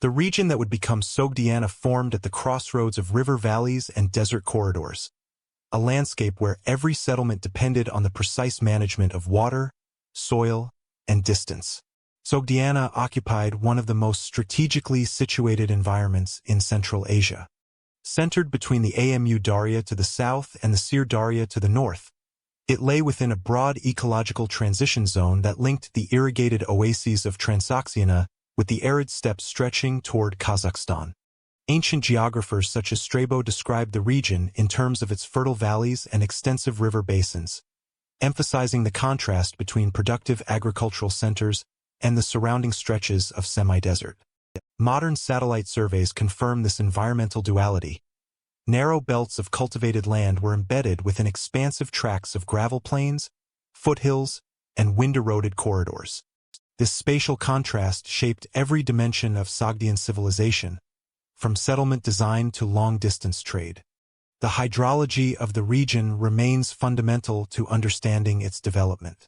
The region that would become Sogdiana formed at the crossroads of river valleys and desert corridors, a landscape where every settlement depended on the precise management of water, soil, and distance. Sogdiana occupied one of the most strategically situated environments in Central Asia. Centered between the Amu Darya to the south and the Sir Darya to the north, it lay within a broad ecological transition zone that linked the irrigated oases of Transoxiana with the arid steppes stretching toward Kazakhstan. Ancient geographers such as Strabo described the region in terms of its fertile valleys and extensive river basins, emphasizing the contrast between productive agricultural centers and the surrounding stretches of semi-desert. Modern satellite surveys confirm this environmental duality. Narrow belts of cultivated land were embedded within expansive tracts of gravel plains, foothills, and wind-eroded corridors. This spatial contrast shaped every dimension of Sogdian civilization, from settlement design to long-distance trade. The hydrology of the region remains fundamental to understanding its development.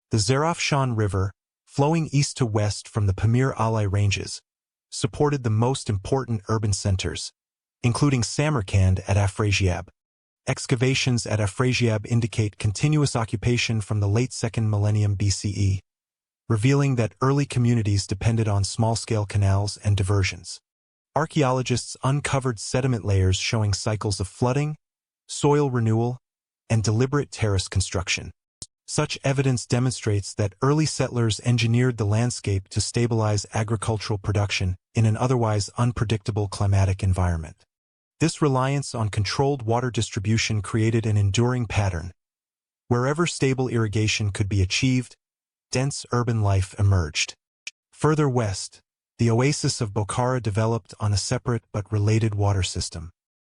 The Zarafshan River, flowing east to west from the Pamir Alai Ranges, supported the most important urban centers, including Samarkand at Afrasiab. Excavations at Afrasiab indicate continuous occupation from the late 2nd millennium BCE, revealing that early communities depended on small-scale canals and diversions. Archaeologists uncovered sediment layers showing cycles of flooding, soil renewal, and deliberate terrace construction. Such evidence demonstrates that early settlers engineered the landscape to stabilize agricultural production in an otherwise unpredictable climatic environment. This reliance on controlled water distribution created an enduring pattern. Wherever stable irrigation could be achieved, dense urban life emerged. Further west, the oasis of Bukhara developed on a separate but related water system.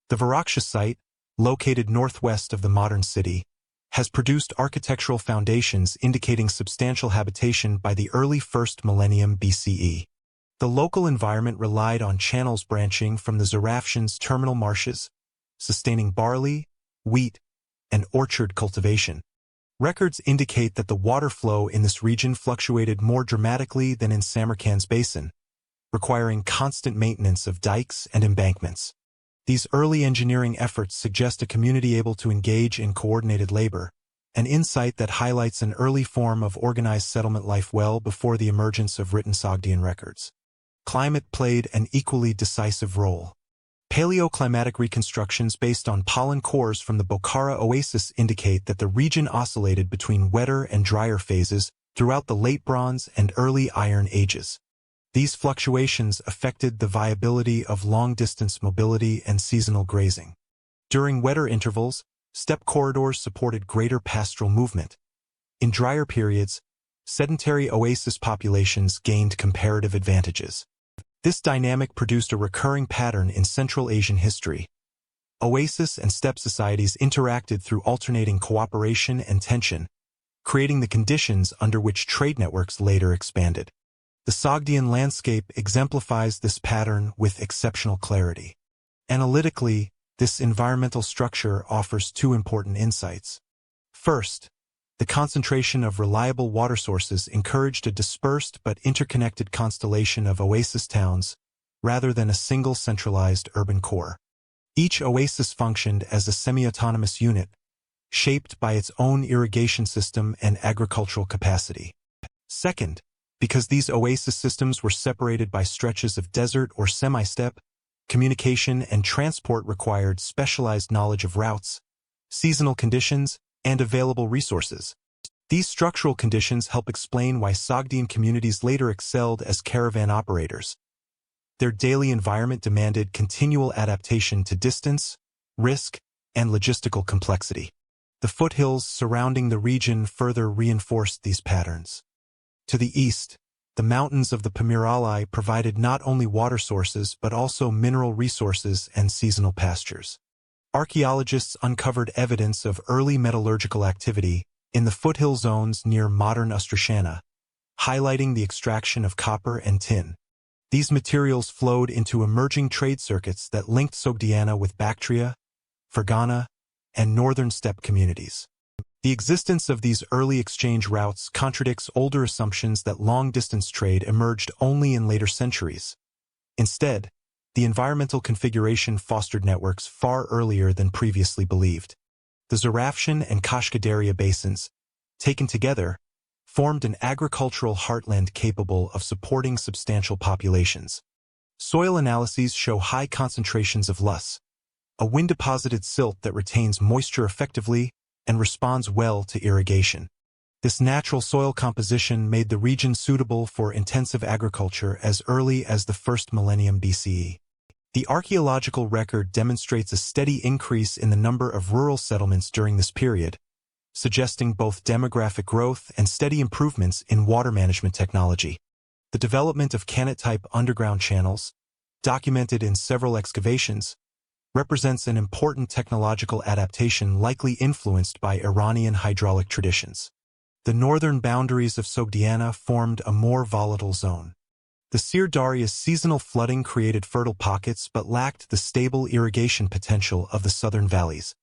The Varaksha site, located northwest of the modern city, has produced architectural foundations indicating substantial habitation by the early 1st millennium BCE. The local environment relied on channels branching from the Zarafshan's terminal marshes, sustaining barley, wheat, and orchard cultivation. Records indicate that the water flow in this region fluctuated more dramatically than in Samarkand's basin, requiring constant maintenance of dikes and embankments. These early engineering efforts suggest a community able to engage in coordinated labor, an insight that highlights an early form of organized settlement life well before the emergence of written Sogdian records. Climate played an equally decisive role. Paleoclimatic reconstructions based on pollen cores from the Bukhara oasis indicate that the region oscillated between wetter and drier phases throughout the Late Bronze and Early Iron Ages. These fluctuations affected the viability of long-distance mobility and seasonal grazing. During wetter intervals, steppe corridors supported greater pastoral movement. In drier periods, sedentary oasis populations gained comparative advantages. This dynamic produced a recurring pattern in Central Asian history. Oasis and steppe societies interacted through alternating cooperation and tension, creating the conditions under which trade networks later expanded. The Sogdian landscape exemplifies this pattern with exceptional clarity. Analytically, this environmental structure offers two important insights. First, the concentration of reliable water sources encouraged a dispersed but interconnected constellation of oasis towns, rather than a single centralized urban core. Each oasis functioned as a semi-autonomous unit, shaped by its own irrigation system and agricultural capacity. Second, because these oasis systems were separated by stretches of desert or semi-steppe, communication and transport required specialized knowledge of routes, seasonal conditions, and available resources. These structural conditions help explain why Sogdian communities later excelled as caravan operators. Their daily environment demanded continual adaptation to distance, risk, and logistical complexity. The foothills surrounding the region further reinforced these patterns. To the east, the mountains of the Pamiralai provided not only water sources but also mineral resources and seasonal pastures. Archaeologists uncovered evidence of early metallurgical activity in the foothill zones near modern Ostrashana, highlighting the extraction of copper and tin. These materials flowed into emerging trade circuits that linked Sogdiana with Bactria, Fergana, and northern steppe communities. The existence of these early exchange routes contradicts older assumptions that long-distance trade emerged only in later centuries. Instead, the environmental configuration fostered networks far earlier than previously believed. The Zarafshan and Kashkadaria basins, taken together, formed an agricultural heartland capable of supporting substantial populations. Soil analyses show high concentrations of loess, a wind-deposited silt that retains moisture effectively and responds well to irrigation. This natural soil composition made the region suitable for intensive agriculture as early as the first millennium BCE. The archaeological record demonstrates a steady increase in the number of rural settlements during this period, suggesting both demographic growth and steady improvements in water management technology. The development of Kanat-type underground channels, documented in several excavations, represents an important technological adaptation likely influenced by Iranian hydraulic traditions. The northern boundaries of Sogdiana formed a more volatile zone. The Sir Daria's seasonal flooding created fertile pockets but lacked the stable irrigation potential of the southern valleys.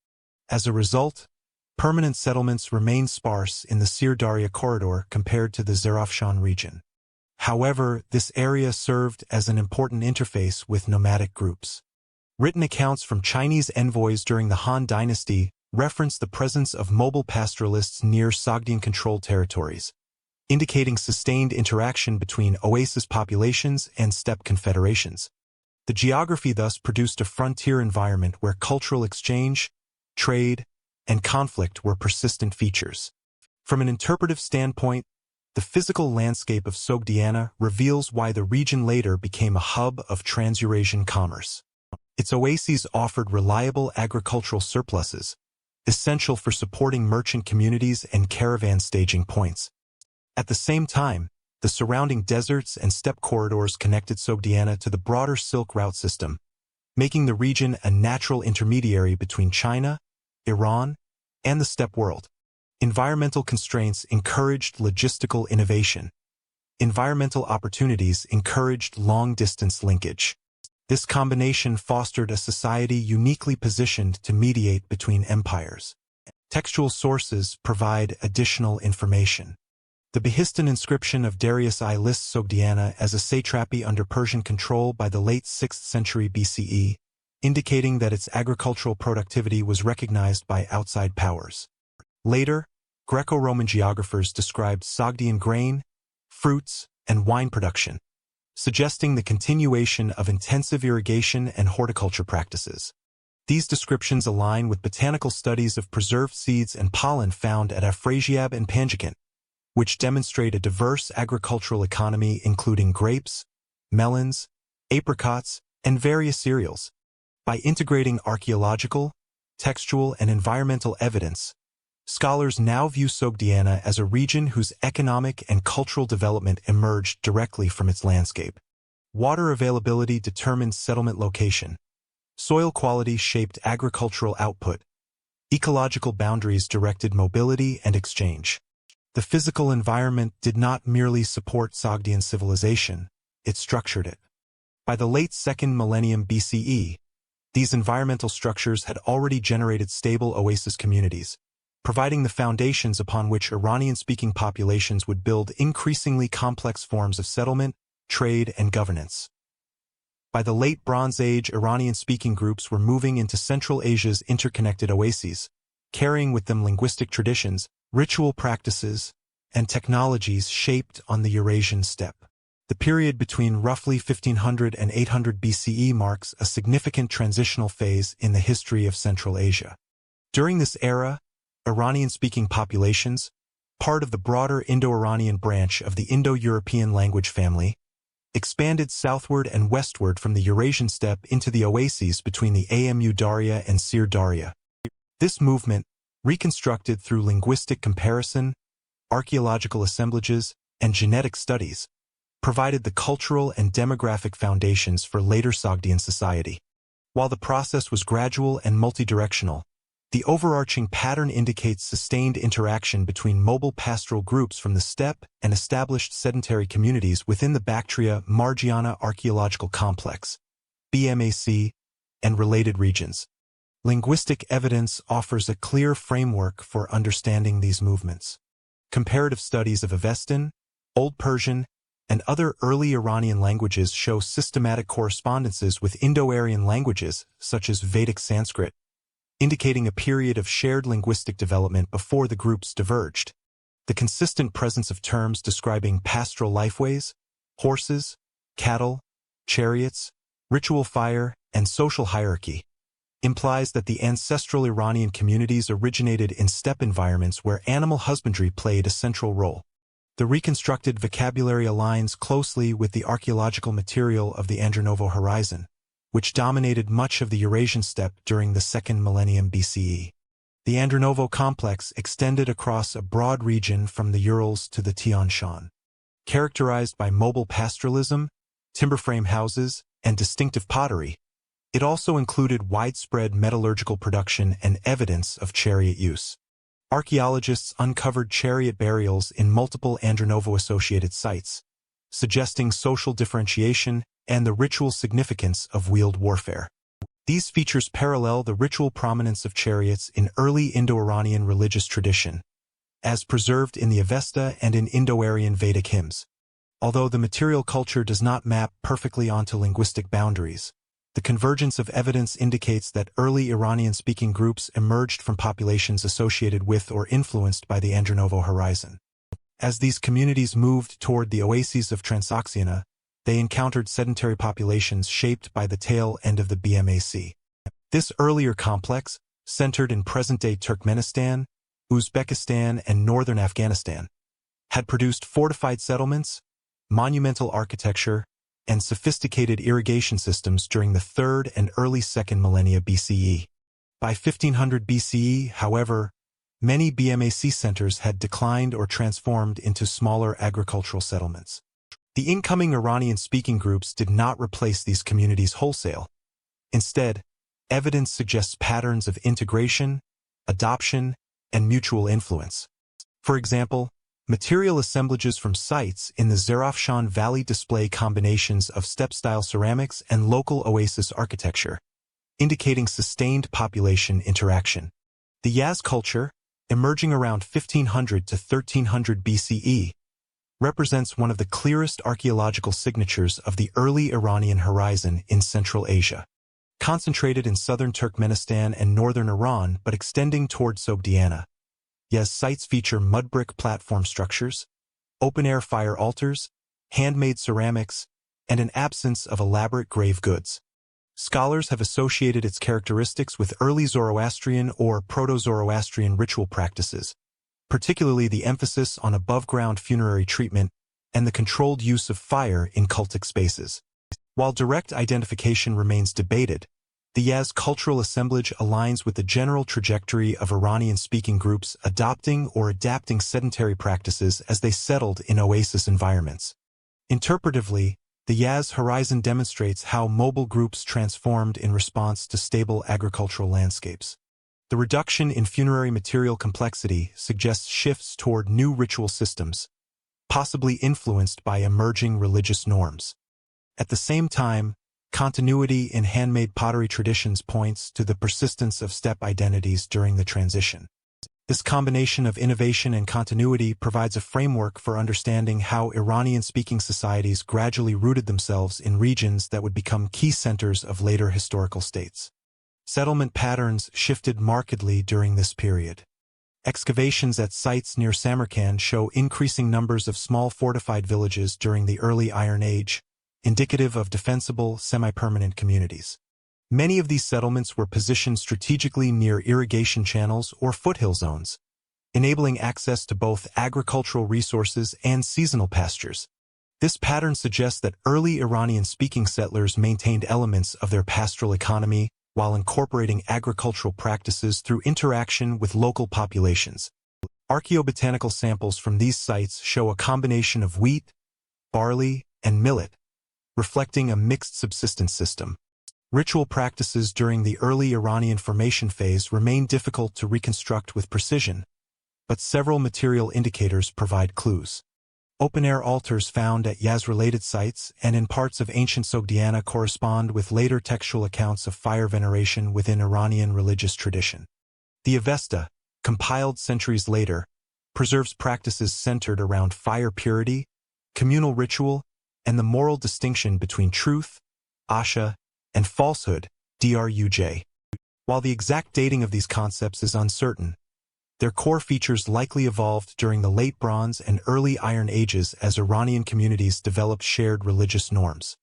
As a result, permanent settlements remained sparse in the Sir Daria corridor compared to the Zarafshan region. However, this area served as an important interface with nomadic groups. Written accounts from Chinese envoys during the Han Dynasty reference the presence of mobile pastoralists near Sogdian-controlled territories, indicating sustained interaction between oasis populations and steppe confederations. The geography thus produced a frontier environment where cultural exchange, trade, and conflict were persistent features. From an interpretive standpoint, the physical landscape of Sogdiana reveals why the region later became a hub of trans-Eurasian commerce. Its oases offered reliable agricultural surpluses, essential for supporting merchant communities and caravan staging points. At the same time, the surrounding deserts and steppe corridors connected Sogdiana to the broader Silk Route system, making the region a natural intermediary between China, Iran, and the steppe world. Environmental constraints encouraged logistical innovation. Environmental opportunities encouraged long-distance linkage. This combination fostered a society uniquely positioned to mediate between empires. Textual sources provide additional information. The Behistun inscription of Darius I lists Sogdiana as a satrapy under Persian control by the late 6th century BCE, indicating that its agricultural productivity was recognized by outside powers. Later, Greco-Roman geographers described Sogdian grain, fruits, and wine production, suggesting the continuation of intensive irrigation and horticulture practices. These descriptions align with botanical studies of preserved seeds and pollen found at Afrasiab and Panjikent, which demonstrate a diverse agricultural economy including grapes, melons, apricots, and various cereals. By integrating archaeological, textual, and environmental evidence, scholars now view Sogdiana as a region whose economic and cultural development emerged directly from its landscape. Water availability determined settlement location. Soil quality shaped agricultural output. Ecological boundaries directed mobility and exchange. The physical environment did not merely support Sogdian civilization, it structured it. By the late 2nd millennium BCE, these environmental structures had already generated stable oasis communities, providing the foundations upon which Iranian-speaking populations would build increasingly complex forms of settlement, trade, and governance. By the late Bronze Age, Iranian-speaking groups were moving into Central Asia's interconnected oases, carrying with them linguistic traditions, ritual practices, and technologies shaped on the Eurasian steppe. The period between roughly 1500 and 800 BCE marks a significant transitional phase in the history of Central Asia. During this era, Iranian-speaking populations, part of the broader Indo-Iranian branch of the Indo-European language family, expanded southward and westward from the Eurasian steppe into the oases between the Amu Darya and Sir Daria. This movement, reconstructed through linguistic comparison, archaeological assemblages, and genetic studies, provided the cultural and demographic foundations for later Sogdian society. While the process was gradual and multidirectional, the overarching pattern indicates sustained interaction between mobile pastoral groups from the steppe and established sedentary communities within the Bactria-Margiana archaeological complex, BMAC, and related regions. Linguistic evidence offers a clear framework for understanding these movements. Comparative studies of Avestan, Old Persian, and other early Iranian languages show systematic correspondences with Indo-Aryan languages, such as Vedic Sanskrit, indicating a period of shared linguistic development before the groups diverged. The consistent presence of terms describing pastoral lifeways, horses, cattle, chariots, ritual fire, and social hierarchy implies that the ancestral Iranian communities originated in steppe environments where animal husbandry played a central role. The reconstructed vocabulary aligns closely with the archaeological material of the Andronovo horizon, which dominated much of the Eurasian steppe during the 2nd millennium BCE. The Andronovo complex extended across a broad region from the Urals to the Tian Shan. Characterized by mobile pastoralism, timber frame houses, and distinctive pottery, it also included widespread metallurgical production and evidence of chariot use. Archaeologists uncovered chariot burials in multiple Andronovo-associated sites, suggesting social differentiation and the ritual significance of wheeled warfare. These features parallel the ritual prominence of chariots in early Indo-Iranian religious tradition, as preserved in the Avesta and in Indo-Aryan Vedic hymns. Although the material culture does not map perfectly onto linguistic boundaries, the convergence of evidence indicates that early Iranian-speaking groups emerged from populations associated with or influenced by the Andronovo horizon. As these communities moved toward the oases of Transoxiana, they encountered sedentary populations shaped by the tail end of the BMAC. This earlier complex, centered in present-day Turkmenistan, Uzbekistan, and northern Afghanistan, had produced fortified settlements, monumental architecture, and sophisticated irrigation systems during the 3rd and early 2nd millennia BCE. By 1500 BCE, however, many BMAC centers had declined or transformed into smaller agricultural settlements. The incoming Iranian-speaking groups did not replace these communities wholesale. Instead, evidence suggests patterns of integration, adoption, and mutual influence. For example, material assemblages from sites in the Zarafshan Valley display combinations of steppe-style ceramics and local oasis architecture, indicating sustained population interaction. The Yaz culture, emerging around 1500 to 1300 BCE, represents one of the clearest archaeological signatures of the early Iranian horizon in Central Asia. Concentrated in southern Turkmenistan and northern Iran but extending toward Sogdiana, Yaz sites feature mud-brick platform structures, open-air fire altars, handmade ceramics, and an absence of elaborate grave goods. Scholars have associated its characteristics with early Zoroastrian or Proto-Zoroastrian ritual practices, particularly the emphasis on above-ground funerary treatment and the controlled use of fire in cultic spaces. While direct identification remains debated, the Yaz cultural assemblage aligns with the general trajectory of Iranian-speaking groups adopting or adapting sedentary practices as they settled in oasis environments. Interpretively, the Yaz horizon demonstrates how mobile groups transformed in response to stable agricultural landscapes. The reduction in funerary material complexity suggests shifts toward new ritual systems, possibly influenced by emerging religious norms. At the same time, continuity in handmade pottery traditions points to the persistence of steppe identities during the transition. This combination of innovation and continuity provides a framework for understanding how Iranian-speaking societies gradually rooted themselves in regions that would become key centers of later historical states. Settlement patterns shifted markedly during this period. Excavations at sites near Samarkand show increasing numbers of small fortified villages during the early Iron Age, indicative of defensible, semi-permanent communities. Many of these settlements were positioned strategically near irrigation channels or foothill zones, enabling access to both agricultural resources and seasonal pastures. This pattern suggests that early Iranian-speaking settlers maintained elements of their pastoral economy while incorporating agricultural practices through interaction with local populations. Archaeobotanical samples from these sites show a combination of wheat, barley, and millet, reflecting a mixed subsistence system. Ritual practices during the early Iranian formation phase remain difficult to reconstruct with precision, but several material indicators provide clues. Open-air altars found at Yaz-related sites and in parts of ancient Sogdiana correspond with later textual accounts of fire veneration within Iranian religious tradition. The Avesta, compiled centuries later, preserves practices centered around fire purity, communal ritual, and the moral distinction between truth, asha, and falsehood, druj. While the exact dating of these concepts is uncertain, their core features likely evolved during the Late Bronze and early Iron Ages as Iranian communities developed shared religious norms.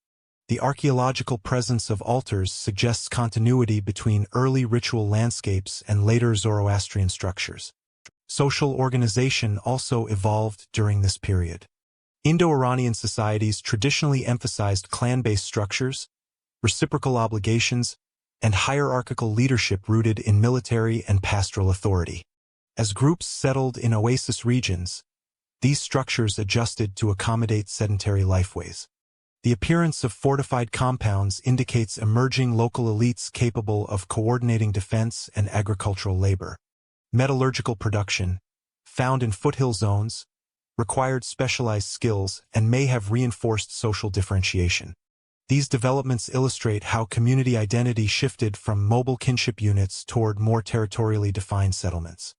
The archaeological presence of altars suggests continuity between early ritual landscapes and later Zoroastrian structures. Social organization also evolved during this period. Indo-Iranian societies traditionally emphasized clan-based structures, reciprocal obligations, and hierarchical leadership rooted in military and pastoral authority. As groups settled in oasis regions, these structures adjusted to accommodate sedentary lifeways. The appearance of fortified compounds indicates emerging local elites capable of coordinating defense and agricultural labor. Metallurgical production, found in foothill zones, required specialized skills and may have reinforced social differentiation. These developments illustrate how community identity shifted from mobile kinship units toward more territorially defined settlements.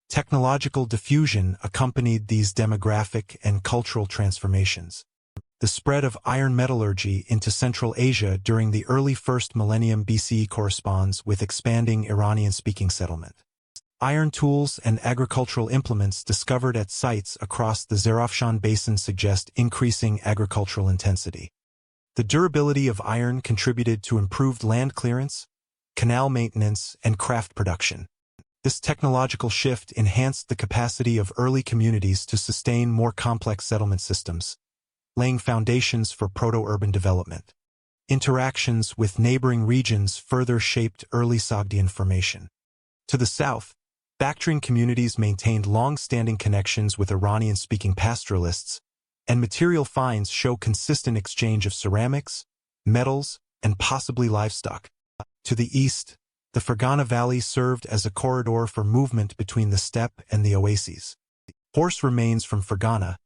Technological diffusion accompanied these demographic and cultural transformations. The spread of iron metallurgy into Central Asia during the early 1st millennium BCE corresponds with expanding Iranian-speaking settlement. Iron tools and agricultural implements discovered at sites across the Zarafshan Basin suggest increasing agricultural intensity. The durability of iron contributed to improved land clearance, canal maintenance, and craft production. This technological shift enhanced the capacity of early communities to sustain more complex settlement systems, laying foundations for proto-urban development. Interactions with neighboring regions further shaped early Sogdian formation. To the south, Bactrian communities maintained long-standing connections with Iranian-speaking pastoralists, and material finds show consistent exchange of ceramics, metals, and possibly livestock. To the east, the Fergana Valley served as a corridor for movement between the steppe and the oases. Horse remains from Fergana,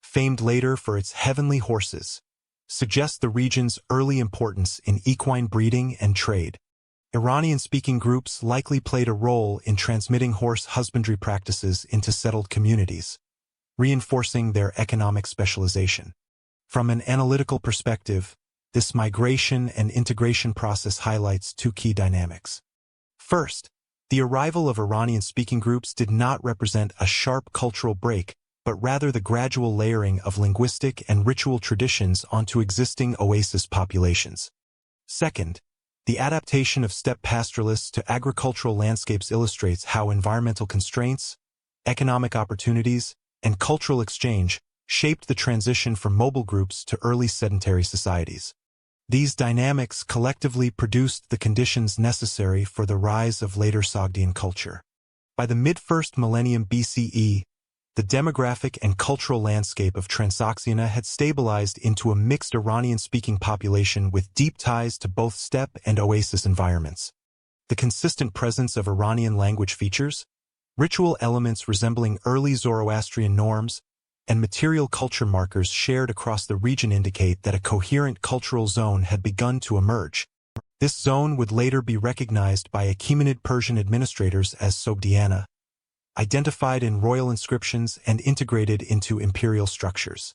famed later for its heavenly horses, suggest the region's early importance in equine breeding and trade. Iranian-speaking groups likely played a role in transmitting horse husbandry practices into settled communities, reinforcing their economic specialization. From an analytical perspective, this migration and integration process highlights two key dynamics. First, the arrival of Iranian-speaking groups did not represent a sharp cultural break, but rather the gradual layering of linguistic and ritual traditions onto existing oasis populations. Second, the adaptation of steppe pastoralists to agricultural landscapes illustrates how environmental constraints, economic opportunities, and cultural exchange shaped the transition from mobile groups to early sedentary societies. These dynamics collectively produced the conditions necessary for the rise of later Sogdian culture. By the mid-1st millennium BCE, the demographic and cultural landscape of Transoxiana had stabilized into a mixed Iranian-speaking population with deep ties to both steppe and oasis environments. The consistent presence of Iranian language features, ritual elements resembling early Zoroastrian norms, and material culture markers shared across the region indicate that a coherent cultural zone had begun to emerge. This zone would later be recognized by Achaemenid Persian administrators as Sogdiana, identified in royal inscriptions and integrated into imperial structures.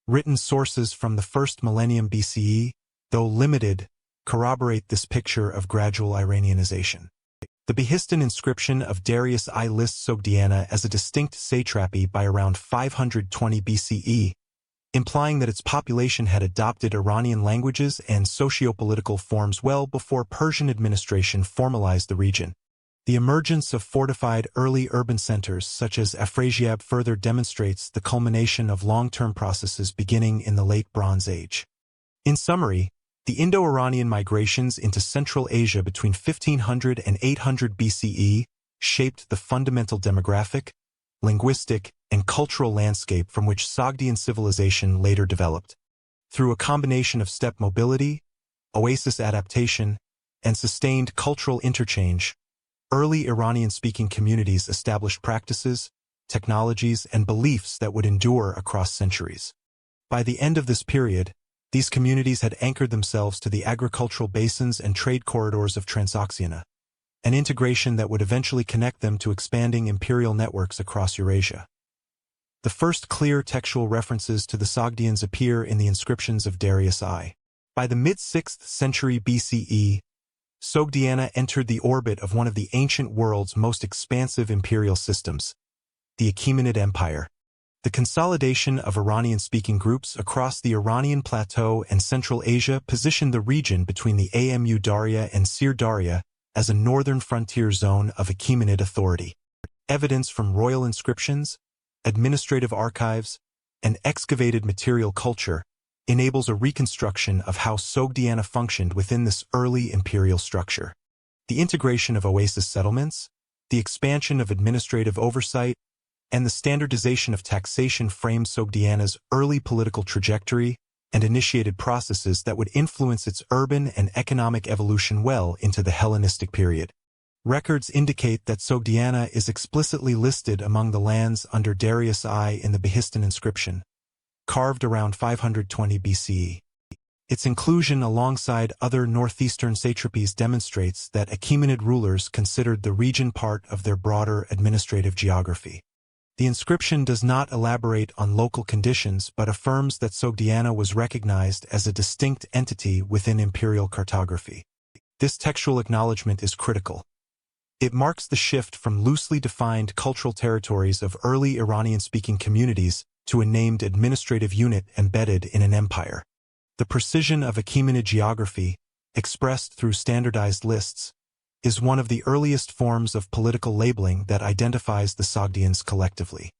Written sources from the 1st millennium BCE, though limited, corroborate this picture of gradual Iranianization. The Behistun inscription of Darius I lists Sogdiana as a distinct satrapy by around 520 BCE, implying that its population had adopted Iranian languages and socio-political forms well before Persian administration formalized the region. The emergence of fortified early urban centers such as Afrasiab further demonstrates the culmination of long-term processes beginning in the Late Bronze Age. In summary, the Indo-Iranian migrations into Central Asia between 1500 and 800 BCE shaped the fundamental demographic, linguistic, and cultural landscape from which Sogdian civilization later developed. Through a combination of steppe mobility, oasis adaptation, and sustained cultural interchange, early Iranian-speaking communities established practices, technologies, and beliefs that would endure across centuries. By the end of this period, these communities had anchored themselves to the agricultural basins and trade corridors of Transoxiana, an integration that would eventually connect them to expanding imperial networks across Eurasia. The first clear textual references to the Sogdians appear in the inscriptions of Darius I. By the mid-6th century BCE, Sogdiana entered the orbit of one of the ancient world's most expansive imperial systems, the Achaemenid Empire. The consolidation of Iranian-speaking groups across the Iranian Plateau and Central Asia positioned the region between the Amu Darya and Sir Darya as a northern frontier zone of Achaemenid authority. Evidence from royal inscriptions, administrative archives, and excavated material culture enables a reconstruction of how Sogdiana functioned within this early imperial structure. The integration of oasis settlements, the expansion of administrative oversight, and the standardization of taxation framed Sogdiana's early political trajectory and initiated processes that would influence its urban and economic evolution well into the Hellenistic period. Records indicate that Sogdiana is explicitly listed among the lands under Darius I in the Behistun inscription, carved around 520 BCE. Its inclusion alongside other northeastern satrapies demonstrates that Achaemenid rulers considered the region part of their broader administrative geography. The inscription does not elaborate on local conditions but affirms that Sogdiana was recognized as a distinct entity within imperial cartography. This textual acknowledgement is critical. It marks the shift from loosely defined cultural territories of early Iranian-speaking communities to a named administrative unit embedded in an empire. The precision of Achaemenid geography, expressed through standardized lists, is one of the earliest forms of political labeling that identifies the Sogdians collectively.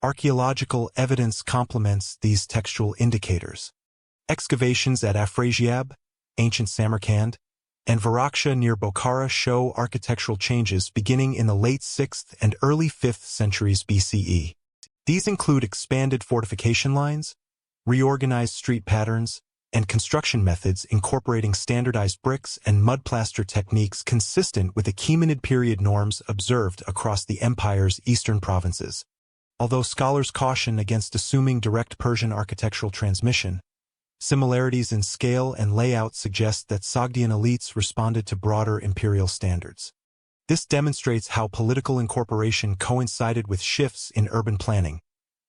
Archaeological evidence complements these textual indicators. Excavations at Afrasiab, ancient Samarkand, and Varaksha near Bukhara show architectural changes beginning in the late 6th and early 5th centuries BCE. These include expanded fortification lines, reorganized street patterns, and construction methods incorporating standardized bricks and mud plaster techniques consistent with Achaemenid period norms observed across the empire's eastern provinces. Although scholars caution against assuming direct Persian architectural transmission, similarities in scale and layout suggest that Sogdian elites responded to broader imperial standards. This demonstrates how political incorporation coincided with shifts in urban planning,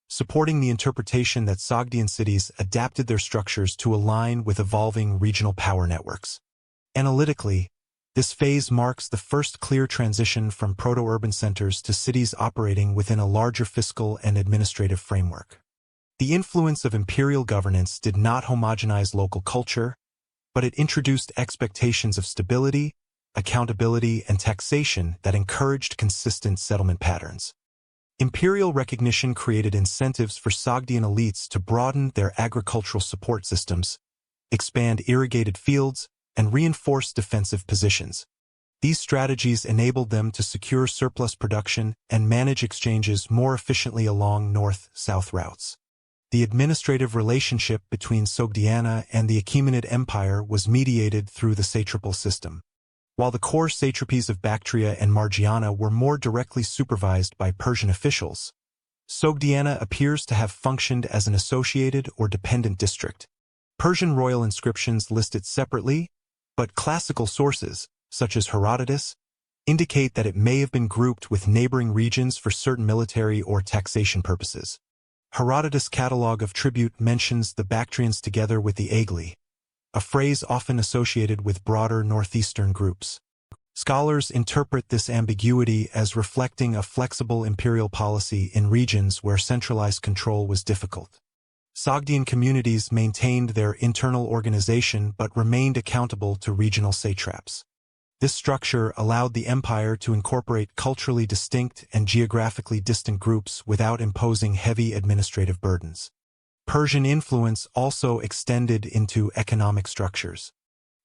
supporting the interpretation that Sogdian cities adapted their structures to align with evolving regional power networks. Analytically, this phase marks the first clear transition from proto-urban centers to cities operating within a larger fiscal and administrative framework. The influence of imperial governance did not homogenize local culture, but it introduced expectations of stability, accountability, and taxation that encouraged consistent settlement patterns. Imperial recognition created incentives for Sogdian elites to broaden their agricultural support systems, expand irrigated fields, and reinforce defensive positions. These strategies enabled them to secure surplus production and manage exchanges more efficiently along north-south routes. The administrative relationship between Sogdiana and the Achaemenid Empire was mediated through the satrapal system. While the core satrapies of Bactria and Margiana were more directly supervised by Persian officials, Sogdiana appears to have functioned as an associated or dependent district. Persian royal inscriptions list it separately, but classical sources, such as Herodotus, indicate that it may have been grouped with neighboring regions for certain military or taxation purposes. Herodotus' catalogue of tribute mentions the Bactrians together with the Agli, a phrase often associated with broader northeastern groups. Scholars interpret this ambiguity as reflecting a flexible imperial policy in regions where centralized control was difficult. Sogdian communities maintained their internal organization but remained accountable to regional satraps. This structure allowed the empire to incorporate culturally distinct and geographically distant groups without imposing heavy administrative burdens. Persian influence also extended into economic structures.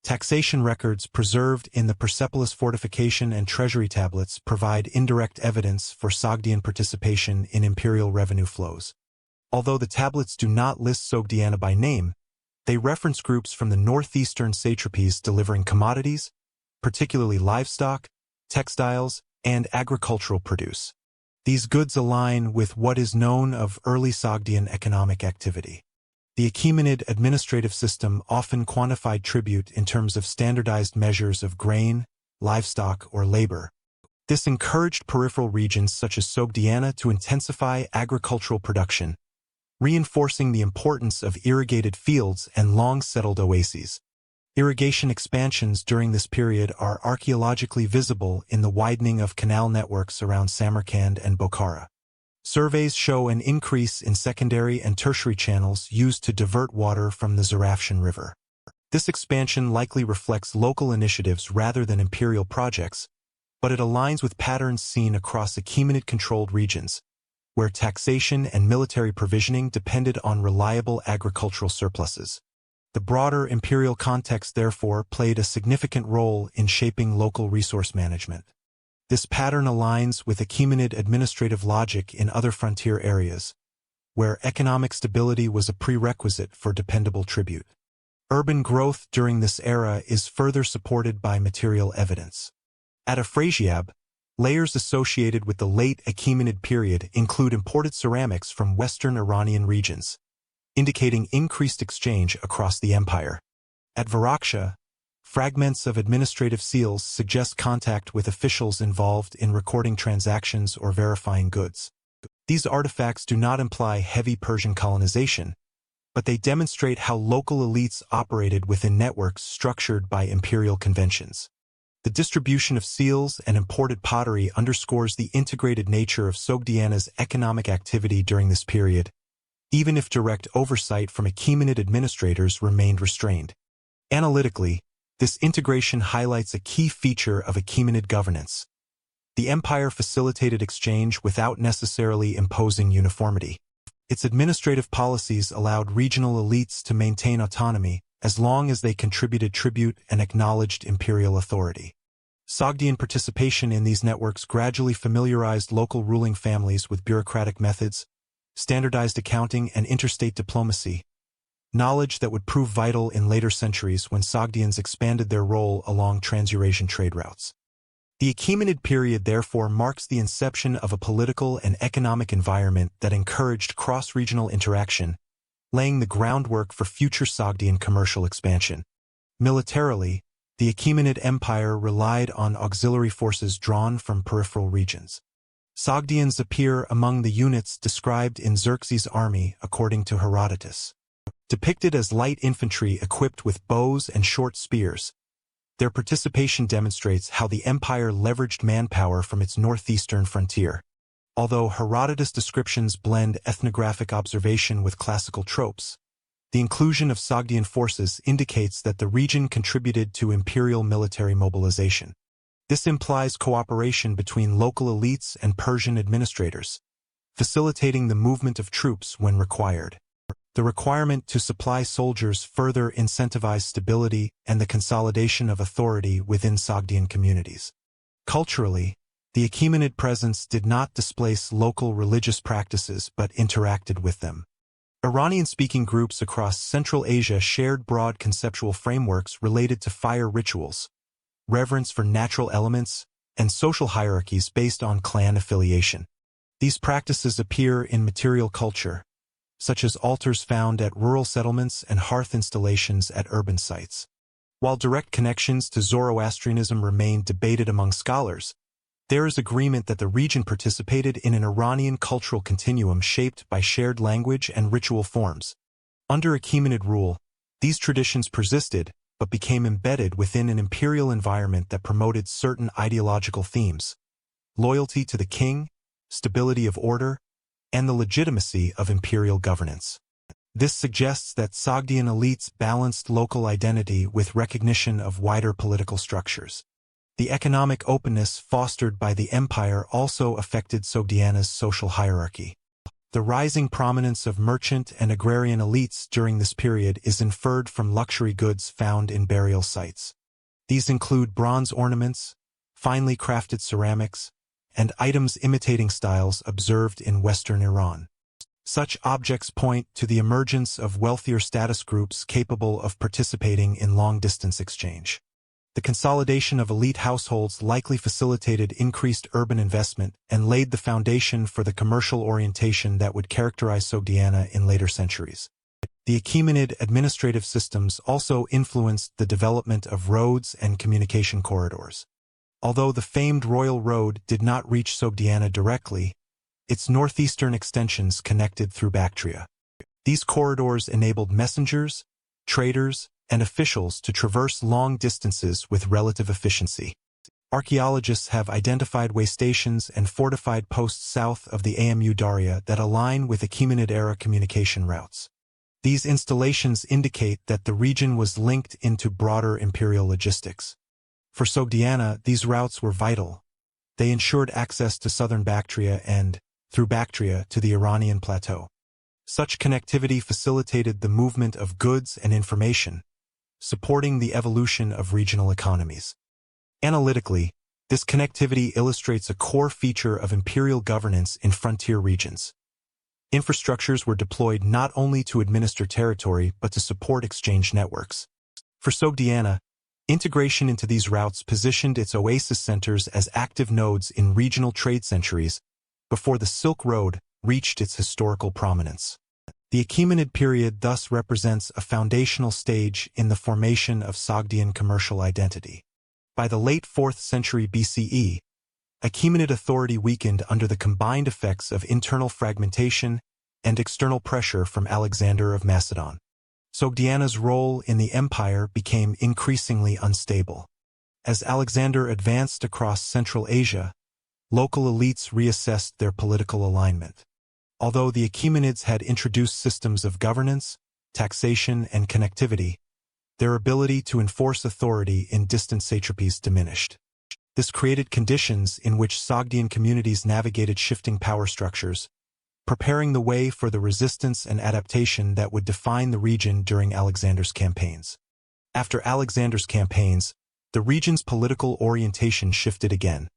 Taxation records preserved in the Persepolis fortification and treasury tablets provide indirect evidence for Sogdian participation in imperial revenue flows. Although the tablets do not list Sogdiana by name, they reference groups from the northeastern satrapies delivering commodities, particularly livestock, textiles, and agricultural produce. These goods align with what is known of early Sogdian economic activity. The Achaemenid administrative system often quantified tribute in terms of standardized measures of grain, livestock, or labor. This encouraged peripheral regions such as Sogdiana to intensify agricultural production, reinforcing the importance of irrigated fields and long-settled oases. Irrigation expansions during this period are archaeologically visible in the widening of canal networks around Samarkand and Bukhara. Surveys show an increase in secondary and tertiary channels used to divert water from the Zarafshan River. This expansion likely reflects local initiatives rather than imperial projects, but it aligns with patterns seen across Achaemenid-controlled regions, where taxation and military provisioning depended on reliable agricultural surpluses. The broader imperial context, therefore, played a significant role in shaping local resource management. This pattern aligns with Achaemenid administrative logic in other frontier areas, where economic stability was a prerequisite for dependable tribute. Urban growth during this era is further supported by material evidence. At Afrasiab, layers associated with the late Achaemenid period include imported ceramics from western Iranian regions, indicating increased exchange across the empire. At Varaksha, fragments of administrative seals suggest contact with officials involved in recording transactions or verifying goods. These artifacts do not imply heavy Persian colonization, but they demonstrate how local elites operated within networks structured by imperial conventions. The distribution of seals and imported pottery underscores the integrated nature of Sogdiana's economic activity during this period, even if direct oversight from Achaemenid administrators remained restrained. Analytically, this integration highlights a key feature of Achaemenid governance. The empire facilitated exchange without necessarily imposing uniformity. Its administrative policies allowed regional elites to maintain autonomy as long as they contributed tribute and acknowledged imperial authority. Sogdian participation in these networks gradually familiarized local ruling families with bureaucratic methods, standardized accounting, and interstate diplomacy, knowledge that would prove vital in later centuries when Sogdians expanded their role along trans-Eurasian trade routes. The Achaemenid period therefore marks the inception of a political and economic environment that encouraged cross-regional interaction, laying the groundwork for future Sogdian commercial expansion. Militarily, the Achaemenid Empire relied on auxiliary forces drawn from peripheral regions. Sogdians appear among the units described in Xerxes' army according to Herodotus. Depicted as light infantry equipped with bows and short spears, their participation demonstrates how the empire leveraged manpower from its northeastern frontier. Although Herodotus' descriptions blend ethnographic observation with classical tropes, the inclusion of Sogdian forces indicates that the region contributed to imperial military mobilization. This implies cooperation between local elites and Persian administrators, facilitating the movement of troops when required. The requirement to supply soldiers further incentivized stability and the consolidation of authority within Sogdian communities. Culturally, the Achaemenid presence did not displace local religious practices but interacted with them. Iranian-speaking groups across Central Asia shared broad conceptual frameworks related to fire rituals, reverence for natural elements, and social hierarchies based on clan affiliation. These practices appear in material culture, such as altars found at rural settlements and hearth installations at urban sites. While direct connections to Zoroastrianism remain debated among scholars, there is agreement that the region participated in an Iranian cultural continuum shaped by shared language and ritual forms. Under Achaemenid rule, these traditions persisted but became embedded within an imperial environment that promoted certain ideological themes: loyalty to the king, stability of order, and the legitimacy of imperial governance. This suggests that Sogdian elites balanced local identity with recognition of wider political structures. The economic openness fostered by the empire also affected Sogdiana's social hierarchy. The rising prominence of merchant and agrarian elites during this period is inferred from luxury goods found in burial sites. These include bronze ornaments, finely crafted ceramics, and items imitating styles observed in Western Iran. Such objects point to the emergence of wealthier status groups capable of participating in long-distance exchange. The consolidation of elite households likely facilitated increased urban investment and laid the foundation for the commercial orientation that would characterize Sogdiana in later centuries. The Achaemenid administrative systems also influenced the development of roads and communication corridors. Although the famed Royal Road did not reach Sogdiana directly, its northeastern extensions connected through Bactria. These corridors enabled messengers, traders, and officials to traverse long distances with relative efficiency. Archaeologists have identified way stations and fortified posts south of the Amu Darya that align with Achaemenid-era communication routes. These installations indicate that the region was linked into broader imperial logistics. For Sogdiana, these routes were vital. They ensured access to southern Bactria and, through Bactria, to the Iranian plateau. Such connectivity facilitated the movement of goods and information, supporting the evolution of regional economies. Analytically, this connectivity illustrates a core feature of imperial governance in frontier regions. Infrastructures were deployed not only to administer territory but to support exchange networks. For Sogdiana, integration into these routes positioned its oasis centers as active nodes in regional trade centuries before the Silk Road reached its historical prominence. The Achaemenid period thus represents a foundational stage in the formation of Sogdian commercial identity. By the late 4th century BCE, Achaemenid authority weakened under the combined effects of internal fragmentation and external pressure from Alexander of Macedon. Sogdiana's role in the empire became increasingly unstable. As Alexander advanced across Central Asia, local elites reassessed their political alignment. Although the Achaemenids had introduced systems of governance, taxation, and connectivity, their ability to enforce authority in distant satrapies diminished. This created conditions in which Sogdian communities navigated shifting power structures, preparing the way for the resistance and adaptation that would define the region during Alexander's campaigns. After Alexander's campaigns, the region's political orientation shifted again.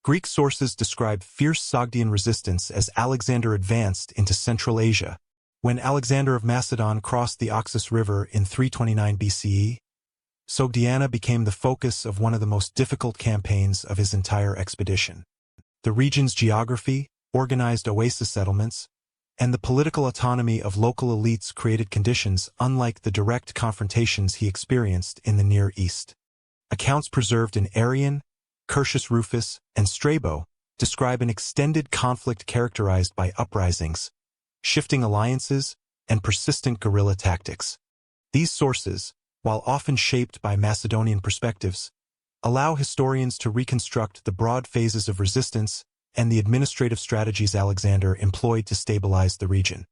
Greek sources describe fierce Sogdian resistance as Alexander advanced into Central Asia. When Alexander of Macedon crossed the Oxus River in 329 BCE, Sogdiana became the focus of one of the most difficult campaigns of his entire expedition. The region's geography, organized oasis settlements, and the political autonomy of local elites created conditions unlike the direct confrontations he experienced in the Near East. Accounts preserved in Arrian, Curtius Rufus, and Strabo describe an extended conflict characterized by uprisings, shifting alliances, and persistent guerrilla tactics. These sources, while often shaped by Macedonian perspectives, allow historians to reconstruct the broad phases of resistance and the administrative strategies Alexander employed to stabilize the region.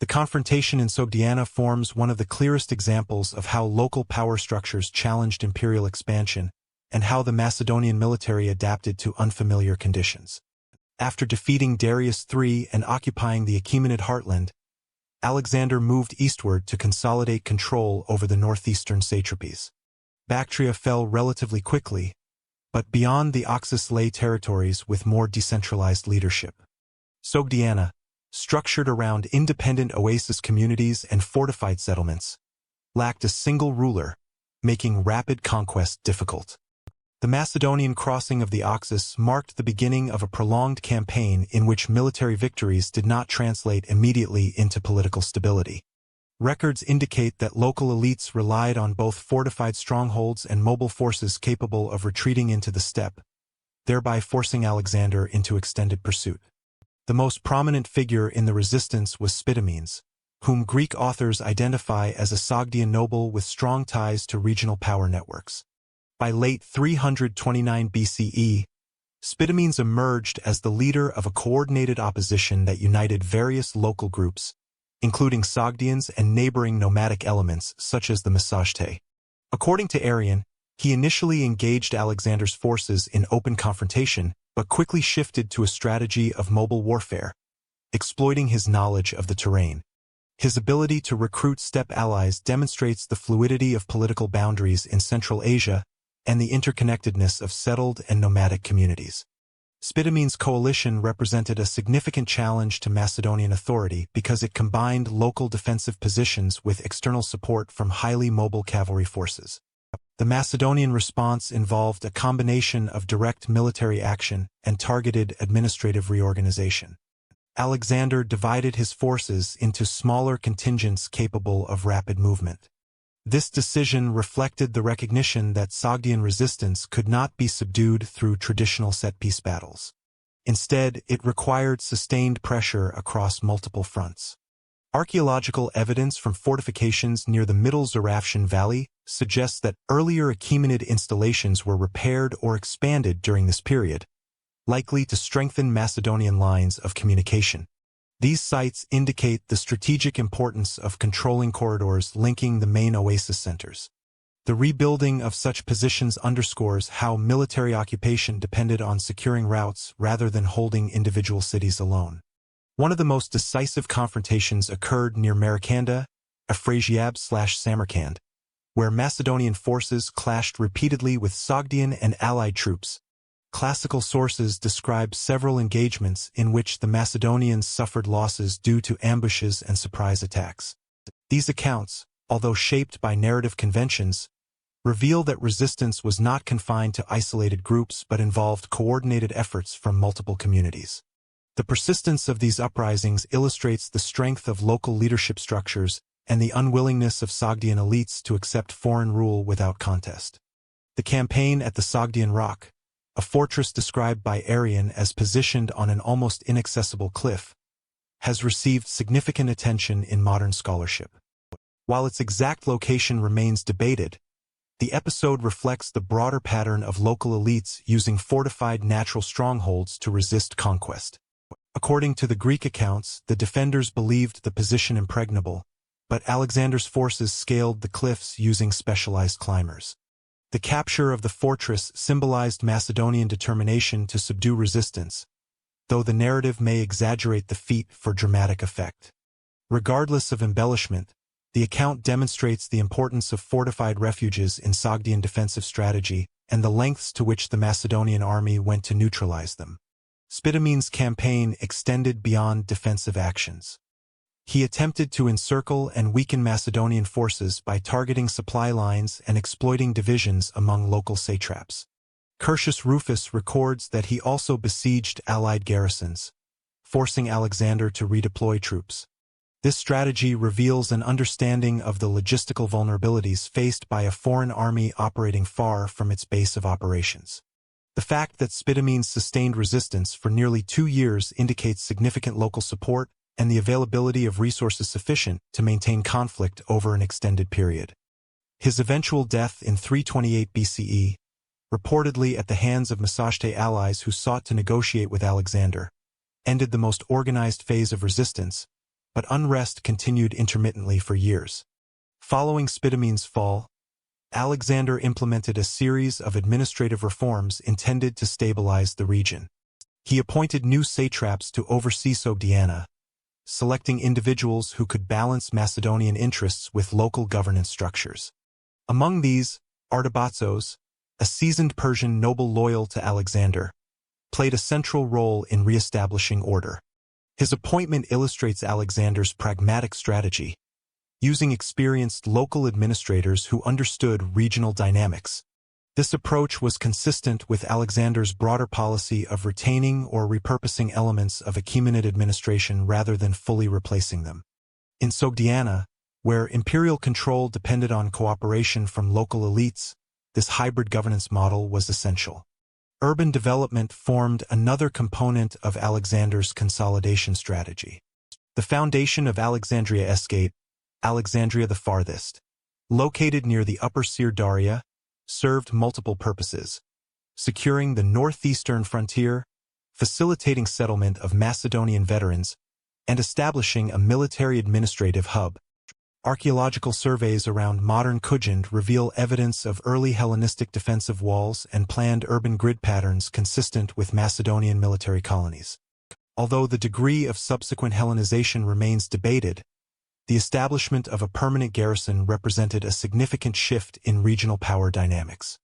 The confrontation in Sogdiana forms one of the clearest examples of how local power structures challenged imperial expansion and how the Macedonian military adapted to unfamiliar conditions. After defeating Darius III and occupying the Achaemenid heartland, Alexander moved eastward to consolidate control over the northeastern satrapies. Bactria fell relatively quickly, but beyond the Oxus lay territories with more decentralized leadership. Sogdiana, structured around independent oasis communities and fortified settlements, lacked a single ruler, making rapid conquest difficult. The Macedonian crossing of the Oxus marked the beginning of a prolonged campaign in which military victories did not translate immediately into political stability. Records indicate that local elites relied on both fortified strongholds and mobile forces capable of retreating into the steppe, thereby forcing Alexander into extended pursuit. The most prominent figure in the resistance was Spitamines, whom Greek authors identify as a Sogdian noble with strong ties to regional power networks. By late 329 BCE, Spitamines emerged as the leader of a coordinated opposition that united various local groups, including Sogdians and neighboring nomadic elements such as the Massagetæ. According to Arrian, he initially engaged Alexander's forces in open confrontation, but quickly shifted to a strategy of mobile warfare, exploiting his knowledge of the terrain. His ability to recruit steppe allies demonstrates the fluidity of political boundaries in Central Asia and the interconnectedness of settled and nomadic communities. Spitamines' coalition represented a significant challenge to Macedonian authority because it combined local defensive positions with external support from highly mobile cavalry forces. The Macedonian response involved a combination of direct military action and targeted administrative reorganization. Alexander divided his forces into smaller contingents capable of rapid movement. This decision reflected the recognition that Sogdian resistance could not be subdued through traditional set-piece battles. Instead, it required sustained pressure across multiple fronts. Archaeological evidence from fortifications near the Middle Zarafshan Valley suggests that earlier Achaemenid installations were repaired or expanded during this period, likely to strengthen Macedonian lines of communication. These sites indicate the strategic importance of controlling corridors linking the main oasis centers. The rebuilding of such positions underscores how military occupation depended on securing routes rather than holding individual cities alone. One of the most decisive confrontations occurred near Samarkand, Afrasiab/Samarkand, where Macedonian forces clashed repeatedly with Sogdian and allied troops. Classical sources describe several engagements in which the Macedonians suffered losses due to ambushes and surprise attacks. These accounts, although shaped by narrative conventions, reveal that resistance was not confined to isolated groups but involved coordinated efforts from multiple communities. The persistence of these uprisings illustrates the strength of local leadership structures and the unwillingness of Sogdian elites to accept foreign rule without contest. The campaign at the Sogdian Rock, a fortress described by Arrian as positioned on an almost inaccessible cliff, has received significant attention in modern scholarship. While its exact location remains debated, the episode reflects the broader pattern of local elites using fortified natural strongholds to resist conquest. According to the Greek accounts, the defenders believed the position impregnable, but Alexander's forces scaled the cliffs using specialized climbers. The capture of the fortress symbolized Macedonian determination to subdue resistance, though the narrative may exaggerate the feat for dramatic effect. Regardless of embellishment, the account demonstrates the importance of fortified refuges in Sogdian defensive strategy and the lengths to which the Macedonian army went to neutralize them. Spitamen's campaign extended beyond defensive actions. He attempted to encircle and weaken Macedonian forces by targeting supply lines and exploiting divisions among local satraps. Curtius Rufus records that he also besieged allied garrisons, forcing Alexander to redeploy troops. This strategy reveals an understanding of the logistical vulnerabilities faced by a foreign army operating far from its base of operations. The fact that Spitamenes sustained resistance for nearly 2 years indicates significant local support and the availability of resources sufficient to maintain conflict over an extended period. His eventual death in 328 BCE, reportedly at the hands of Massachte allies who sought to negotiate with Alexander, ended the most organized phase of resistance, but unrest continued intermittently for years. Following Spitamenes' fall, Alexander implemented a series of administrative reforms intended to stabilize the region. He appointed new satraps to oversee Sogdiana, selecting individuals who could balance Macedonian interests with local governance structures. Among these, Artabatzos, a seasoned Persian noble loyal to Alexander, played a central role in re-establishing order. His appointment illustrates Alexander's pragmatic strategy, using experienced local administrators who understood regional dynamics. This approach was consistent with Alexander's broader policy of retaining or repurposing elements of Achaemenid administration rather than fully replacing them. In Sogdiana, where imperial control depended on cooperation from local elites, this hybrid governance model was essential. Urban development formed another component of Alexander's consolidation strategy. The foundation of Alexandria Esgate, Alexandria the Farthest, located near the Upper Seir Daria, served multiple purposes: securing the northeastern frontier, facilitating settlement of Macedonian veterans, and establishing a military administrative hub. Archaeological surveys around modern Kujand reveal evidence of early Hellenistic defensive walls and planned urban grid patterns consistent with Macedonian military colonies. Although the degree of subsequent Hellenization remains debated, the establishment of a permanent garrison represented a significant shift in regional power dynamics.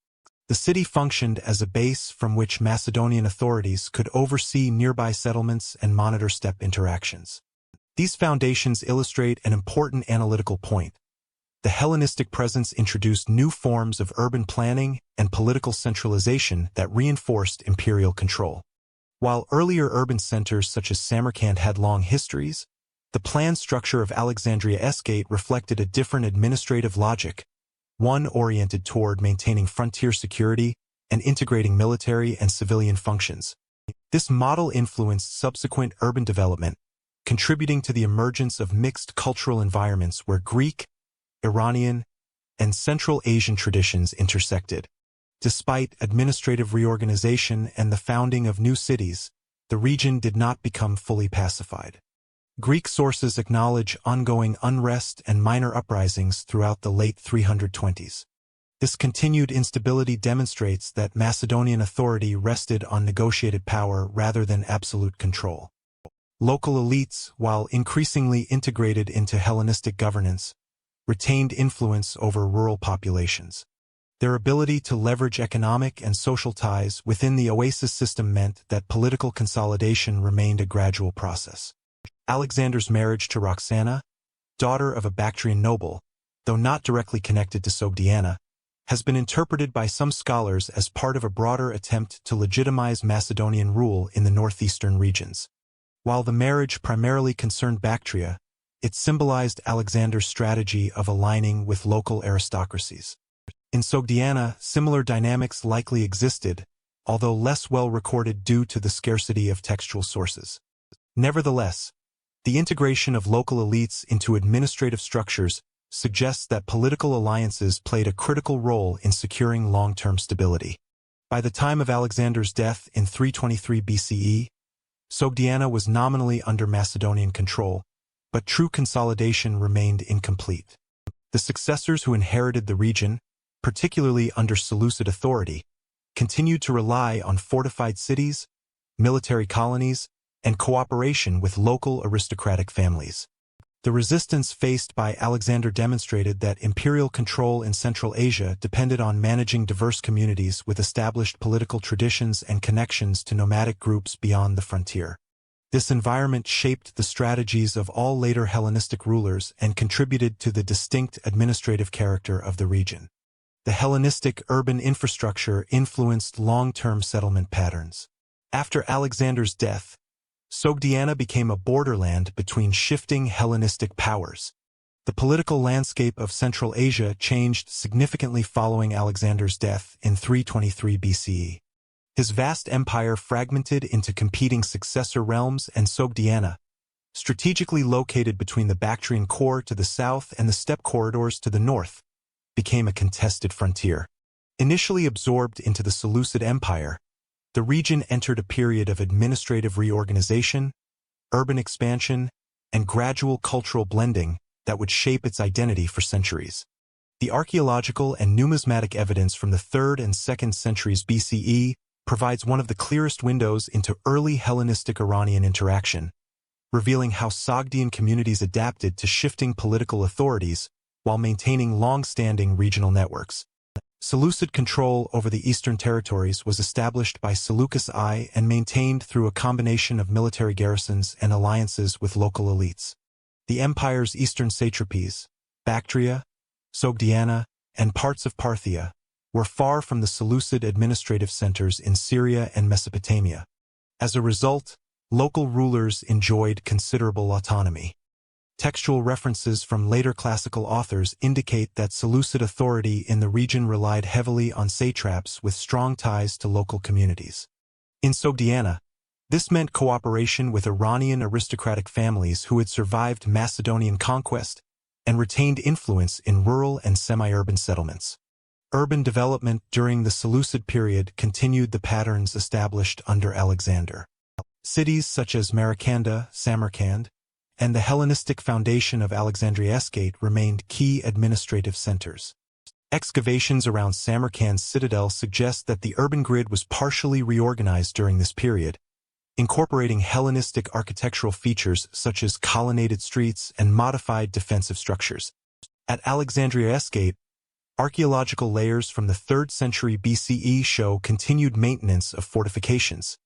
The city functioned as a base from which Macedonian authorities could oversee nearby settlements and monitor steppe interactions. These foundations illustrate an important analytical point. The Hellenistic presence introduced new forms of urban planning and political centralization that reinforced imperial control. While earlier urban centers such as Samarkand had long histories, the planned structure of Alexandria Esgate reflected a different administrative logic, one oriented toward maintaining frontier security and integrating military and civilian functions. This model influenced subsequent urban development, contributing to the emergence of mixed cultural environments where Greek, Iranian, and Central Asian traditions intersected. Despite administrative reorganization and the founding of new cities, the region did not become fully pacified. Greek sources acknowledge ongoing unrest and minor uprisings throughout the late 320s. This continued instability demonstrates that Macedonian authority rested on negotiated power rather than absolute control. Local elites, while increasingly integrated into Hellenistic governance, retained influence over rural populations. Their ability to leverage economic and social ties within the oasis system meant that political consolidation remained a gradual process. Alexander's marriage to Roxana, daughter of a Bactrian noble, though not directly connected to Sogdiana, has been interpreted by some scholars as part of a broader attempt to legitimize Macedonian rule in the northeastern regions. While the marriage primarily concerned Bactria, it symbolized Alexander's strategy of aligning with local aristocracies. In Sogdiana, similar dynamics likely existed, although less well recorded due to the scarcity of textual sources. Nevertheless, the integration of local elites into administrative structures suggests that political alliances played a critical role in securing long-term stability. By the time of Alexander's death in 323 BCE, Sogdiana was nominally under Macedonian control, but true consolidation remained incomplete. The successors who inherited the region, particularly under Seleucid authority, continued to rely on fortified cities, military colonies, and cooperation with local aristocratic families. The resistance faced by Alexander demonstrated that imperial control in Central Asia depended on managing diverse communities with established political traditions and connections to nomadic groups beyond the frontier. This environment shaped the strategies of all later Hellenistic rulers and contributed to the distinct administrative character of the region. The Hellenistic urban infrastructure influenced long-term settlement patterns. After Alexander's death, Sogdiana became a borderland between shifting Hellenistic powers. The political landscape of Central Asia changed significantly following Alexander's death in 323 BCE. His vast empire fragmented into competing successor realms, and Sogdiana, strategically located between the Bactrian core to the south and the steppe corridors to the north, became a contested frontier. Initially absorbed into the Seleucid Empire, the region entered a period of administrative reorganization, urban expansion, and gradual cultural blending that would shape its identity for centuries. The archaeological and numismatic evidence from the 3rd and 2nd centuries BCE provides one of the clearest windows into early Hellenistic-Iranian interaction, revealing how Sogdian communities adapted to shifting political authorities while maintaining long-standing regional networks. Seleucid control over the eastern territories was established by Seleucus I and maintained through a combination of military garrisons and alliances with local elites. The empire's eastern satrapies, Bactria, Sogdiana, and parts of Parthia, were far from the Seleucid administrative centers in Syria and Mesopotamia. As a result, local rulers enjoyed considerable autonomy. Textual references from later classical authors indicate that Seleucid authority in the region relied heavily on satraps with strong ties to local communities. In Sogdiana, this meant cooperation with Iranian aristocratic families who had survived Macedonian conquest and retained influence in rural and semi-urban settlements. Urban development during the Seleucid period continued the patterns established under Alexander. Cities such as Samarkand, and the Hellenistic foundation of Alexandria remained key administrative centers. Excavations around Samarkand's citadel suggest that the urban grid was partially reorganized during this period, incorporating Hellenistic architectural features such as colonnaded streets and modified defensive structures. At Alexandria, archaeological layers from the 3rd century BCE show continued maintenance of fortifications,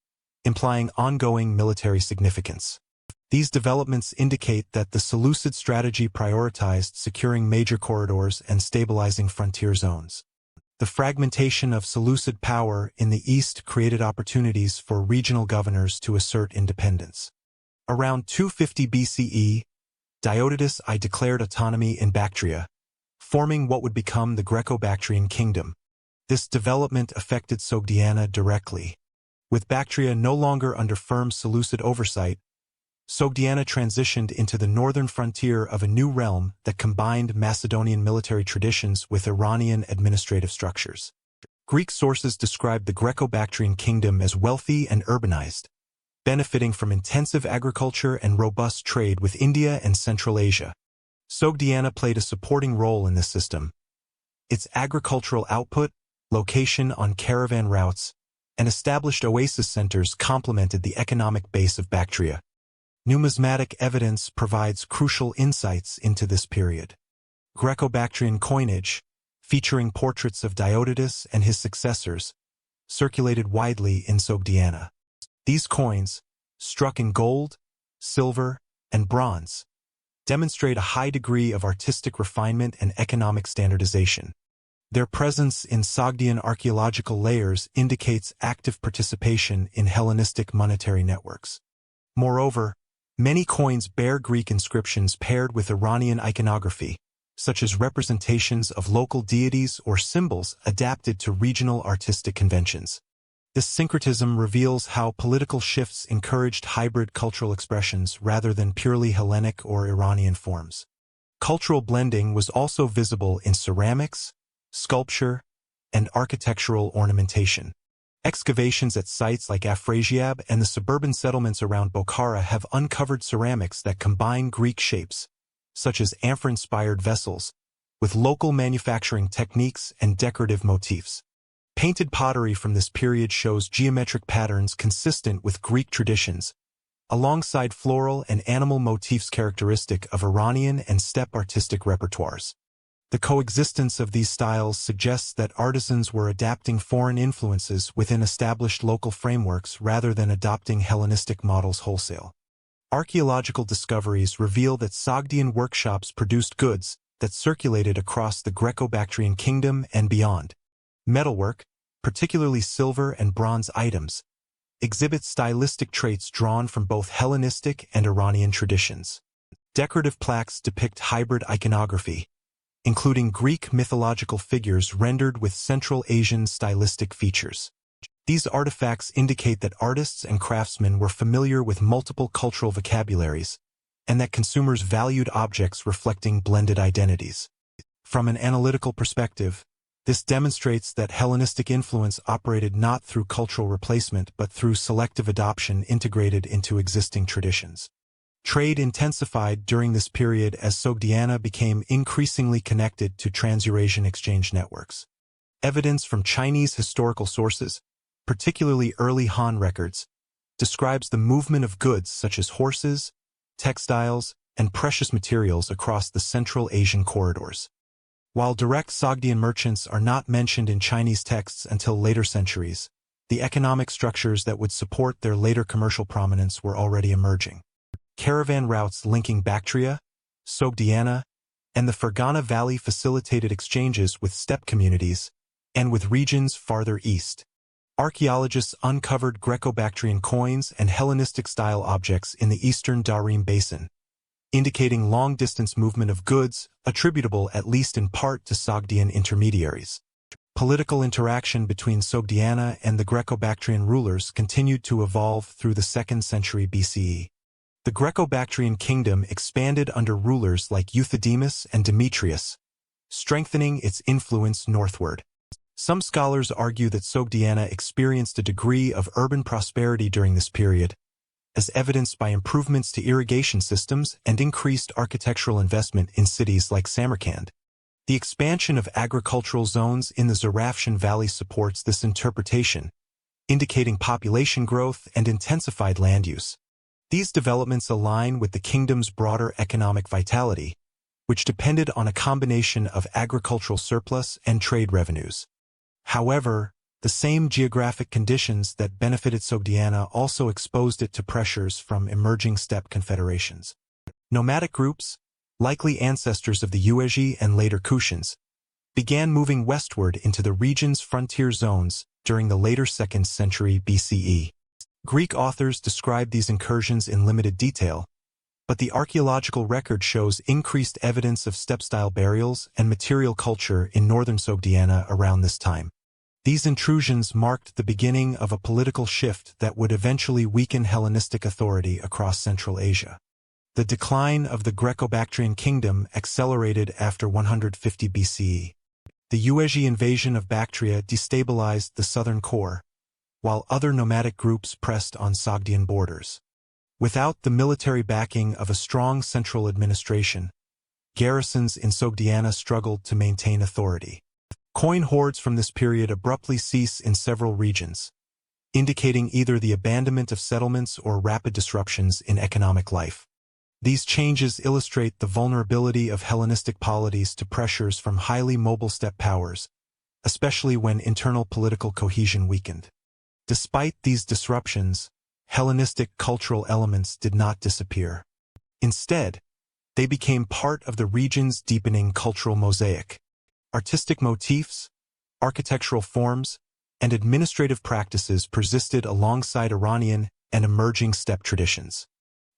implying ongoing military significance. These developments indicate that the Seleucid strategy prioritized securing major corridors and stabilizing frontier zones. The fragmentation of Seleucid power in the east created opportunities for regional governors to assert independence. Around 250 BCE, Diodotus I declared autonomy in Bactria, forming what would become the Greco-Bactrian kingdom. This development affected Sogdiana directly. With Bactria no longer under firm Seleucid oversight, Sogdiana transitioned into the northern frontier of a new realm that combined Macedonian military traditions with Iranian administrative structures. Greek sources describe the Greco-Bactrian kingdom as wealthy and urbanized, benefiting from intensive agriculture and robust trade with India and Central Asia. Sogdiana played a supporting role in this system. Its agricultural output, location on caravan routes, and established oasis centers complemented the economic base of Bactria. Numismatic evidence provides crucial insights into this period. Greco-Bactrian coinage, featuring portraits of Diodotus and his successors, circulated widely in Sogdiana. These coins, struck in gold, silver, and bronze, demonstrate a high degree of artistic refinement and economic standardization. Their presence in Sogdian archaeological layers indicates active participation in Hellenistic monetary networks. Moreover, many coins bear Greek inscriptions paired with Iranian iconography, such as representations of local deities or symbols adapted to regional artistic conventions. This syncretism reveals how political shifts encouraged hybrid cultural expressions rather than purely Hellenic or Iranian forms. Cultural blending was also visible in ceramics, sculpture, and architectural ornamentation. Excavations at sites like Afrasiab and the suburban settlements around Bukhara have uncovered ceramics that combine Greek shapes, such as amphor-inspired vessels, with local manufacturing techniques and decorative motifs. Painted pottery from this period shows geometric patterns consistent with Greek traditions, alongside floral and animal motifs characteristic of Iranian and steppe artistic repertoires. The coexistence of these styles suggests that artisans were adapting foreign influences within established local frameworks rather than adopting Hellenistic models wholesale. Archaeological discoveries reveal that Sogdian workshops produced goods that circulated across the Greco-Bactrian kingdom and beyond. Metalwork, particularly silver and bronze items, exhibits stylistic traits drawn from both Hellenistic and Iranian traditions. Decorative plaques depict hybrid iconography, including Greek mythological figures rendered with Central Asian stylistic features. These artifacts indicate that artists and craftsmen were familiar with multiple cultural vocabularies, and that consumers valued objects reflecting blended identities. From an analytical perspective, this demonstrates that Hellenistic influence operated not through cultural replacement but through selective adoption integrated into existing traditions. Trade intensified during this period as Sogdiana became increasingly connected to Trans-Eurasian exchange networks. Evidence from Chinese historical sources, particularly early Han records, describes the movement of goods such as horses, textiles, and precious materials across the Central Asian corridors. While direct Sogdian merchants are not mentioned in Chinese texts until later centuries, the economic structures that would support their later commercial prominence were already emerging. Caravan routes linking Bactria, Sogdiana, and the Fergana Valley facilitated exchanges with steppe communities and with regions farther east. Archaeologists uncovered Greco-Bactrian coins and Hellenistic-style objects in the eastern Darim Basin, indicating long-distance movement of goods attributable at least in part to Sogdian intermediaries. Political interaction between Sogdiana and the Greco-Bactrian rulers continued to evolve through the 2nd century BCE. The Greco-Bactrian kingdom expanded under rulers like Euthydemus and Demetrius, strengthening its influence northward. Some scholars argue that Sogdiana experienced a degree of urban prosperity during this period, as evidenced by improvements to irrigation systems and increased architectural investment in cities like Samarkand. The expansion of agricultural zones in the Zarafshan Valley supports this interpretation, indicating population growth and intensified land use. These developments align with the kingdom's broader economic vitality, which depended on a combination of agricultural surplus and trade revenues. However, the same geographic conditions that benefited Sogdiana also exposed it to pressures from emerging steppe confederations. Nomadic groups, likely ancestors of the Yuezhi and later Kushans, began moving westward into the region's frontier zones during the later 2nd century BCE. Greek authors describe these incursions in limited detail, but the archaeological record shows increased evidence of steppe-style burials and material culture in northern Sogdiana around this time. These intrusions marked the beginning of a political shift that would eventually weaken Hellenistic authority across Central Asia. The decline of the Greco-Bactrian kingdom accelerated after 150 BCE. The Yuezhi invasion of Bactria destabilized the southern core, while other nomadic groups pressed on Sogdian borders. Without the military backing of a strong central administration, garrisons in Sogdiana struggled to maintain authority. Coin hoards from this period abruptly cease in several regions, indicating either the abandonment of settlements or rapid disruptions in economic life. These changes illustrate the vulnerability of Hellenistic polities to pressures from highly mobile steppe powers, especially when internal political cohesion weakened. Despite these disruptions, Hellenistic cultural elements did not disappear. Instead, they became part of the region's deepening cultural mosaic. Artistic motifs, architectural forms, and administrative practices persisted alongside Iranian and emerging steppe traditions.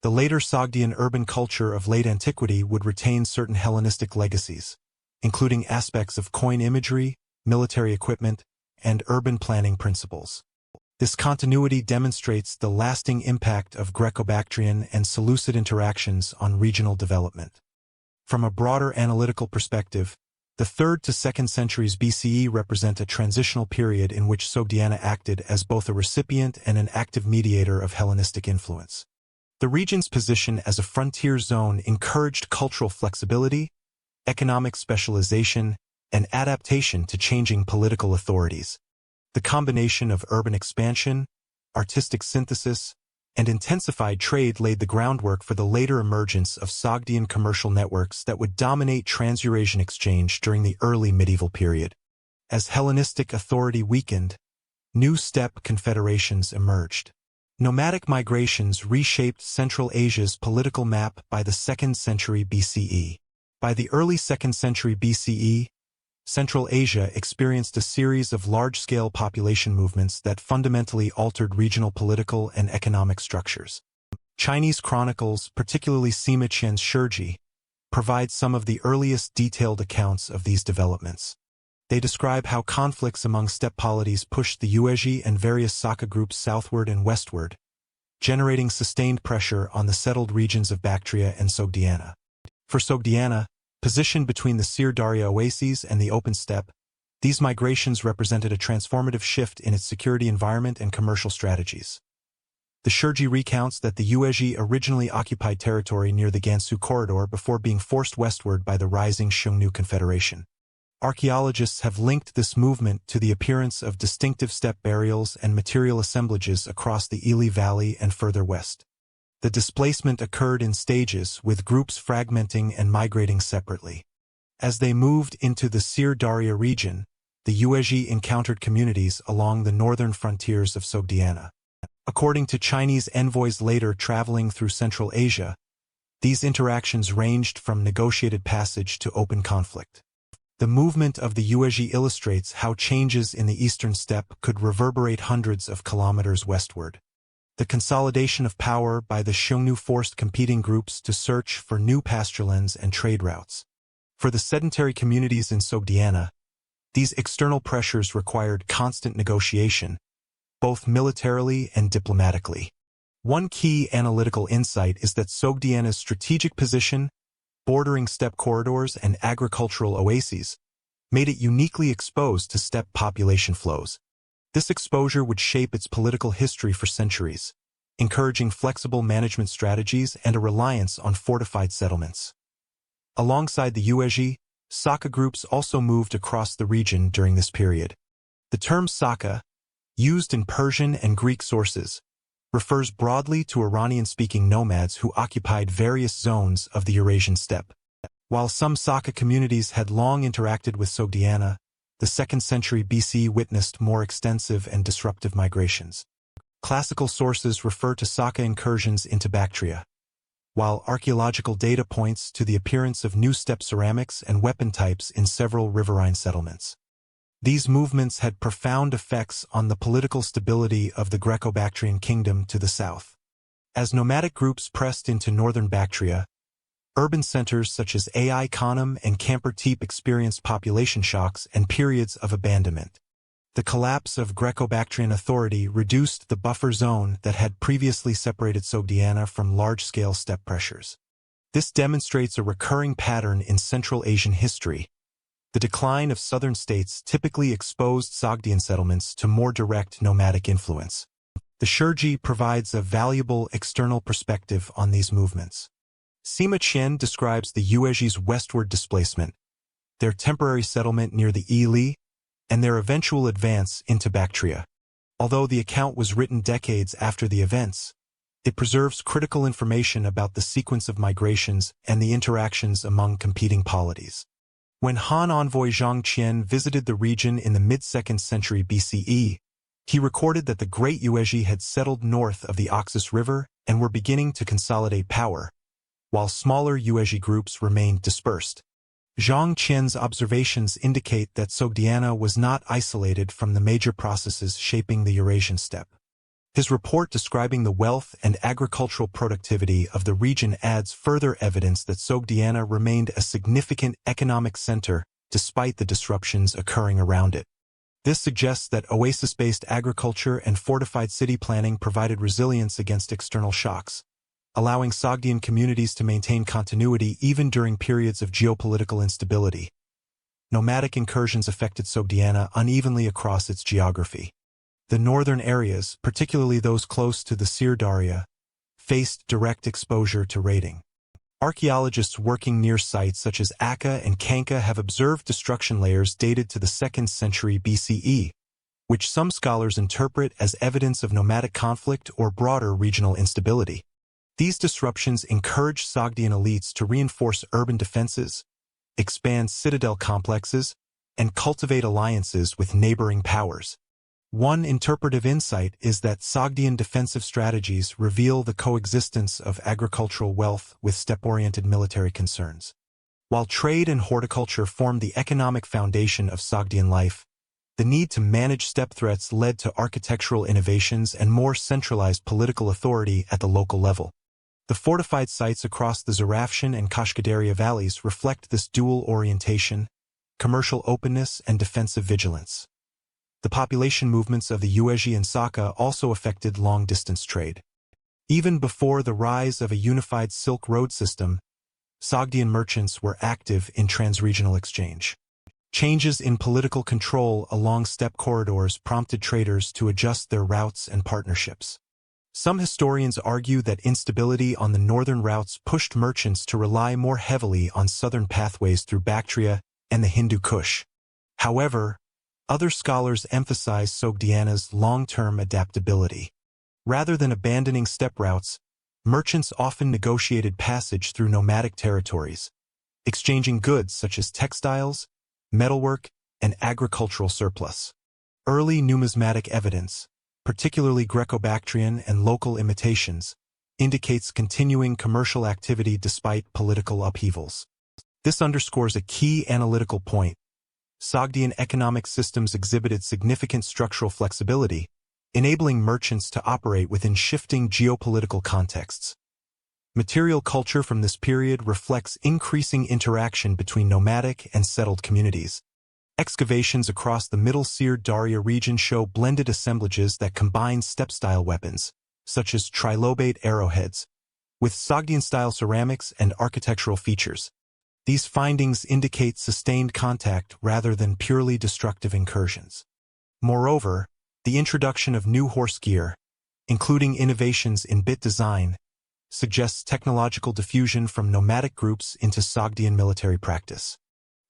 The later Sogdian urban culture of late antiquity would retain certain Hellenistic legacies, including aspects of coin imagery, military equipment, and urban planning principles. This continuity demonstrates the lasting impact of Greco-Bactrian and Seleucid interactions on regional development. From a broader analytical perspective, the 3rd to 2nd centuries BCE represent a transitional period in which Sogdiana acted as both a recipient and an active mediator of Hellenistic influence. The region's position as a frontier zone encouraged cultural flexibility, economic specialization, and adaptation to changing political authorities. The combination of urban expansion, artistic synthesis, and intensified trade laid the groundwork for the later emergence of Sogdian commercial networks that would dominate Trans-Eurasian exchange during the early medieval period. As Hellenistic authority weakened, new steppe confederations emerged. Nomadic migrations reshaped Central Asia's political map by the 2nd century BCE. By the early 2nd century BCE, Central Asia experienced a series of large-scale population movements that fundamentally altered regional political and economic structures. Chinese chronicles, particularly Sima Qian's Shiji, provide some of the earliest detailed accounts of these developments. They describe how conflicts among steppe polities pushed the Yuezhi and various Saka groups southward and westward, generating sustained pressure on the settled regions of Bactria and Sogdiana. For Sogdiana, positioned between the Sir Daria oases and the open steppe, these migrations represented a transformative shift in its security environment and commercial strategies. The Shiji recounts that the Yuezhi originally occupied territory near the Gansu corridor before being forced westward by the rising Xiongnu Confederation. Archaeologists have linked this movement to the appearance of distinctive steppe burials and material assemblages across the Ili Valley and further west. The displacement occurred in stages, with groups fragmenting and migrating separately. As they moved into the Sir Daria region, the Yuezhi encountered communities along the northern frontiers of Sogdiana. According to Chinese envoys later traveling through Central Asia, these interactions ranged from negotiated passage to open conflict. The movement of the Yuezhi illustrates how changes in the eastern steppe could reverberate hundreds of kilometers westward. The consolidation of power by the Xiongnu forced competing groups to search for new pasturelands and trade routes. For the sedentary communities in Sogdiana, these external pressures required constant negotiation, both militarily and diplomatically. One key analytical insight is that Sogdiana's strategic position, bordering steppe corridors and agricultural oases, made it uniquely exposed to steppe population flows. This exposure would shape its political history for centuries, encouraging flexible management strategies and a reliance on fortified settlements. Alongside the Yuezhi, Saka groups also moved across the region during this period. The term Saka, used in Persian and Greek sources, refers broadly to Iranian-speaking nomads who occupied various zones of the Eurasian steppe. While some Saka communities had long interacted with Sogdiana, the 2nd century BC witnessed more extensive and disruptive migrations. Classical sources refer to Saka incursions into Bactria, while archaeological data points to the appearance of new steppe ceramics and weapon types in several riverine settlements. These movements had profound effects on the political stability of the Greco-Bactrian kingdom to the south. As nomadic groups pressed into northern Bactria, urban centers such as Ai Khanum and Camper Tepe experienced population shocks and periods of abandonment. The collapse of Greco-Bactrian authority reduced the buffer zone that had previously separated Sogdiana from large-scale steppe pressures. This demonstrates a recurring pattern in Central Asian history. The decline of southern states typically exposed Sogdian settlements to more direct nomadic influence. The Shurji provides a valuable external perspective on these movements. Sima Qian describes the Yuezhi's westward displacement, their temporary settlement near the Ili, and their eventual advance into Bactria. Although the account was written decades after the events, it preserves critical information about the sequence of migrations and the interactions among competing polities. When Han envoy Zhang Qian visited the region in the mid-2nd century BCE, he recorded that the Great Yuezhi had settled north of the Oxus River and were beginning to consolidate power, while smaller Yuezhi groups remained dispersed. Zhang Qian's observations indicate that Sogdiana was not isolated from the major processes shaping the Eurasian steppe. His report describing the wealth and agricultural productivity of the region adds further evidence that Sogdiana remained a significant economic center despite the disruptions occurring around it. This suggests that oasis-based agriculture and fortified city planning provided resilience against external shocks, allowing Sogdian communities to maintain continuity even during periods of geopolitical instability. Nomadic incursions affected Sogdiana unevenly across its geography. The northern areas, particularly those close to the Sir Daria, faced direct exposure to raiding. Archaeologists working near sites such as Akka and Kanka have observed destruction layers dated to the 2nd century BCE, which some scholars interpret as evidence of nomadic conflict or broader regional instability. These disruptions encouraged Sogdian elites to reinforce urban defenses, expand citadel complexes, and cultivate alliances with neighboring powers. One interpretive insight is that Sogdian defensive strategies reveal the coexistence of agricultural wealth with steppe-oriented military concerns. While trade and horticulture formed the economic foundation of Sogdian life, the need to manage steppe threats led to architectural innovations and more centralized political authority at the local level. The fortified sites across the Zarafshan and Kashkadaria valleys reflect this dual orientation, commercial openness and defensive vigilance. The population movements of the Yuezhi and Saka also affected long-distance trade. Even before the rise of a unified Silk Road system, Sogdian merchants were active in transregional exchange. Changes in political control along steppe corridors prompted traders to adjust their routes and partnerships. Some historians argue that instability on the northern routes pushed merchants to rely more heavily on southern pathways through Bactria and the Hindu Kush. However, other scholars emphasize Sogdiana's long-term adaptability. Rather than abandoning steppe routes, merchants often negotiated passage through nomadic territories, exchanging goods such as textiles, metalwork, and agricultural surplus. Early numismatic evidence, particularly Greco-Bactrian and local imitations, indicates continuing commercial activity despite political upheavals. This underscores a key analytical point. Sogdian economic systems exhibited significant structural flexibility, enabling merchants to operate within shifting geopolitical contexts. Material culture from this period reflects increasing interaction between nomadic and settled communities. Excavations across the Middle Sir Daria region show blended assemblages that combine steppe-style weapons, such as trilobate arrowheads, with Sogdian-style ceramics and architectural features. These findings indicate sustained contact rather than purely destructive incursions. Moreover, the introduction of new horse gear, including innovations in bit design, suggests technological diffusion from nomadic groups into Sogdian military practice.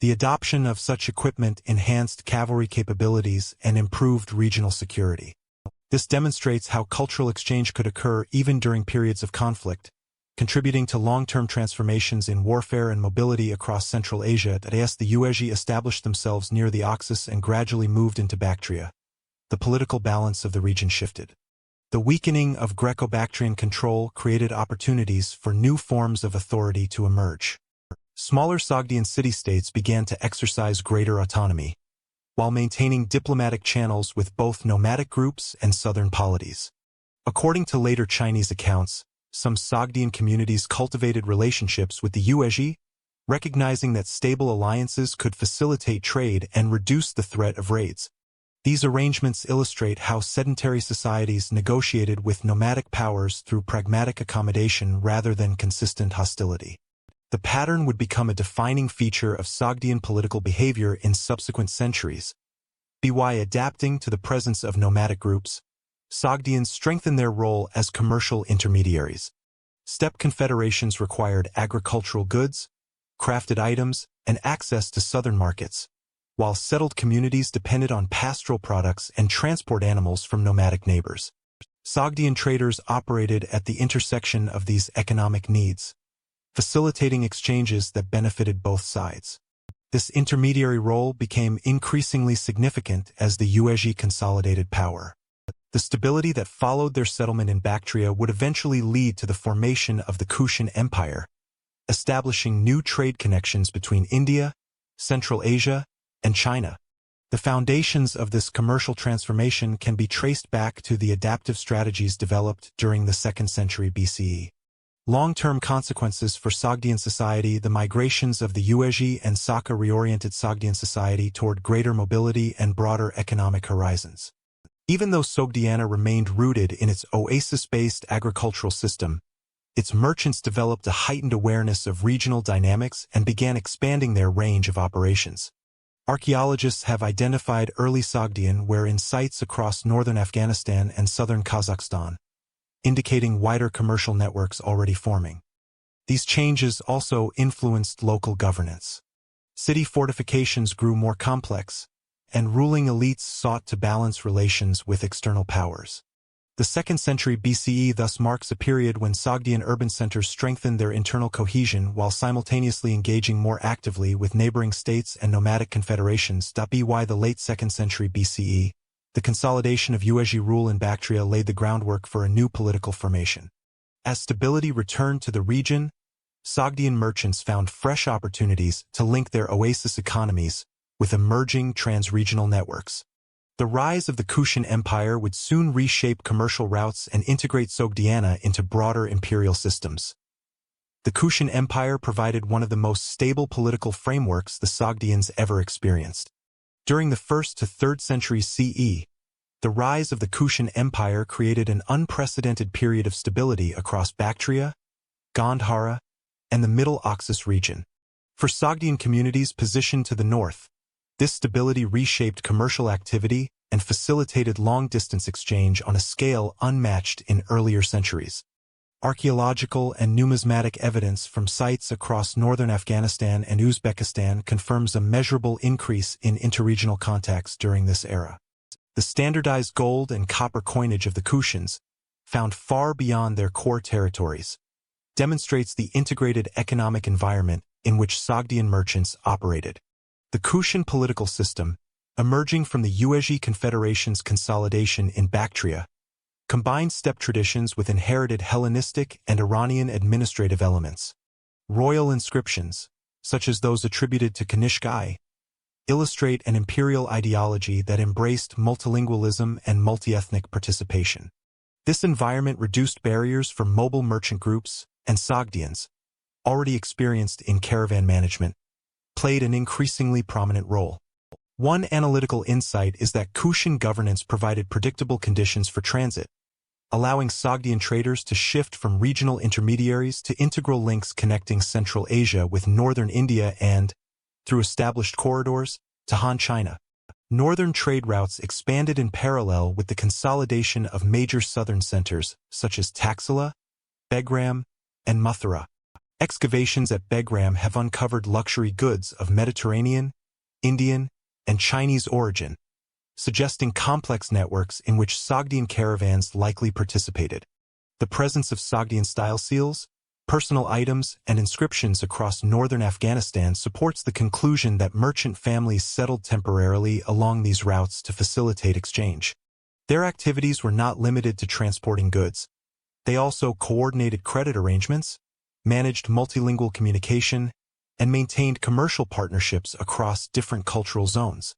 The adoption of such equipment enhanced cavalry capabilities and improved regional security. This demonstrates how cultural exchange could occur even during periods of conflict, contributing to long-term transformations in warfare and mobility across Central Asia. As the Yuezhi established themselves near the Oxus and gradually moved into Bactria, the political balance of the region shifted. The weakening of Greco-Bactrian control created opportunities for new forms of authority to emerge. Smaller Sogdian city-states began to exercise greater autonomy, while maintaining diplomatic channels with both nomadic groups and southern polities. According to later Chinese accounts, some Sogdian communities cultivated relationships with the UAE, recognizing that stable alliances could facilitate trade and reduce the threat of raids. These arrangements illustrate how sedentary societies negotiated with nomadic powers through pragmatic accommodation rather than consistent hostility. The pattern would become a defining feature of Sogdian political behavior in subsequent centuries. By adapting to the presence of nomadic groups, Sogdians strengthened their role as commercial intermediaries. Steppe confederations required agricultural goods, crafted items, and access to southern markets, while settled communities depended on pastoral products and transport animals from nomadic neighbors. Sogdian traders operated at the intersection of these economic needs, facilitating exchanges that benefited both sides. This intermediary role became increasingly significant as the UAE consolidated power. The stability that followed their settlement in Bactria would eventually lead to the formation of the Kushan Empire, establishing new trade connections between India, Central Asia, and China. The foundations of this commercial transformation can be traced back to the adaptive strategies developed during the 2nd century BCE. Long-term consequences for Sogdian society. The migrations of the UAE and Saka reoriented Sogdian society toward greater mobility and broader economic horizons. Even though Sogdiana remained rooted in its oasis-based agricultural system, its merchants developed a heightened awareness of regional dynamics and began expanding their range of operations. Archaeologists have identified early Sogdian ware in sites across northern Afghanistan and southern Kazakhstan, indicating wider commercial networks already forming. These changes also influenced local governance. City fortifications grew more complex, and ruling elites sought to balance relations with external powers. The 2nd century BCE thus marks a period when Sogdian urban centers strengthened their internal cohesion while simultaneously engaging more actively with neighboring states and nomadic confederations. By the late 2nd century BCE, the consolidation of UAE rule in Bactria laid the groundwork for a new political formation. As stability returned to the region, Sogdian merchants found fresh opportunities to link their oasis economies with emerging trans-regional networks. The rise of the Kushan Empire would soon reshape commercial routes and integrate Sogdiana into broader imperial systems. The Kushan Empire provided one of the most stable political frameworks the Sogdians ever experienced. During the 1st to 3rd centuries CE, the rise of the Kushan Empire created an unprecedented period of stability across Bactria, Gandhara, and the Middle Oxus region. For Sogdian communities positioned to the north, this stability reshaped commercial activity and facilitated long-distance exchange on a scale unmatched in earlier centuries. Archaeological and numismatic evidence from sites across northern Afghanistan and Uzbekistan confirms a measurable increase in interregional contacts during this era. The standardized gold and copper coinage of the Kushans, found far beyond their core territories, demonstrates the integrated economic environment in which Sogdian merchants operated. The Kushan political system, emerging from the UAE Confederation's consolidation in Bactria, combined steppe traditions with inherited Hellenistic and Iranian administrative elements. Royal inscriptions, such as those attributed to Kanishk I, illustrate an imperial ideology that embraced multilingualism and multi-ethnic participation. This environment reduced barriers for mobile merchant groups, and Sogdians, already experienced in caravan management, played an increasingly prominent role. One analytical insight is that Kushan governance provided predictable conditions for transit, allowing Sogdian traders to shift from regional intermediaries to integral links connecting Central Asia with northern India and, through established corridors, to Han China. Northern trade routes expanded in parallel with the consolidation of major southern centers such as Taxila, Begram, and Mathura. Excavations at Begram have uncovered luxury goods of Mediterranean, Indian, and Chinese origin, suggesting complex networks in which Sogdian caravans likely participated. The presence of Sogdian-style seals, personal items, and inscriptions across northern Afghanistan supports the conclusion that merchant families settled temporarily along these routes to facilitate exchange. Their activities were not limited to transporting goods. They also coordinated credit arrangements, managed multilingual communication, and maintained commercial partnerships across different cultural zones.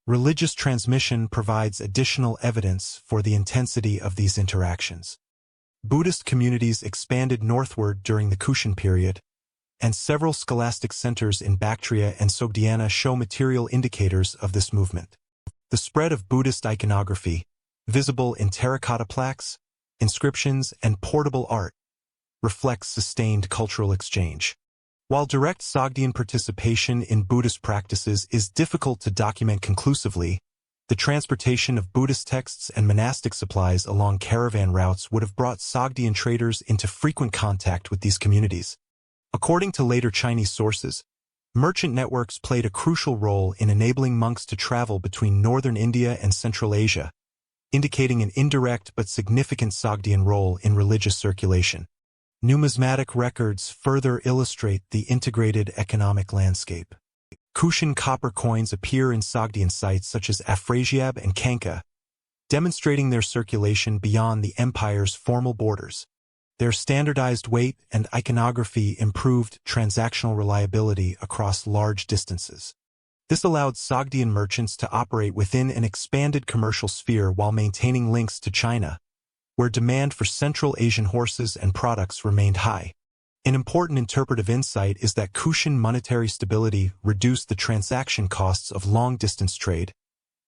Religious transmission provides additional evidence for the intensity of these interactions. Buddhist communities expanded northward during the Kushan period, and several scholastic centers in Bactria and Sogdiana show material indicators of this movement. The spread of Buddhist iconography, visible in terracotta plaques, inscriptions, and portable art, reflects sustained cultural exchange. While direct Sogdian participation in Buddhist practices is difficult to document conclusively, the transportation of Buddhist texts and monastic supplies along caravan routes would have brought Sogdian traders into frequent contact with these communities. According to later Chinese sources, merchant networks played a crucial role in enabling monks to travel between northern India and Central Asia, indicating an indirect but significant Sogdian role in religious circulation. Numismatic records further illustrate the integrated economic landscape. Kushan copper coins appear in Sogdian sites such as Afrasiab and Kanka, demonstrating their circulation beyond the empire's formal borders. Their standardized weight and iconography improved transactional reliability across large distances. This allowed Sogdian merchants to operate within an expanded commercial sphere while maintaining links to China, where demand for Central Asian horses and products remained high. An important interpretive insight is that Kushan monetary stability reduced the transaction costs of long-distance trade,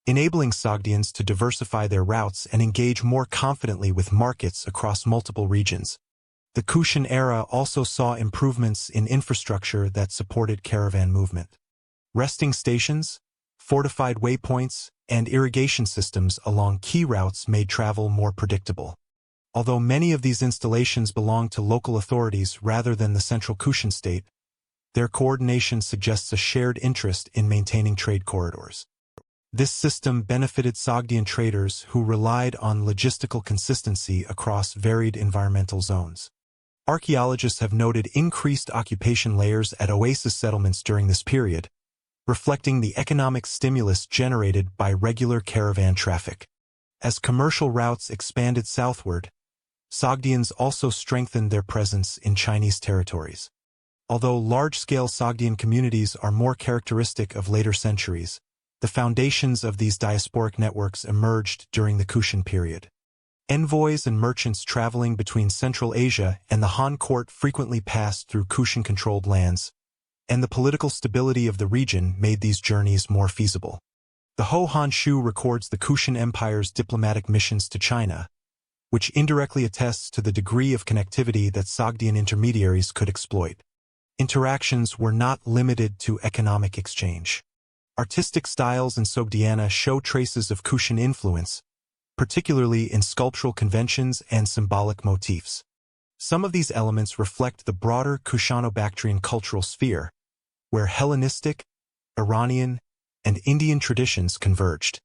enabling Sogdians to diversify their routes and engage more confidently with markets across multiple regions. The Kushan era also saw improvements in infrastructure that supported caravan movement. Resting stations, fortified waypoints, and irrigation systems along key routes made travel more predictable. Although many of these installations belong to local authorities rather than the central Kushan state, their coordination suggests a shared interest in maintaining trade corridors. This system benefited Sogdian traders who relied on logistical consistency across varied environmental zones. Archaeologists have noted increased occupation layers at oasis settlements during this period, reflecting the economic stimulus generated by regular caravan traffic. As commercial routes expanded southward, Sogdians also strengthened their presence in Chinese territories. Although large-scale Sogdian communities are more characteristic of later centuries, the foundations of these diasporic networks emerged during the Kushan period. Envoys and merchants traveling between Central Asia and the Han court frequently passed through Kushan-controlled lands, and the political stability of the region made these journeys more feasible. The Ho Han Shu records the Kushan Empire's diplomatic missions to China, which indirectly attests to the degree of connectivity that Sogdian intermediaries could exploit. Interactions were not limited to economic exchange. Artistic styles in Sogdiana show traces of Kushan influence, particularly in sculptural conventions and symbolic motifs. Some of these elements reflect the broader Kushano-Bactrian cultural sphere, where Hellenistic, Iranian, and Indian traditions converged.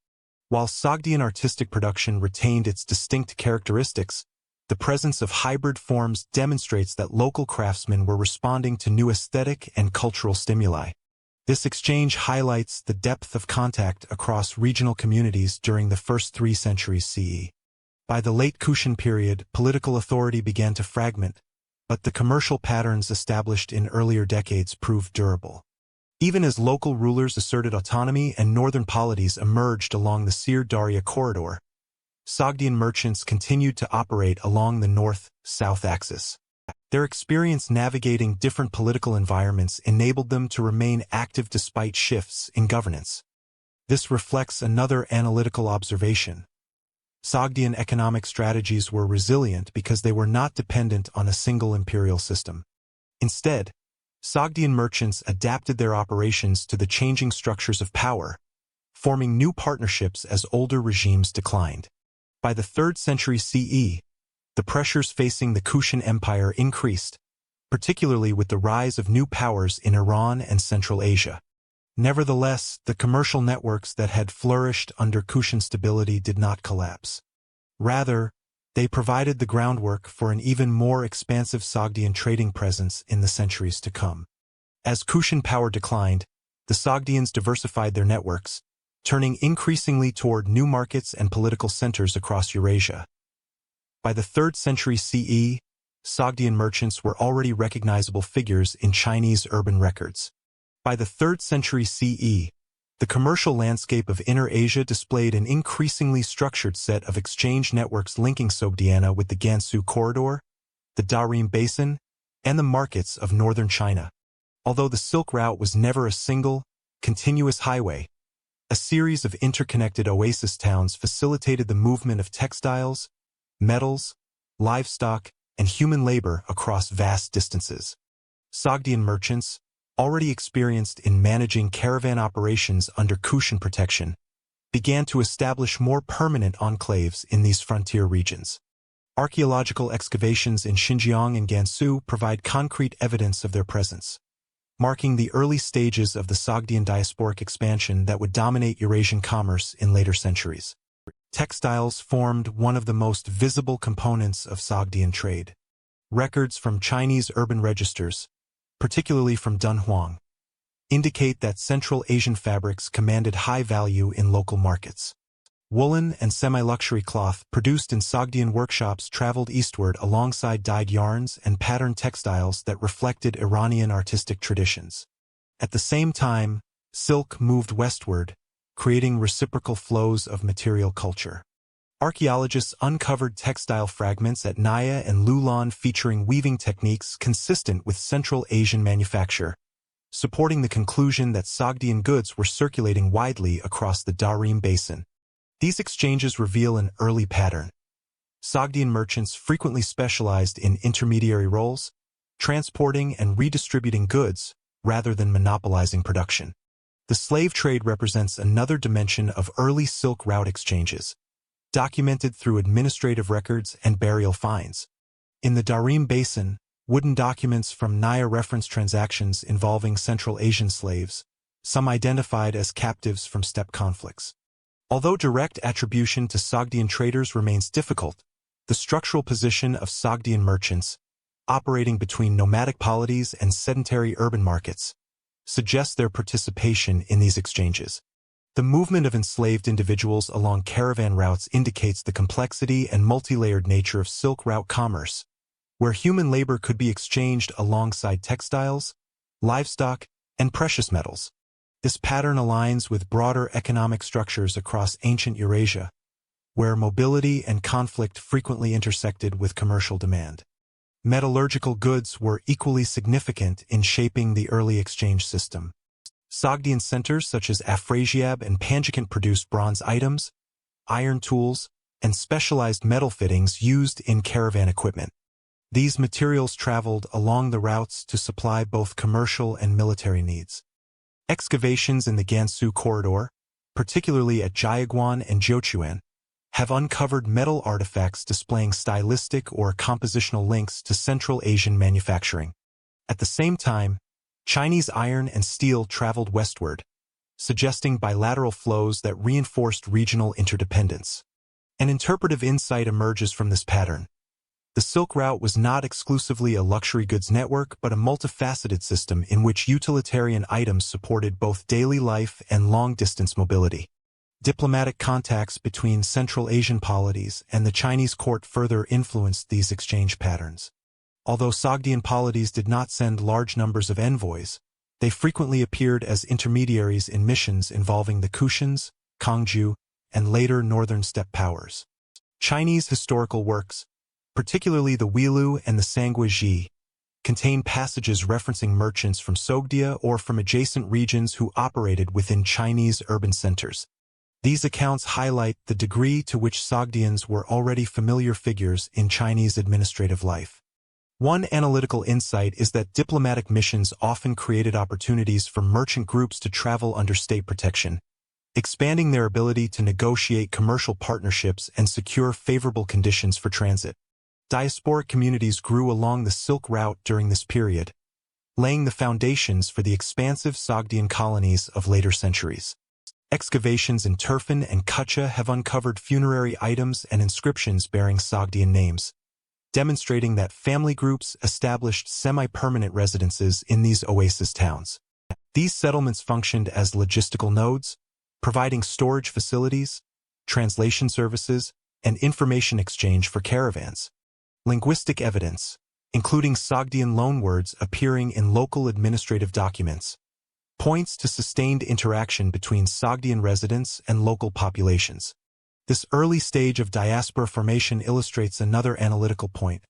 While Sogdian artistic production retained its distinct characteristics, the presence of hybrid forms demonstrates that local craftsmen were responding to new aesthetic and cultural stimuli. This exchange highlights the depth of contact across regional communities during the first 3 centuries CE. By the late Kushan period, political authority began to fragment, but the commercial patterns established in earlier decades proved durable. Even as local rulers asserted autonomy and northern polities emerged along the Sir-Darya corridor, Sogdian merchants continued to operate along the north-south axis. Their experience navigating different political environments enabled them to remain active despite shifts in governance. This reflects another analytical observation. Sogdian economic strategies were resilient because they were not dependent on a single imperial system. Instead, Sogdian merchants adapted their operations to the changing structures of power, forming new partnerships as older regimes declined. By the 3rd century CE, the pressures facing the Kushan Empire increased, particularly with the rise of new powers in Iran and Central Asia. Nevertheless, the commercial networks that had flourished under Kushan stability did not collapse. Rather, they provided the groundwork for an even more expansive Sogdian trading presence in the centuries to come. As Kushan power declined, the Sogdians diversified their networks, turning increasingly toward new markets and political centers across Eurasia. By the 3rd century CE, Sogdian merchants were already recognizable figures in Chinese urban records. By the 3rd century CE, The commercial landscape of Inner Asia displayed an increasingly structured set of exchange networks linking Sogdiana with the Gansu Corridor, the Darim Basin, and the markets of northern China. Although the Silk Route was never a single, continuous highway, a series of interconnected oasis towns facilitated the movement of textiles, metals, livestock, and human labor across vast distances. Sogdian merchants, already experienced in managing caravan operations under Kushan protection, began to establish more permanent enclaves in these frontier regions. Archaeological excavations in Xinjiang and Gansu provide concrete evidence of their presence, marking the early stages of the Sogdian diasporic expansion that would dominate Eurasian commerce in later centuries. Textiles formed one of the most visible components of Sogdian trade. Records from Chinese urban registers, particularly from Dunhuang, indicate that Central Asian fabrics commanded high value in local markets. Woolen and semi-luxury cloth produced in Sogdian workshops traveled eastward alongside dyed yarns and patterned textiles that reflected Iranian artistic traditions. At the same time, silk moved westward, creating reciprocal flows of material culture. Archaeologists uncovered textile fragments at Naya and Lulan featuring weaving techniques consistent with Central Asian manufacture, supporting the conclusion that Sogdian goods were circulating widely across the Darim Basin. These exchanges reveal an early pattern. Sogdian merchants frequently specialized in intermediary roles, transporting and redistributing goods rather than monopolizing production. The slave trade represents another dimension of early Silk Route exchanges, documented through administrative records and burial finds. In the Darim Basin, wooden documents from Naya reference transactions involving Central Asian slaves, some identified as captives from steppe conflicts. Although direct attribution to Sogdian traders remains difficult, the structural position of Sogdian merchants, operating between nomadic polities and sedentary urban markets, suggests their participation in these exchanges. The movement of enslaved individuals along caravan routes indicates the complexity and multi-layered nature of Silk Route commerce, where human labor could be exchanged alongside textiles, livestock, and precious metals. This pattern aligns with broader economic structures across ancient Eurasia, where mobility and conflict frequently intersected with commercial demand. Metallurgical goods were equally significant in shaping the early exchange system. Sogdian centers such as Afrasiab and Panjikent produced bronze items, iron tools, and specialized metal fittings used in caravan equipment. These materials traveled along the routes to supply both commercial and military needs. Excavations in the Gansu Corridor, particularly at Jiaguan and Jiuquan, have uncovered metal artifacts displaying stylistic or compositional links to Central Asian manufacturing. At the same time, Chinese iron and steel traveled westward, suggesting bilateral flows that reinforced regional interdependence. An interpretive insight emerges from this pattern. The Silk Route was not exclusively a luxury goods network, but a multifaceted system in which utilitarian items supported both daily life and long-distance mobility. Diplomatic contacts between Central Asian polities and the Chinese court further influenced these exchange patterns. Although Sogdian polities did not send large numbers of envoys, they frequently appeared as intermediaries in missions involving the Kushans, Kangju, and later northern steppe powers. Chinese historical works, particularly the Huilu and the Sangui, contain passages referencing merchants from Sogdia or from adjacent regions who operated within Chinese urban centers. These accounts highlight the degree to which Sogdians were already familiar figures in Chinese administrative life. One analytical insight is that diplomatic missions often created opportunities for merchant groups to travel under state protection, expanding their ability to negotiate commercial partnerships and secure favorable conditions for transit. Diasporic communities grew along the Silk Route during this period, laying the foundations for the expansive Sogdian colonies of later centuries. Excavations in Turfan and Kutcha have uncovered funerary items and inscriptions bearing Sogdian names, demonstrating that family groups established semi-permanent residences in these oasis towns. These settlements functioned as logistical nodes, providing storage facilities, translation services, and information exchange for caravans. Linguistic evidence, including Sogdian loanwords appearing in local administrative documents, points to sustained interaction between Sogdian residents and local populations. This early stage of diaspora formation illustrates another analytical point.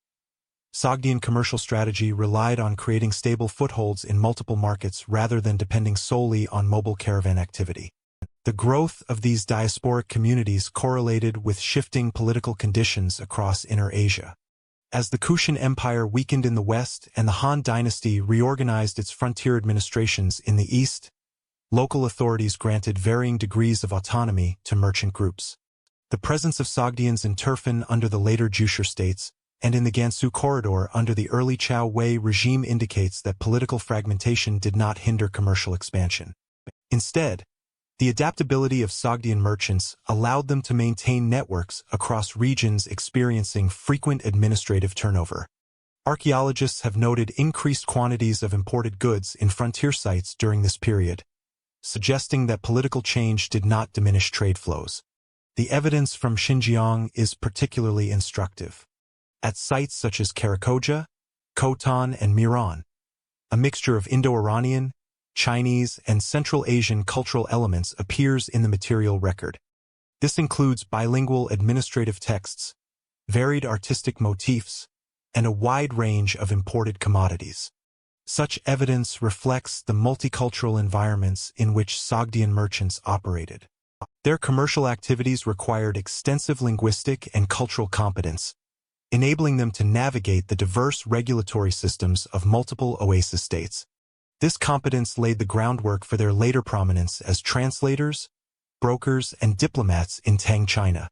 Sogdian commercial strategy relied on creating stable footholds in multiple markets rather than depending solely on mobile caravan activity. The growth of these diasporic communities correlated with shifting political conditions across Inner Asia. As the Kushan Empire weakened in the west and the Han Dynasty reorganized its frontier administrations in the east, local authorities granted varying degrees of autonomy to merchant groups. The presence of Sogdians in Turfan under the later Jushur states and in the Gansu corridor under the early Chow Wei regime indicates that political fragmentation did not hinder commercial expansion. Instead, the adaptability of Sogdian merchants allowed them to maintain networks across regions experiencing frequent administrative turnover. Archaeologists have noted increased quantities of imported goods in frontier sites during this period, suggesting that political change did not diminish trade flows. The evidence from Xinjiang is particularly instructive. At sites such as Karakoja, Khotan, and Miran, a mixture of Indo-Iranian, Chinese, and Central Asian cultural elements appears in the material record. This includes bilingual administrative texts, varied artistic motifs, and a wide range of imported commodities. Such evidence reflects the multicultural environments in which Sogdian merchants operated. Their commercial activities required extensive linguistic and cultural competence, enabling them to navigate the diverse regulatory systems of multiple oasis states. This competence laid the groundwork for their later prominence as translators, brokers, and diplomats in Tang China.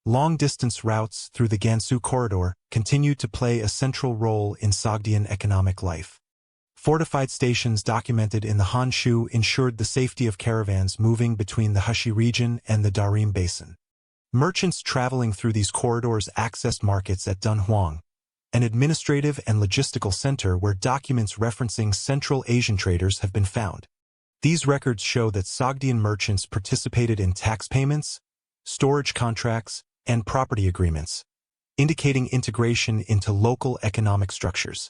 Long-distance routes through the Gansu corridor continued to play a central role in Sogdian economic life. Fortified stations documented in the Han Shu ensured the safety of caravans moving between the Hushi region and the Darim Basin. Merchants traveling through these corridors accessed markets at Dunhuang, an administrative and logistical center where documents referencing Central Asian traders have been found. These records show that Sogdian merchants participated in tax payments, storage contracts, and property agreements, indicating integration into local economic structures.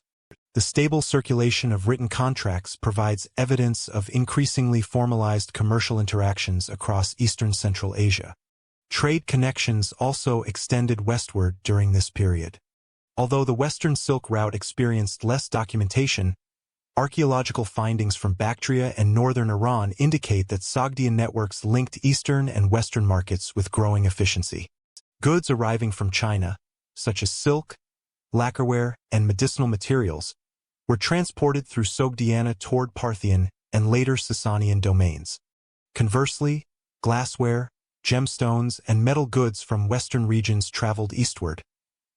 The stable circulation of written contracts provides evidence of increasingly formalized commercial interactions across Eastern Central Asia. Trade connections also extended westward during this period. Although the Western Silk Route experienced less documentation, archaeological findings from Bactria and northern Iran indicate that Sogdian networks linked eastern and western markets with growing efficiency. Goods arriving from China, such as silk, lacquerware, and medicinal materials, were transported through Sogdiana toward Parthian and later Sasanian domains. Conversely, glassware, gemstones, and metal goods from western regions traveled eastward,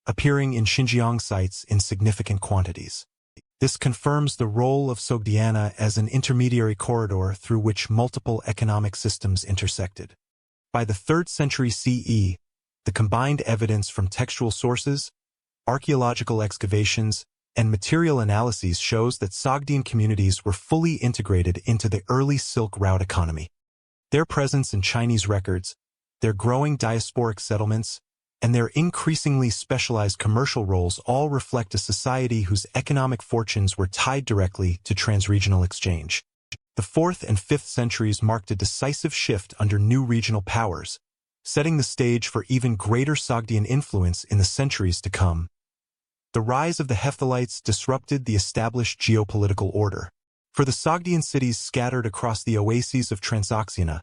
appearing in Xinjiang sites in significant quantities. This confirms the role of Sogdiana as an intermediary corridor through which multiple economic systems intersected. By the 3rd century CE, the combined evidence from textual sources, archaeological excavations, and material analyses shows that Sogdian communities were fully integrated into the early Silk Route economy. Their presence in Chinese records, their growing diasporic settlements, and their increasingly specialized commercial roles all reflect a society whose economic fortunes were tied directly to transregional exchange. The 4th and 5th centuries marked a decisive shift under new regional powers, setting the stage for even greater Sogdian influence in the centuries to come. The rise of the Hephthalites disrupted the established geopolitical order. For the Sogdian cities scattered across the oases of Transoxiana,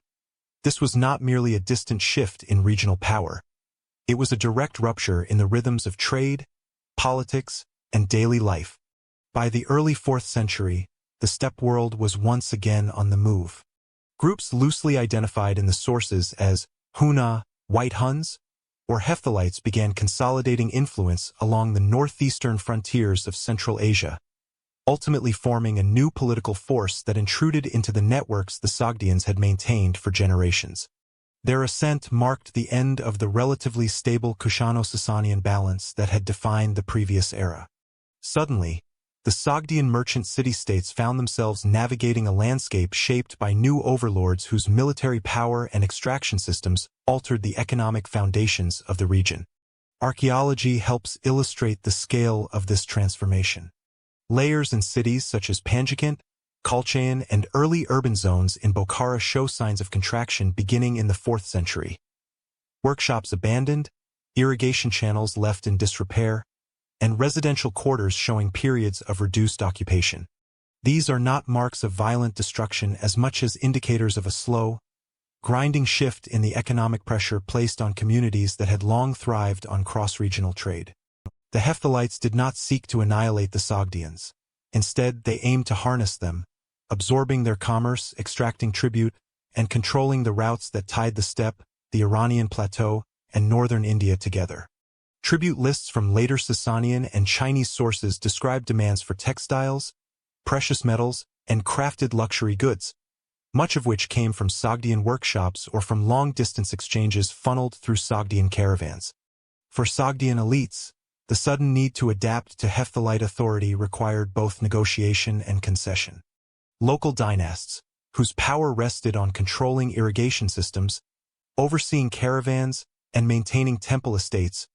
this was not merely a distant shift in regional power. It was a direct rupture in the rhythms of trade, politics, and daily life. By the early 4th century, the steppe world was once again on the move. Groups loosely identified in the sources as Huna, White Huns, or Hephthalites began consolidating influence along the northeastern frontiers of Central Asia, ultimately forming a new political force that intruded into the networks the Sogdians had maintained for generations. Their ascent marked the end of the relatively stable Kushano-Sasanian balance that had defined the previous era. Suddenly, the Sogdian merchant city-states found themselves navigating a landscape shaped by new overlords whose military power and extraction systems altered the economic foundations of the region. Archaeology helps illustrate the scale of this transformation. Layers in cities such as Panjikent, Colchian and early urban zones in Bukhara show signs of contraction beginning in the 4th century. Workshops abandoned, irrigation channels left in disrepair, and residential quarters showing periods of reduced occupation. These are not marks of violent destruction as much as indicators of a slow, grinding shift in the economic pressure placed on communities that had long thrived on cross-regional trade. The Hephthalites did not seek to annihilate the Sogdians. Instead, they aimed to harness them, absorbing their commerce, extracting tribute, and controlling the routes that tied the steppe, the Iranian plateau, and northern India together. Tribute lists from later Sasanian and Chinese sources describe demands for textiles, precious metals, and crafted luxury goods, much of which came from Sogdian workshops or from long-distance exchanges funneled through Sogdian caravans. For Sogdian elites, the sudden need to adapt to Hephthalite authority required both negotiation and concession. Local dynasts, whose power rested on controlling irrigation systems, overseeing caravans, and maintaining temple estates,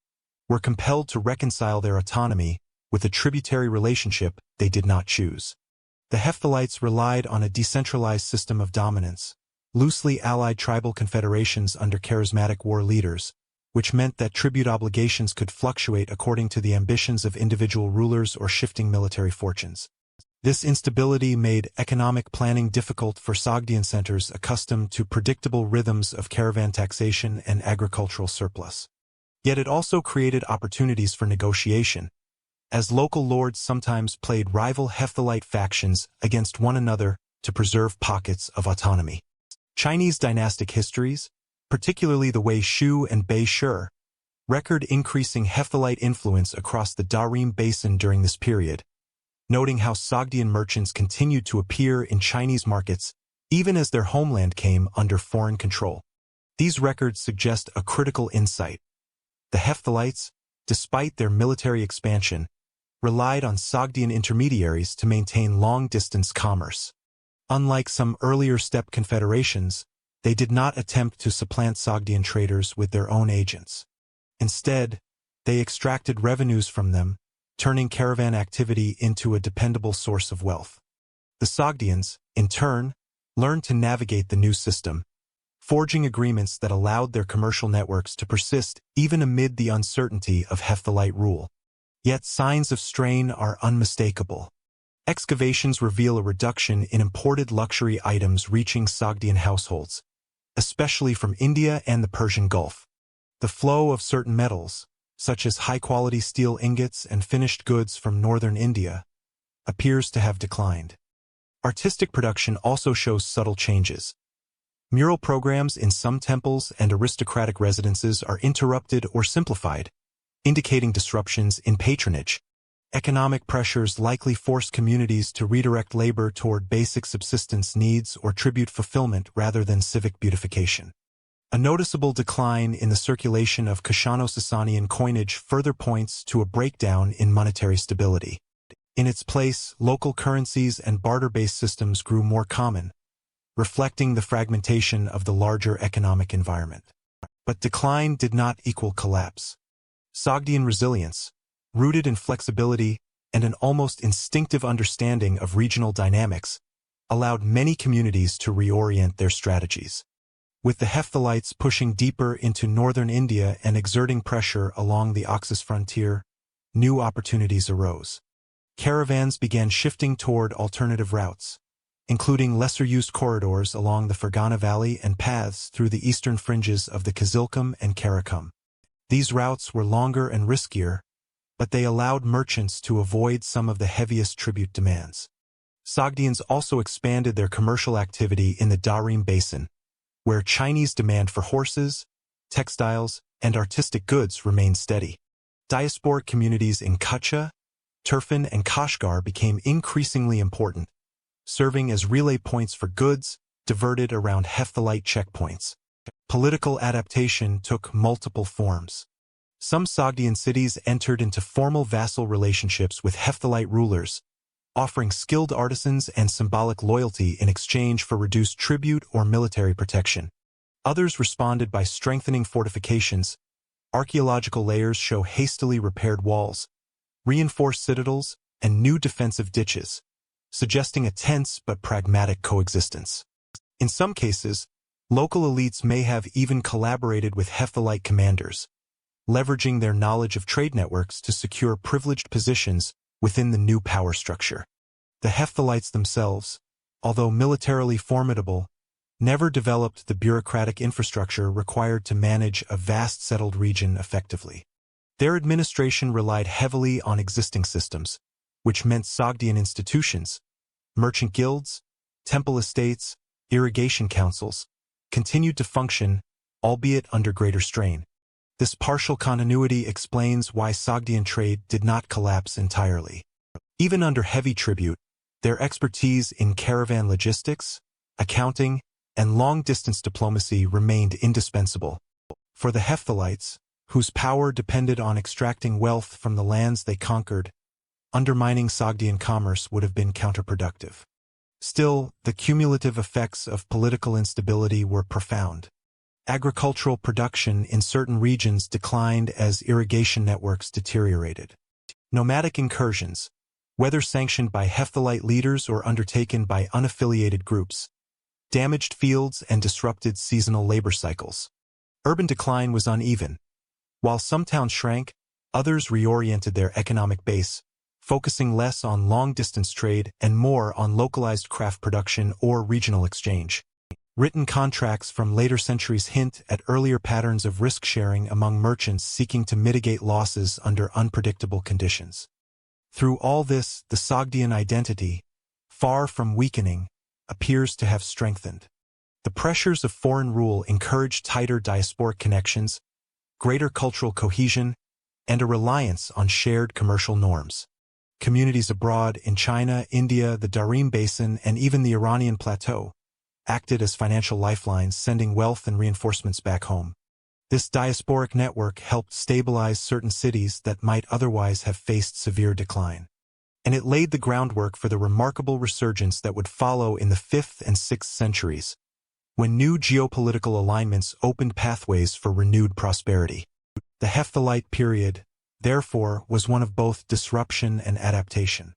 were compelled to reconcile their autonomy with a tributary relationship they did not choose. The Hephthalites relied on a decentralized system of dominance, loosely allied tribal confederations under charismatic war leaders, which meant that tribute obligations could fluctuate according to the ambitions of individual rulers or shifting military fortunes. This instability made economic planning difficult for Sogdian centers accustomed to predictable rhythms of caravan taxation and agricultural surplus. Yet it also created opportunities for negotiation, as local lords sometimes played rival Hephthalite factions against one another to preserve pockets of autonomy. Chinese dynastic histories, particularly the Wei Shu and Bei Shi, record increasing Hephthalite influence across the Darim Basin during this period, noting how Sogdian merchants continued to appear in Chinese markets even as their homeland came under foreign control. These records suggest a critical insight. The Hephthalites, despite their military expansion, relied on Sogdian intermediaries to maintain long-distance commerce. Unlike some earlier steppe confederations, they did not attempt to supplant Sogdian traders with their own agents. Instead, they extracted revenues from them, turning caravan activity into a dependable source of wealth. The Sogdians, in turn, learned to navigate the new system, forging agreements that allowed their commercial networks to persist even amid the uncertainty of Hephthalite rule. Yet signs of strain are unmistakable. Excavations reveal a reduction in imported luxury items reaching Sogdian households, especially from India and the Persian Gulf. The flow of certain metals, such as high-quality steel ingots and finished goods from northern India, appears to have declined. Artistic production also shows subtle changes. Mural programs in some temples and aristocratic residences are interrupted or simplified, indicating disruptions in patronage. Economic pressures likely force communities to redirect labor toward basic subsistence needs or tribute fulfillment rather than civic beautification. A noticeable decline in the circulation of Kushano-Sasanian coinage further points to a breakdown in monetary stability. In its place, local currencies and barter-based systems grew more common, reflecting the fragmentation of the larger economic environment. But decline did not equal collapse. Sogdian resilience, rooted in flexibility and an almost instinctive understanding of regional dynamics, allowed many communities to reorient their strategies. With the Hephthalites pushing deeper into northern India and exerting pressure along the Oxus frontier, new opportunities arose. Caravans began shifting toward alternative routes, including lesser-used corridors along the Fergana Valley and paths through the eastern fringes of the Kizilkum and Karakum. These routes were longer and riskier, but they allowed merchants to avoid some of the heaviest tribute demands. Sogdians also expanded their commercial activity in the Darim Basin, where Chinese demand for horses, textiles, and artistic goods remained steady. Diasporic communities in Kutcha, Turfan, and Kashgar became increasingly important, serving as relay points for goods diverted around Hephthalite checkpoints. Political adaptation took multiple forms. Some Sogdian cities entered into formal vassal relationships with Hephthalite rulers, offering skilled artisans and symbolic loyalty in exchange for reduced tribute or military protection. Others responded by strengthening fortifications. Archaeological layers show hastily repaired walls, reinforced citadels, and new defensive ditches, suggesting a tense but pragmatic coexistence. In some cases, local elites may have even collaborated with Hephthalite commanders, leveraging their knowledge of trade networks to secure privileged positions within the new power structure. The Hephthalites themselves, although militarily formidable, never developed the bureaucratic infrastructure required to manage a vast settled region effectively. Their administration relied heavily on existing systems, which meant Sogdian institutions, merchant guilds, temple estates, irrigation councils, continued to function, albeit under greater strain. This partial continuity explains why Sogdian trade did not collapse entirely. Even under heavy tribute, their expertise in caravan logistics, accounting, and long-distance diplomacy remained indispensable. For the Hephthalites, whose power depended on extracting wealth from the lands they conquered, undermining Sogdian commerce would have been counterproductive. Still, the cumulative effects of political instability were profound. Agricultural production in certain regions declined as irrigation networks deteriorated. Nomadic incursions, whether sanctioned by Hephthalite leaders or undertaken by unaffiliated groups, damaged fields and disrupted seasonal labor cycles. Urban decline was uneven. While some towns shrank, others reoriented their economic base, focusing less on long-distance trade and more on localized craft production or regional exchange. Written contracts from later centuries hint at earlier patterns of risk-sharing among merchants seeking to mitigate losses under unpredictable conditions. Through all this, the Sogdian identity, far from weakening, appears to have strengthened. The pressures of foreign rule encouraged tighter diasporic connections, greater cultural cohesion, and a reliance on shared commercial norms. Communities abroad in China, India, the Darim Basin, and even the Iranian plateau acted as financial lifelines, sending wealth and reinforcements back home. This diasporic network helped stabilize certain cities that might otherwise have faced severe decline. And it laid the groundwork for the remarkable resurgence that would follow in the 5th and 6th centuries, when new geopolitical alignments opened pathways for renewed prosperity. The Hephthalite period, therefore, was one of both disruption and adaptation.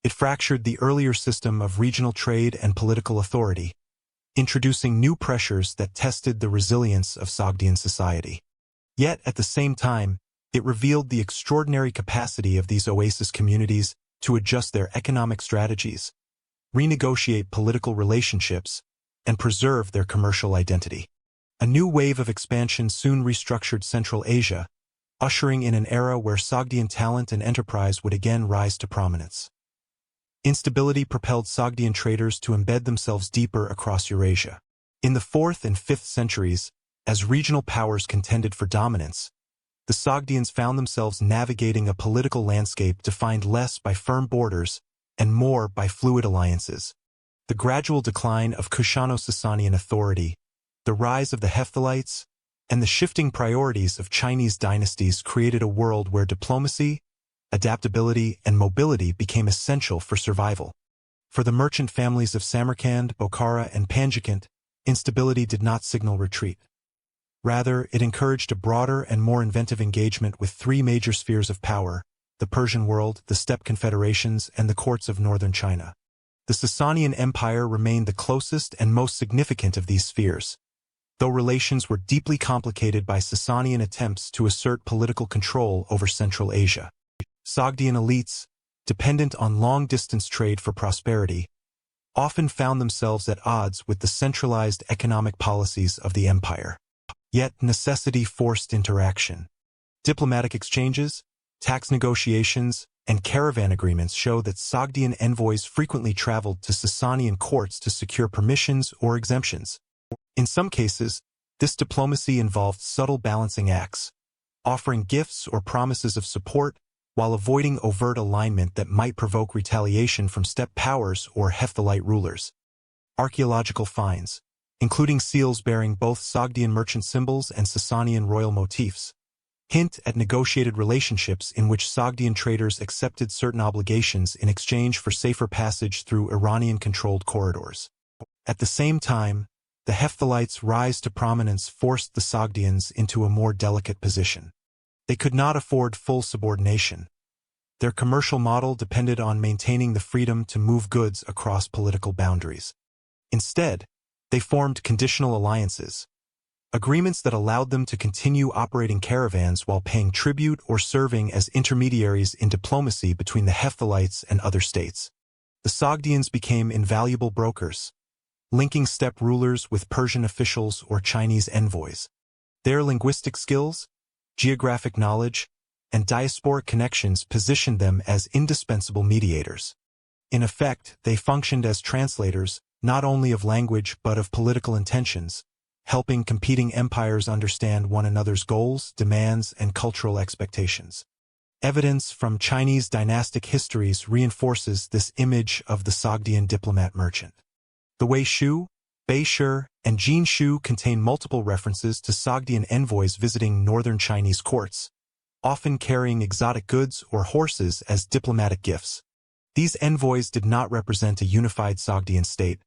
It fractured the earlier system of regional trade and political authority, introducing new pressures that tested the resilience of Sogdian society. Yet, at the same time, it revealed the extraordinary capacity of these oasis communities to adjust their economic strategies, renegotiate political relationships, and preserve their commercial identity. A new wave of expansion soon restructured Central Asia, ushering in an era where Sogdian talent and enterprise would again rise to prominence. Instability propelled Sogdian traders to embed themselves deeper across Eurasia. In the 4th and 5th centuries, as regional powers contended for dominance, the Sogdians found themselves navigating a political landscape defined less by firm borders and more by fluid alliances. The gradual decline of Kushano-Sasanian authority, the rise of the Hephthalites, and the shifting priorities of Chinese dynasties created a world where diplomacy, adaptability, and mobility became essential for survival. For the merchant families of Samarkand, Bukhara, and Panjikent, instability did not signal retreat. Rather, it encouraged a broader and more inventive engagement with 3 major spheres of power: the Persian world, the steppe confederations, and the courts of northern China. The Sasanian Empire remained the closest and most significant of these spheres, though relations were deeply complicated by Sasanian attempts to assert political control over Central Asia. Sogdian elites, dependent on long-distance trade for prosperity, often found themselves at odds with the centralized economic policies of the empire. Yet necessity forced interaction. Diplomatic exchanges, tax negotiations, and caravan agreements show that Sogdian envoys frequently traveled to Sasanian courts to secure permissions or exemptions. In some cases, this diplomacy involved subtle balancing acts, offering gifts or promises of support while avoiding overt alignment that might provoke retaliation from steppe powers or Hephthalite rulers. Archaeological finds, including seals bearing both Sogdian merchant symbols and Sasanian royal motifs, hint at negotiated relationships in which Sogdian traders accepted certain obligations in exchange for safer passage through Iranian-controlled corridors. At the same time, the Hephthalites' rise to prominence forced the Sogdians into a more delicate position. They could not afford full subordination, Their commercial model depended on maintaining the freedom to move goods across political boundaries. Instead, they formed conditional alliances, agreements that allowed them to continue operating caravans while paying tribute or serving as intermediaries in diplomacy between the Hephthalites and other states. The Sogdians became invaluable brokers, linking steppe rulers with Persian officials or Chinese envoys. Their linguistic skills, geographic knowledge, and diasporic connections positioned them as indispensable mediators. In effect, they functioned as translators, not only of language but of political intentions, helping competing empires understand one another's goals, demands, and cultural expectations. Evidence from Chinese dynastic histories reinforces this image of the Sogdian diplomat-merchant. The Wei Shu, Bei Shi, and Jin Shu contain multiple references to Sogdian envoys visiting northern Chinese courts, often carrying exotic goods or horses as diplomatic gifts. These envoys did not represent a unified Sogdian state.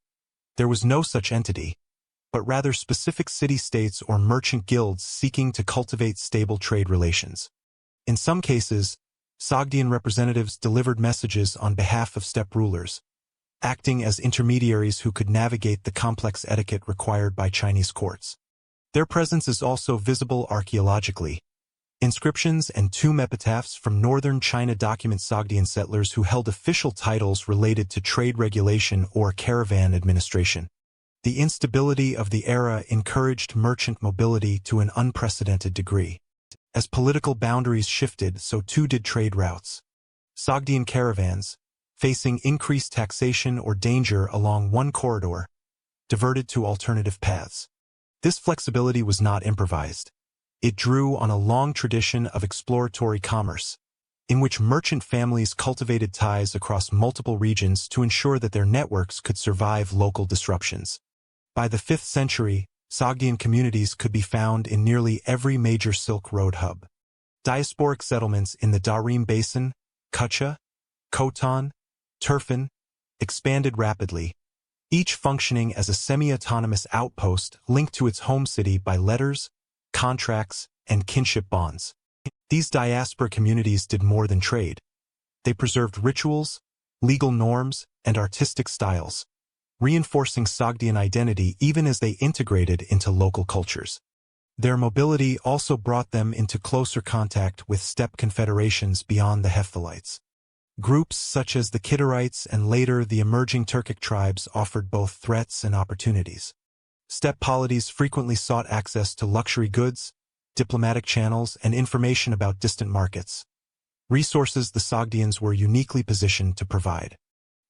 There was no such entity, but rather specific city-states or merchant guilds seeking to cultivate stable trade relations. In some cases, Sogdian representatives delivered messages on behalf of steppe rulers, acting as intermediaries who could navigate the complex etiquette required by Chinese courts. Their presence is also visible archaeologically. Inscriptions and tomb epitaphs from northern China document Sogdian settlers who held official titles related to trade regulation or caravan administration. The instability of the era encouraged merchant mobility to an unprecedented degree. As political boundaries shifted, so too did trade routes. Sogdian caravans, facing increased taxation or danger along one corridor, diverted to alternative paths. This flexibility was not improvised. It drew on a long tradition of exploratory commerce, in which merchant families cultivated ties across multiple regions to ensure that their networks could survive local disruptions. By the 5th century, Sogdian communities could be found in nearly every major Silk Road hub. Diasporic settlements in the Darim Basin, Kucha, Khotan, Turfan, expanded rapidly, each functioning as a semi-autonomous outpost linked to its home city by letters, contracts, and kinship bonds. These diaspora communities did more than trade. They preserved rituals, legal norms, and artistic styles, reinforcing Sogdian identity even as they integrated into local cultures. Their mobility also brought them into closer contact with steppe confederations beyond the Hephthalites. Groups such as the Kittites and later the emerging Turkic tribes offered both threats and opportunities. Steppe polities frequently sought access to luxury goods, diplomatic channels, and information about distant markets, resources the Sogdians were uniquely positioned to provide.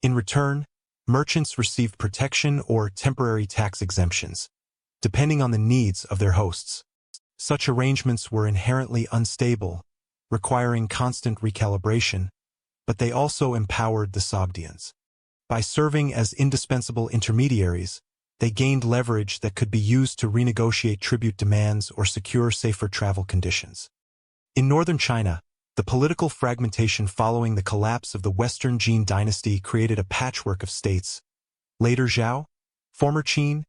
In return, merchants received protection or temporary tax exemptions, depending on the needs of their hosts. Such arrangements were inherently unstable, requiring constant recalibration, but they also empowered the Sogdians. By serving as indispensable intermediaries, they gained leverage that could be used to renegotiate tribute demands or secure safer travel conditions. In northern China, the political fragmentation following the collapse of the Western Jin Dynasty created a patchwork of states, later Zhao, former Qin,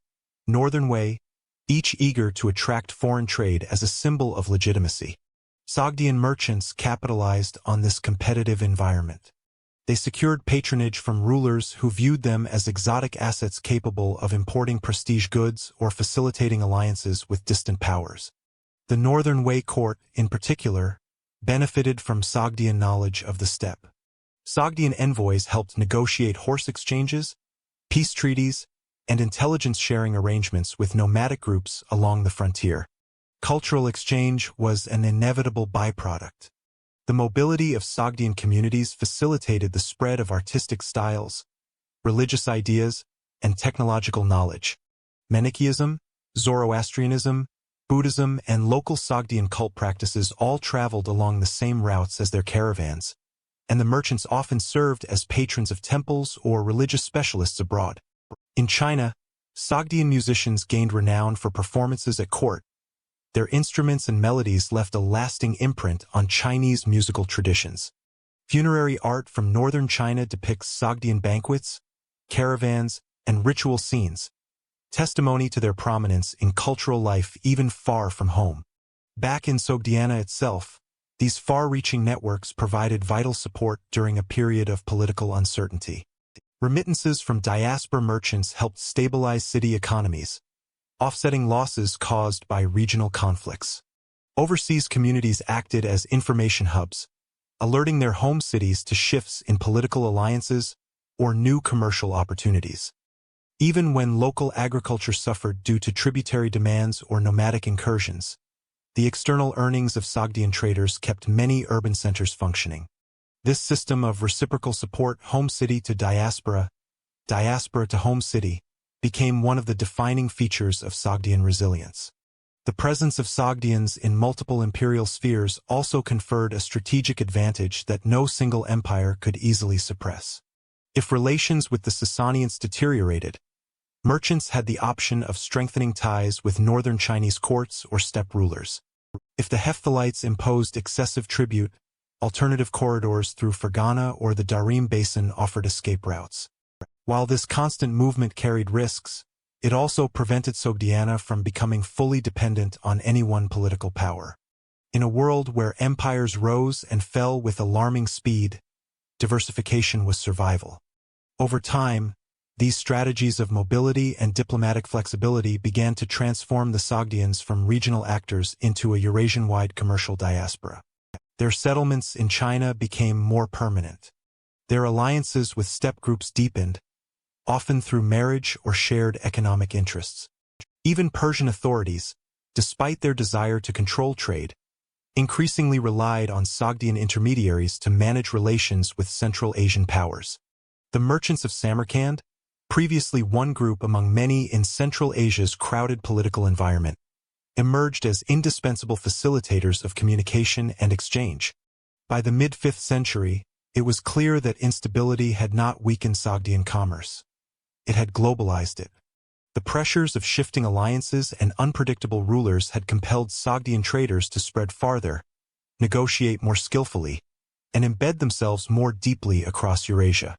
northern Wei, each eager to attract foreign trade as a symbol of legitimacy. Sogdian merchants capitalized on this competitive environment. They secured patronage from rulers who viewed them as exotic assets capable of importing prestige goods or facilitating alliances with distant powers. The northern Wei court, in particular, benefited from Sogdian knowledge of the steppe. Sogdian envoys helped negotiate horse exchanges, peace treaties, and intelligence-sharing arrangements with nomadic groups along the frontier. Cultural exchange was an inevitable byproduct. The mobility of Sogdian communities facilitated the spread of artistic styles, religious ideas, and technological knowledge. Manichaeism, Zoroastrianism, Buddhism, and local Sogdian cult practices all traveled along the same routes as their caravans, and the merchants often served as patrons of temples or religious specialists abroad. In China, Sogdian musicians gained renown for performances at court. Their instruments and melodies left a lasting imprint on Chinese musical traditions. Funerary art from northern China depicts Sogdian banquets, caravans, and ritual scenes, testimony to their prominence in cultural life even far from home. Back in Sogdiana itself, These far-reaching networks provided vital support during a period of political uncertainty. Remittances from diaspora merchants helped stabilize city economies, offsetting losses caused by regional conflicts. Overseas communities acted as information hubs, alerting their home cities to shifts in political alliances or new commercial opportunities. Even when local agriculture suffered due to tributary demands or nomadic incursions, the external earnings of Sogdian traders kept many urban centers functioning. This system of reciprocal support, home city to diaspora, diaspora to home city, became one of the defining features of Sogdian resilience. The presence of Sogdians in multiple imperial spheres also conferred a strategic advantage that no single empire could easily suppress. If relations with the Sasanians deteriorated, merchants had the option of strengthening ties with northern Chinese courts or steppe rulers. If the Hephthalites imposed excessive tribute, alternative corridors through Fergana or the Darim Basin offered escape routes. While this constant movement carried risks, it also prevented Sogdiana from becoming fully dependent on any one political power. In a world where empires rose and fell with alarming speed, diversification was survival. Over time, these strategies of mobility and diplomatic flexibility began to transform the Sogdians from regional actors into a Eurasian-wide commercial diaspora. Their settlements in China became more permanent. Their alliances with steppe groups deepened, often through marriage or shared economic interests. Even Persian authorities, despite their desire to control trade, increasingly relied on Sogdian intermediaries to manage relations with Central Asian powers. The merchants of Samarkand, previously one group among many in Central Asia's crowded political environment, emerged as indispensable facilitators of communication and exchange. By the mid-5th century, it was clear that instability had not weakened Sogdian commerce. It had globalized it. The pressures of shifting alliances and unpredictable rulers had compelled Sogdian traders to spread farther, negotiate more skillfully, and embed themselves more deeply across Eurasia.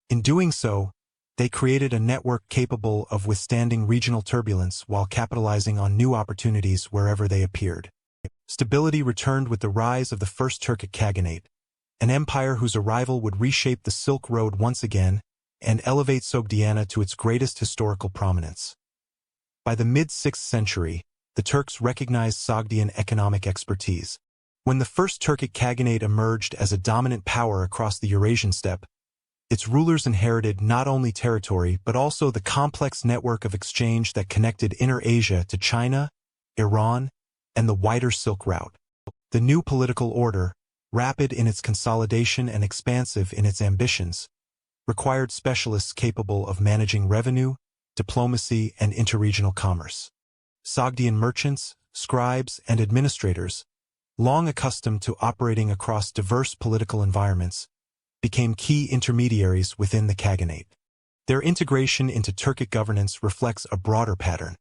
In doing so, they created a network capable of withstanding regional turbulence while capitalizing on new opportunities wherever they appeared. Stability returned with the rise of the First Turkic Khaganate, an empire whose arrival would reshape the Silk Road once again and elevate Sogdiana to its greatest historical prominence. By the mid-6th century, the Turks recognized Sogdian economic expertise. When the First Turkic Khaganate emerged as a dominant power across the Eurasian steppe, its rulers inherited not only territory but also the complex network of exchange that connected Inner Asia to China, Iran, and the wider Silk Route. The new political order, rapid in its consolidation and expansive in its ambitions, required specialists capable of managing revenue, diplomacy, and interregional commerce. Sogdian merchants, scribes, and administrators, long accustomed to operating across diverse political environments, became key intermediaries within the Khaganate. Their integration into Turkic governance reflects a broader pattern.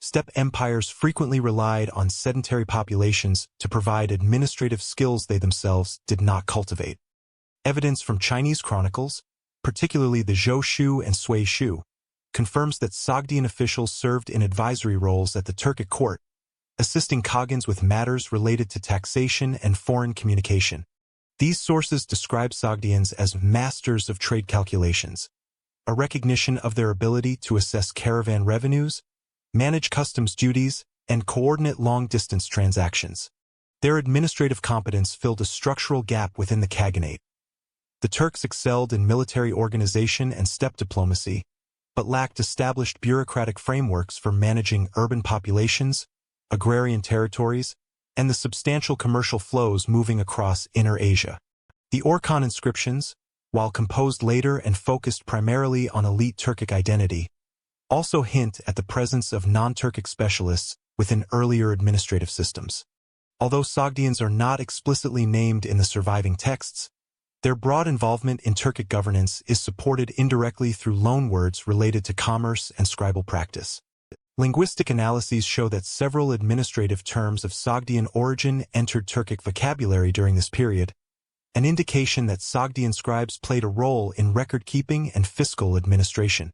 Steppe empires frequently relied on sedentary populations to provide administrative skills they themselves did not cultivate. Evidence from Chinese chronicles, particularly the Zhou Shu and Sui Shu, confirms that Sogdian officials served in advisory roles at the Turkic court, assisting Khagans with matters related to taxation and foreign communication. These sources describe Sogdians as masters of trade calculations, a recognition of their ability to assess caravan revenues, manage customs duties, and coordinate long-distance transactions. Their administrative competence filled a structural gap within the Khaganate. The Turks excelled in military organization and steppe diplomacy, but lacked established bureaucratic frameworks for managing urban populations, agrarian territories, and the substantial commercial flows moving across Inner Asia. The Orkhan inscriptions, while composed later and focused primarily on elite Turkic identity, also hint at the presence of non-Turkic specialists within earlier administrative systems. Although Sogdians are not explicitly named in the surviving texts, their broad involvement in Turkic governance is supported indirectly through loanwords related to commerce and scribal practice. Linguistic analyses show that several administrative terms of Sogdian origin entered Turkic vocabulary during this period, an indication that Sogdian scribes played a role in record-keeping and fiscal administration.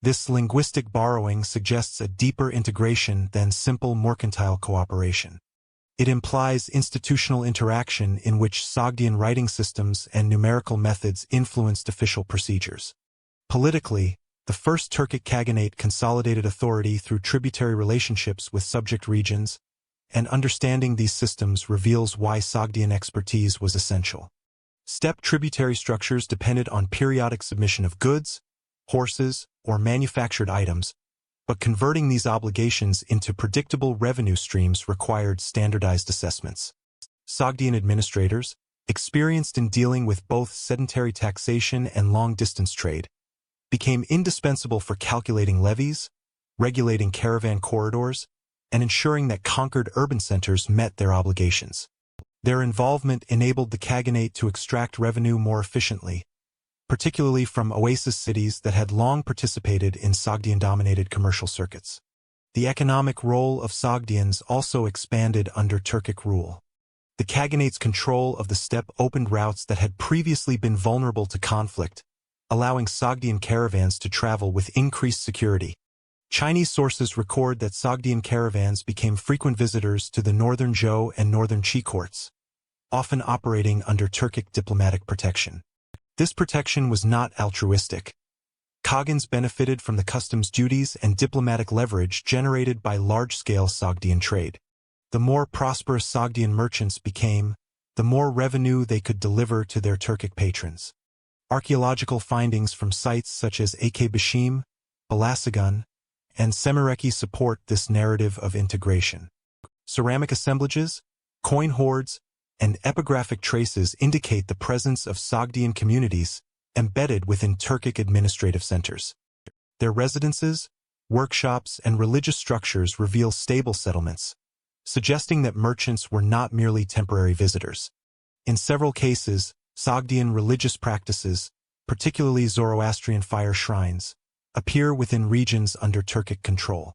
This linguistic borrowing suggests a deeper integration than simple mercantile cooperation. It implies institutional interaction in which Sogdian writing systems and numerical methods influenced official procedures. Politically, the first Turkic Khaganate consolidated authority through tributary relationships with subject regions, and understanding these systems reveals why Sogdian expertise was essential. Steppe tributary structures depended on periodic submission of goods, horses, or manufactured items, but converting these obligations into predictable revenue streams required standardized assessments. Sogdian administrators, experienced in dealing with both sedentary taxation and long-distance trade, became indispensable for calculating levies, regulating caravan corridors, and ensuring that conquered urban centers met their obligations. Their involvement enabled the Khaganate to extract revenue more efficiently, particularly from oasis cities that had long participated in Sogdian-dominated commercial circuits. The economic role of Sogdians also expanded under Turkic rule. The Khaganate's control of the steppe opened routes that had previously been vulnerable to conflict, allowing Sogdian caravans to travel with increased security. Chinese sources record that Sogdian caravans became frequent visitors to the northern Zhou and northern Qi courts, often operating under Turkic diplomatic protection. This protection was not altruistic. Khagans benefited from the customs duties and diplomatic leverage generated by large-scale Sogdian trade. The more prosperous Sogdian merchants became, the more revenue they could deliver to their Turkic patrons. Archaeological findings from sites such as Akbashim, Balasagun, and Semireki support this narrative of integration. Ceramic assemblages, coin hoards, and epigraphic traces indicate the presence of Sogdian communities embedded within Turkic administrative centers. Their residences, workshops, and religious structures reveal stable settlements, suggesting that merchants were not merely temporary visitors. In several cases, Sogdian religious practices, particularly Zoroastrian fire shrines, appear within regions under Turkic control.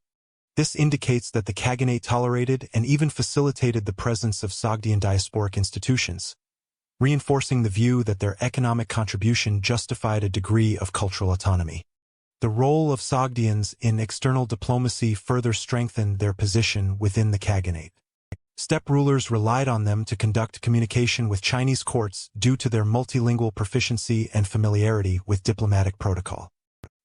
This indicates that the Khaganate tolerated and even facilitated the presence of Sogdian diasporic institutions, reinforcing the view that their economic contribution justified a degree of cultural autonomy. The role of Sogdians in external diplomacy further strengthened their position within the Khaganate. Steppe rulers relied on them to conduct communication with Chinese courts due to their multilingual proficiency and familiarity with diplomatic protocol.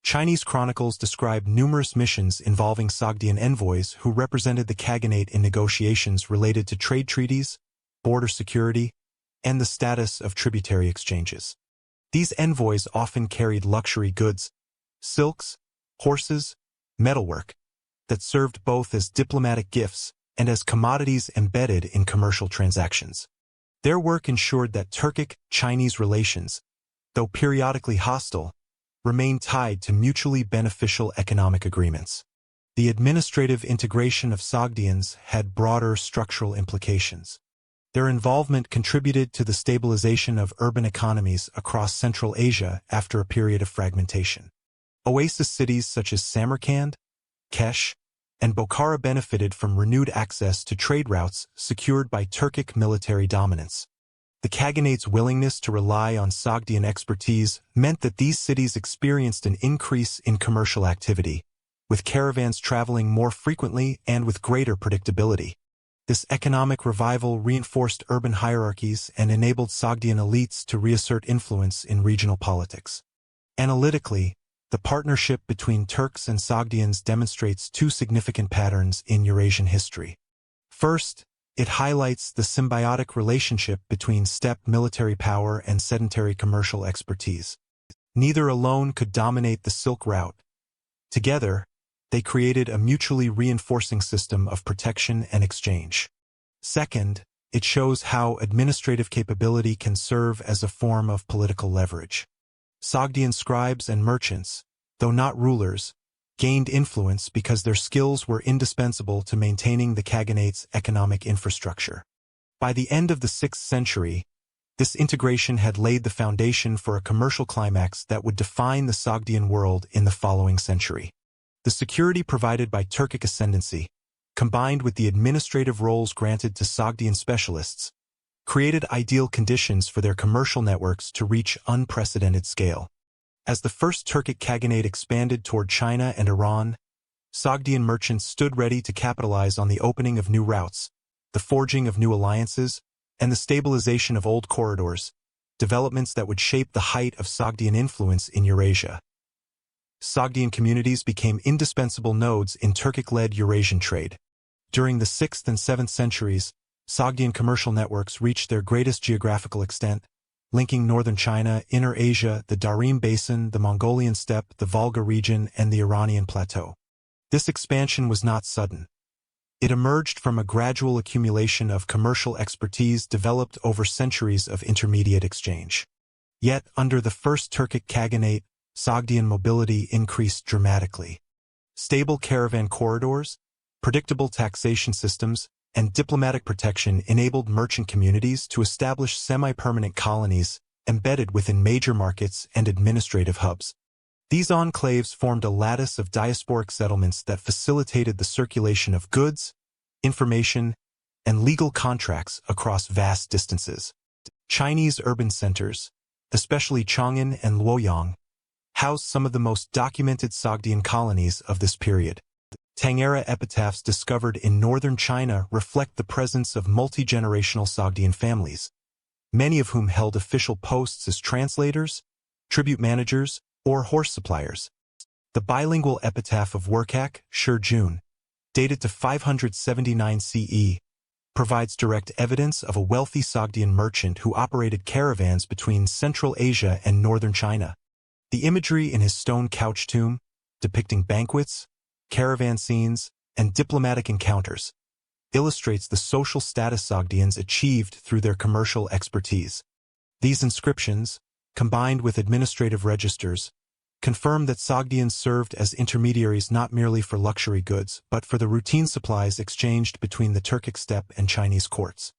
Chinese chronicles describe numerous missions involving Sogdian envoys who represented the Khaganate in negotiations related to trade treaties, border security, and the status of tributary exchanges. These envoys often carried luxury goods, silks, horses, metalwork, that served both as diplomatic gifts and as commodities embedded in commercial transactions. Their work ensured that Turkic-Chinese relations, though periodically hostile, remained tied to mutually beneficial economic agreements. The administrative integration of Sogdians had broader structural implications. Their involvement contributed to the stabilization of urban economies across Central Asia after a period of fragmentation. Oasis cities such as Samarkand, Kesh, and Bukhara benefited from renewed access to trade routes secured by Turkic military dominance. The Khaganate's willingness to rely on Sogdian expertise meant that these cities experienced an increase in commercial activity, with caravans traveling more frequently and with greater predictability. This economic revival reinforced urban hierarchies and enabled Sogdian elites to reassert influence in regional politics. Analytically, the partnership between Turks and Sogdians demonstrates two significant patterns in Eurasian history. First, it highlights the symbiotic relationship between steppe military power and sedentary commercial expertise. Neither alone could dominate the Silk Route. Together, they created a mutually reinforcing system of protection and exchange. Second, it shows how administrative capability can serve as a form of political leverage. Sogdian scribes and merchants, though not rulers, gained influence because their skills were indispensable to maintaining the Khaganate's economic infrastructure. By the end of the 6th century, this integration had laid the foundation for a commercial climax that would define the Sogdian world in the following century. The security provided by Turkic ascendancy, combined with the administrative roles granted to Sogdian specialists, created ideal conditions for their commercial networks to reach unprecedented scale. As the first Turkic Khaganate expanded toward China and Iran, Sogdian merchants stood ready to capitalize on the opening of new routes, the forging of new alliances, and the stabilization of old corridors, developments that would shape the height of Sogdian influence in Eurasia. Sogdian communities became indispensable nodes in Turkic-led Eurasian trade. During the 6th and 7th centuries, Sogdian commercial networks reached their greatest geographical extent, linking northern China, Inner Asia, the Darim Basin, the Mongolian steppe, the Volga region, and the Iranian plateau. This expansion was not sudden. It emerged from a gradual accumulation of commercial expertise developed over centuries of intermediate exchange. Yet, under the First Turkic Khaganate, Sogdian mobility increased dramatically. Stable caravan corridors, predictable taxation systems, and diplomatic protection enabled merchant communities to establish semi-permanent colonies embedded within major markets and administrative hubs. These enclaves formed a lattice of diasporic settlements that facilitated the circulation of goods, information, and legal contracts across vast distances. Chinese urban centers, especially Chang'an and Luoyang, housed some of the most documented Sogdian colonies of this period. Tang-era epitaphs discovered in northern China reflect the presence of multi-generational Sogdian families, many of whom held official posts as translators, tribute managers, or horse suppliers. The bilingual epitaph of Workak, Shurjun, dated to 579 CE, provides direct evidence of a wealthy Sogdian merchant who operated caravans between Central Asia and northern China. The imagery in his stone couch tomb, depicting banquets, caravan scenes, and diplomatic encounters, illustrates the social status Sogdians achieved through their commercial expertise. These inscriptions, combined with administrative registers, confirm that Sogdians served as intermediaries not merely for luxury goods, but for the routine supplies exchanged between the Turkic steppe and Chinese courts.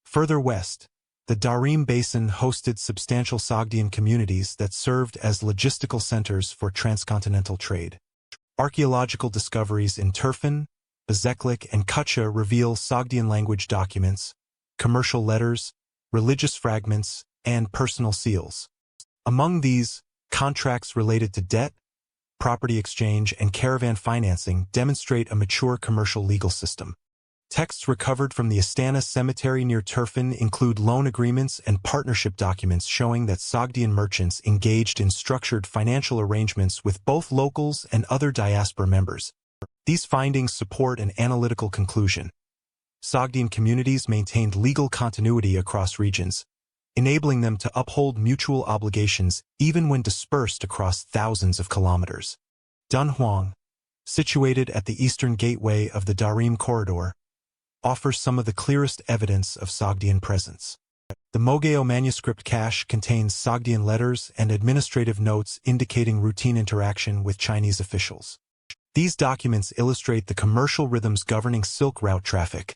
Further west, the Darim Basin hosted substantial Sogdian communities that served as logistical centers for transcontinental trade. Archaeological discoveries in Turfan, Bezeklik, and Kutcha reveal Sogdian language documents, commercial letters, religious fragments, and personal seals. Among these, contracts related to debt, property exchange, and caravan financing demonstrate a mature commercial legal system. Texts recovered from the Astana cemetery near Turfan include loan agreements and partnership documents showing that Sogdian merchants engaged in structured financial arrangements with both locals and other diaspora members. These findings support an analytical conclusion. Sogdian communities maintained legal continuity across regions, enabling them to uphold mutual obligations even when dispersed across thousands of kilometers. Dunhuang, situated at the eastern gateway of the Darim corridor, offers some of the clearest evidence of Sogdian presence. The Mogeo manuscript cache contains Sogdian letters and administrative notes indicating routine interaction with Chinese officials. These documents illustrate the commercial rhythms governing Silk Route traffic,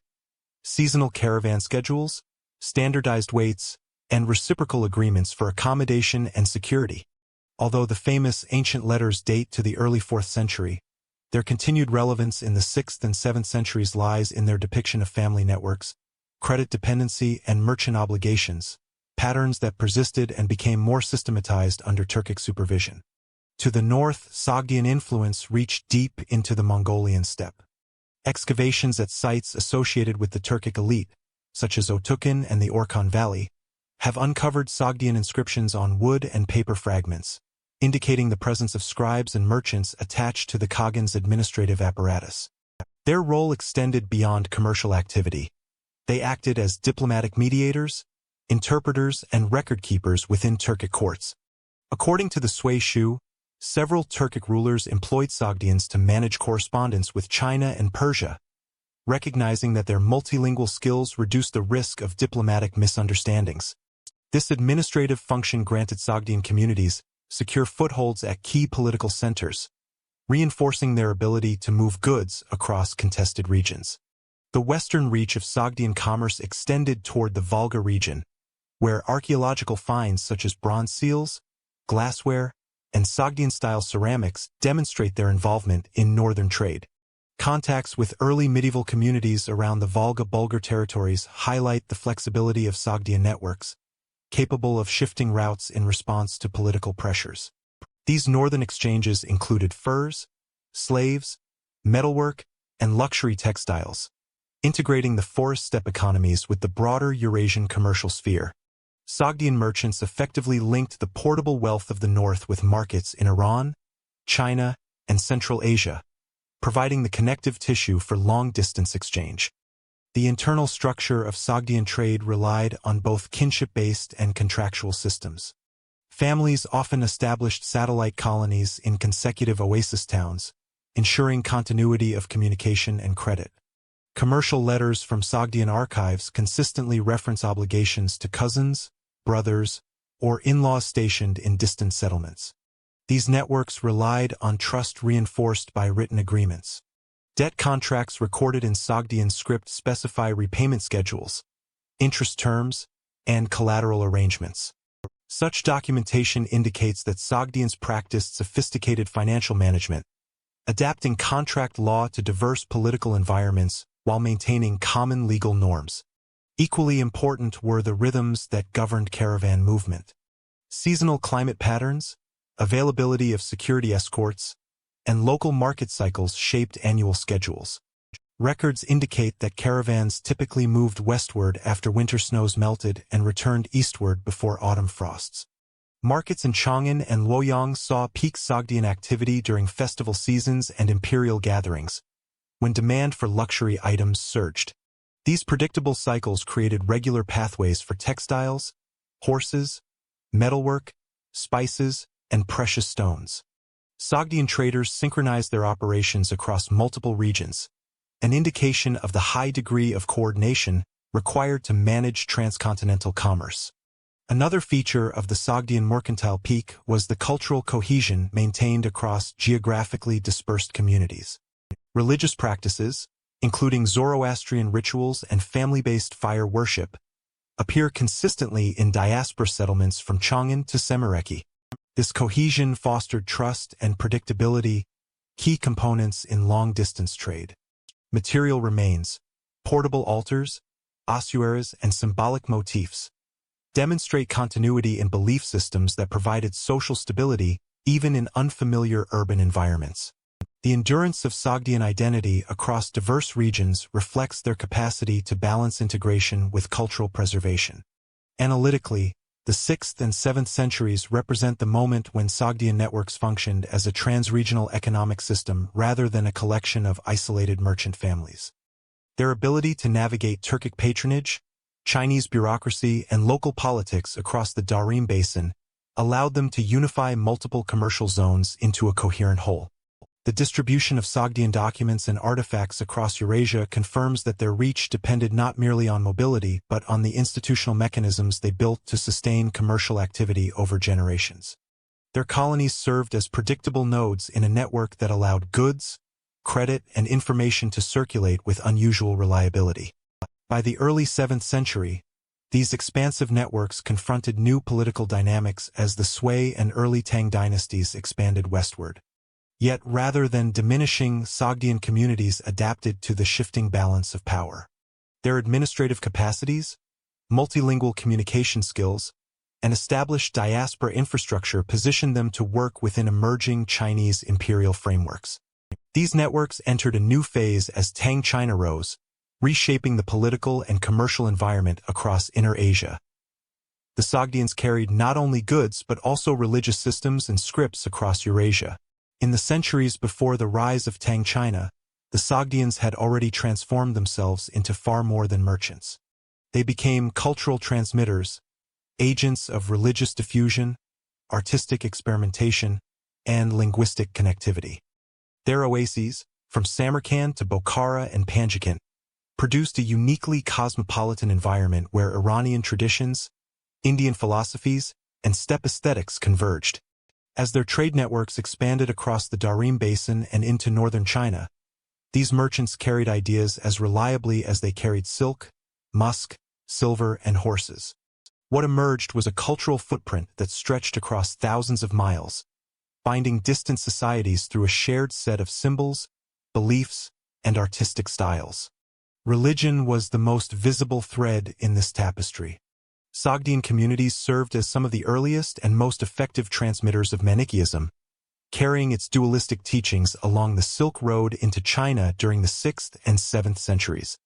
seasonal caravan schedules, standardized weights, and reciprocal agreements for accommodation and security. Although the famous ancient letters date to the early 4th century, their continued relevance in the 6th and 7th centuries lies in their depiction of family networks, credit dependency, and merchant obligations, patterns that persisted and became more systematized under Turkic supervision. To the north, Sogdian influence reached deep into the Mongolian steppe. Excavations at sites associated with the Turkic elite, such as Otukhan and the Orkhon Valley, have uncovered Sogdian inscriptions on wood and paper fragments, indicating the presence of scribes and merchants attached to the Khagan's administrative apparatus. Their role extended beyond commercial activity. They acted as diplomatic mediators, interpreters, and record-keepers within Turkic courts. According to the Sui Shu, several Turkic rulers employed Sogdians to manage correspondence with China and Persia, recognizing that their multilingual skills reduced the risk of diplomatic misunderstandings. This administrative function granted Sogdian communities secure footholds at key political centers, reinforcing their ability to move goods across contested regions. The western reach of Sogdian commerce extended toward the Volga region, where archaeological finds such as bronze seals, glassware, and Sogdian-style ceramics demonstrate their involvement in northern trade. Contacts with early medieval communities around the Volga-Bulgar territories highlight the flexibility of Sogdian networks, capable of shifting routes in response to political pressures. These northern exchanges included furs, slaves, metalwork, and luxury textiles, integrating the forest steppe economies with the broader Eurasian commercial sphere. Sogdian merchants effectively linked the portable wealth of the north with markets in Iran, China, and Central Asia, providing the connective tissue for long-distance exchange. The internal structure of Sogdian trade relied on both kinship-based and contractual systems. Families often established satellite colonies in consecutive oasis towns, ensuring continuity of communication and credit. Commercial letters from Sogdian archives consistently reference obligations to cousins, brothers, or in-laws stationed in distant settlements. These networks relied on trust reinforced by written agreements. Debt contracts recorded in Sogdian script specify repayment schedules, interest terms, and collateral arrangements. Such documentation indicates that Sogdians practiced sophisticated financial management, adapting contract law to diverse political environments while maintaining common legal norms. Equally important were the rhythms that governed caravan movement. Seasonal climate patterns, availability of security escorts, and local market cycles shaped annual schedules. Records indicate that caravans typically moved westward after winter snows melted and returned eastward before autumn frosts. Markets in Chang'an and Luoyang saw peak Sogdian activity during festival seasons and imperial gatherings, when demand for luxury items surged. These predictable cycles created regular pathways for textiles, horses, metalwork, spices, and precious stones. Sogdian traders synchronized their operations across multiple regions, an indication of the high degree of coordination required to manage transcontinental commerce. Another feature of the Sogdian mercantile peak was the cultural cohesion maintained across geographically dispersed communities. Religious practices, including Zoroastrian rituals and family-based fire worship, appear consistently in diaspora settlements from Chang'an to Samarkand. This cohesion fostered trust and predictability, key components in long-distance trade. Material remains, portable altars, ossuaries, and symbolic motifs demonstrate continuity in belief systems that provided social stability even in unfamiliar urban environments. The endurance of Sogdian identity across diverse regions reflects their capacity to balance integration with cultural preservation. Analytically, the 6th and 7th centuries represent the moment when Sogdian networks functioned as a trans-regional economic system rather than a collection of isolated merchant families. Their ability to navigate Turkic patronage, Chinese bureaucracy, and local politics across the Darim Basin allowed them to unify multiple commercial zones into a coherent whole. The distribution of Sogdian documents and artifacts across Eurasia confirms that their reach depended not merely on mobility but on the institutional mechanisms they built to sustain commercial activity over generations. Their colonies served as predictable nodes in a network that allowed goods, credit, and information to circulate with unusual reliability. By the early 7th century, these expansive networks confronted new political dynamics as the Sui and early Tang dynasties expanded westward. Yet rather than diminishing, Sogdian communities adapted to the shifting balance of power. Their administrative capacities, multilingual communication skills, and established diaspora infrastructure positioned them to work within emerging Chinese imperial frameworks. These networks entered a new phase as Tang China rose, reshaping the political and commercial environment across Inner Asia. The Sogdians carried not only goods but also religious systems and scripts across Eurasia. In the centuries before the rise of Tang China, the Sogdians had already transformed themselves into far more than merchants. They became cultural transmitters, agents of religious diffusion, artistic experimentation, and linguistic connectivity. Their oases, from Samarkand to Bukhara and Panjikent, produced a uniquely cosmopolitan environment where Iranian traditions, Indian philosophies, and steppe aesthetics converged. As their trade networks expanded across the Darim Basin and into northern China, these merchants carried ideas as reliably as they carried silk, musk, silver, and horses. What emerged was a cultural footprint that stretched across thousands of miles, binding distant societies through a shared set of symbols, beliefs, and artistic styles. Religion was the most visible thread in this tapestry. Sogdian communities served as some of the earliest and most effective transmitters of Manichaeism, carrying its dualistic teachings along the Silk Road into China during the 6th and 7th centuries.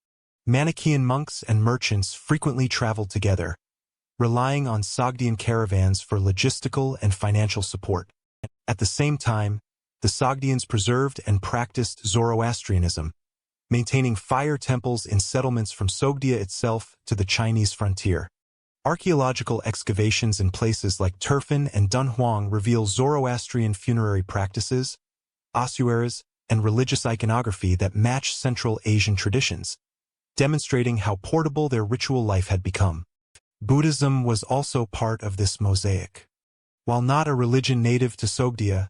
Manichaean monks and merchants frequently traveled together, relying on Sogdian caravans for logistical and financial support. At the same time, the Sogdians preserved and practiced Zoroastrianism, maintaining fire temples in settlements from Sogdia itself to the Chinese frontier. Archaeological excavations in places like Turfan and Dunhuang reveal Zoroastrian funerary practices, ossuaries, and religious iconography that match Central Asian traditions, demonstrating how portable their ritual life had become. Buddhism was also part of this mosaic. While not a religion native to Sogdia,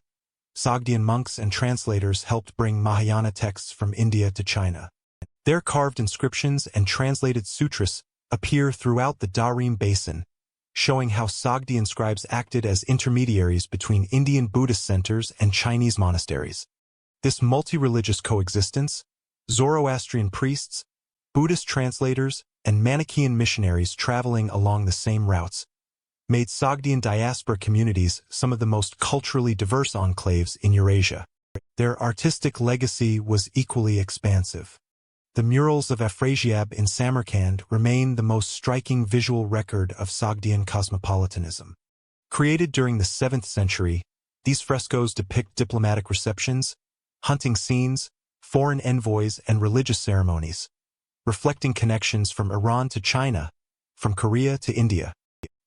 Sogdian monks and translators helped bring Mahayana texts from India to China. Their carved inscriptions and translated sutras appear throughout the Darim Basin, showing how Sogdian scribes acted as intermediaries between Indian Buddhist centers and Chinese monasteries. This multi-religious coexistence, Zoroastrian priests, Buddhist translators, and Manichaean missionaries traveling along the same routes, made Sogdian diaspora communities some of the most culturally diverse enclaves in Eurasia. Their artistic legacy was equally expansive. The murals of Afrasiab in Samarkand remain the most striking visual record of Sogdian cosmopolitanism. Created during the 7th century, these frescoes depict diplomatic receptions, hunting scenes, foreign envoys, and religious ceremonies, reflecting connections from Iran to China, from Korea to India.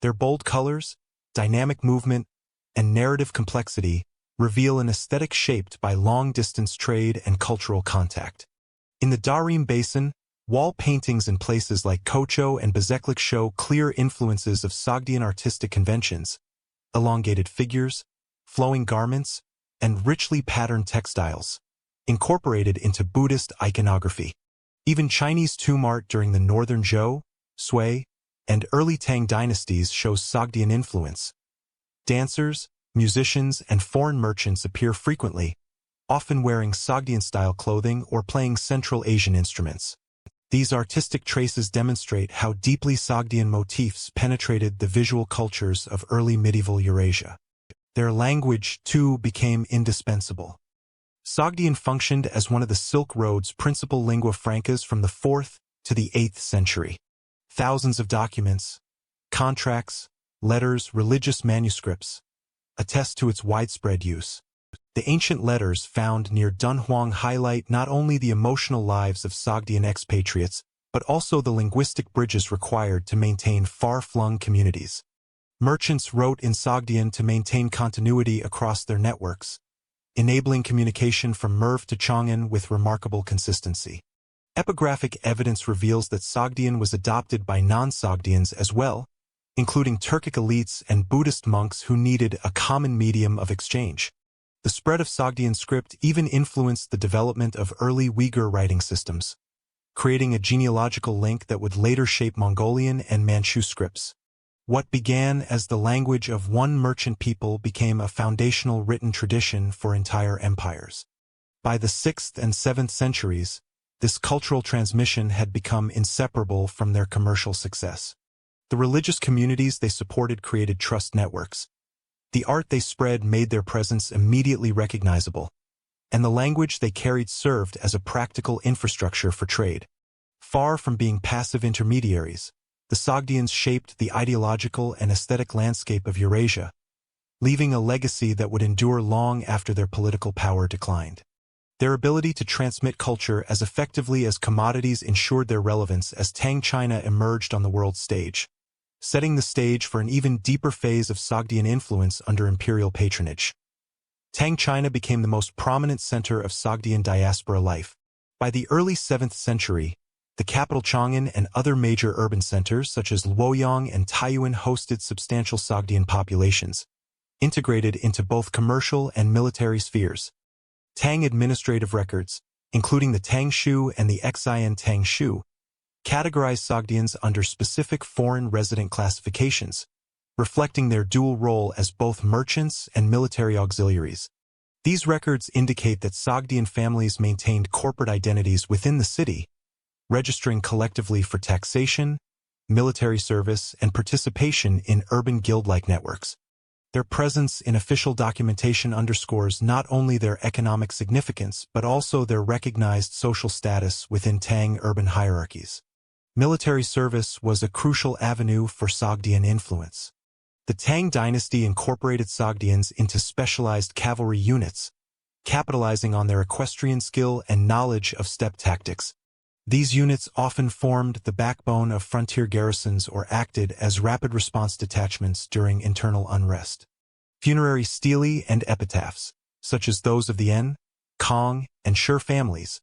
Their bold colors, dynamic movement, and narrative complexity reveal an aesthetic shaped by long-distance trade and cultural contact. In the Darim Basin, wall paintings in places like Kocho and Bezeklik show clear influences of Sogdian artistic conventions, elongated figures, flowing garments, and richly patterned textiles, incorporated into Buddhist iconography. Even Chinese tomb art during the northern Zhou, Sui, and early Tang dynasties shows Sogdian influence. Dancers, musicians, and foreign merchants appear frequently, often wearing Sogdian-style clothing or playing Central Asian instruments. These artistic traces demonstrate how deeply Sogdian motifs penetrated the visual cultures of early medieval Eurasia. Their language, too, became indispensable. Sogdian functioned as one of the Silk Road's principal lingua francas from the 4th to the 8th century. Thousands of documents, contracts, letters, religious manuscripts attest to its widespread use. The ancient letters found near Dunhuang highlight not only the emotional lives of Sogdian expatriates, but also the linguistic bridges required to maintain far-flung communities. Merchants wrote in Sogdian to maintain continuity across their networks, enabling communication from Merv to Chang'an with remarkable consistency. Epigraphic evidence reveals that Sogdian was adopted by non-Sogdians as well, including Turkic elites and Buddhist monks who needed a common medium of exchange. The spread of Sogdian script even influenced the development of early Uyghur writing systems, creating a genealogical link that would later shape Mongolian and Manchu scripts. What began as the language of one merchant people became a foundational written tradition for entire empires. By the 6th and 7th centuries, this cultural transmission had become inseparable from their commercial success. The religious communities they supported created trust networks. The art they spread made their presence immediately recognizable, and the language they carried served as a practical infrastructure for trade. Far from being passive intermediaries, the Sogdians shaped the ideological and aesthetic landscape of Eurasia, leaving a legacy that would endure long after their political power declined. Their ability to transmit culture as effectively as commodities ensured their relevance as Tang China emerged on the world stage, setting the stage for an even deeper phase of Sogdian influence under imperial patronage. Tang China became the most prominent center of Sogdian diaspora life. By the early 7th century, the capital Chang'an and other major urban centers such as Luoyang and Taiyuan hosted substantial Sogdian populations, integrated into both commercial and military spheres. Tang administrative records, including the Tang Shu and the Xian Tang Shu, categorized Sogdians under specific foreign resident classifications, reflecting their dual role as both merchants and military auxiliaries. These records indicate that Sogdian families maintained corporate identities within the city, registering collectively for taxation, military service, and participation in urban guild-like networks. Their presence in official documentation underscores not only their economic significance but also their recognized social status within Tang urban hierarchies. Military service was a crucial avenue for Sogdian influence. The Tang Dynasty incorporated Sogdians into specialized cavalry units, capitalizing on their equestrian skill and knowledge of steppe tactics. These units often formed the backbone of frontier garrisons or acted as rapid response detachments during internal unrest. Funerary stelae and epitaphs, such as those of the En, Kong, and Shur families,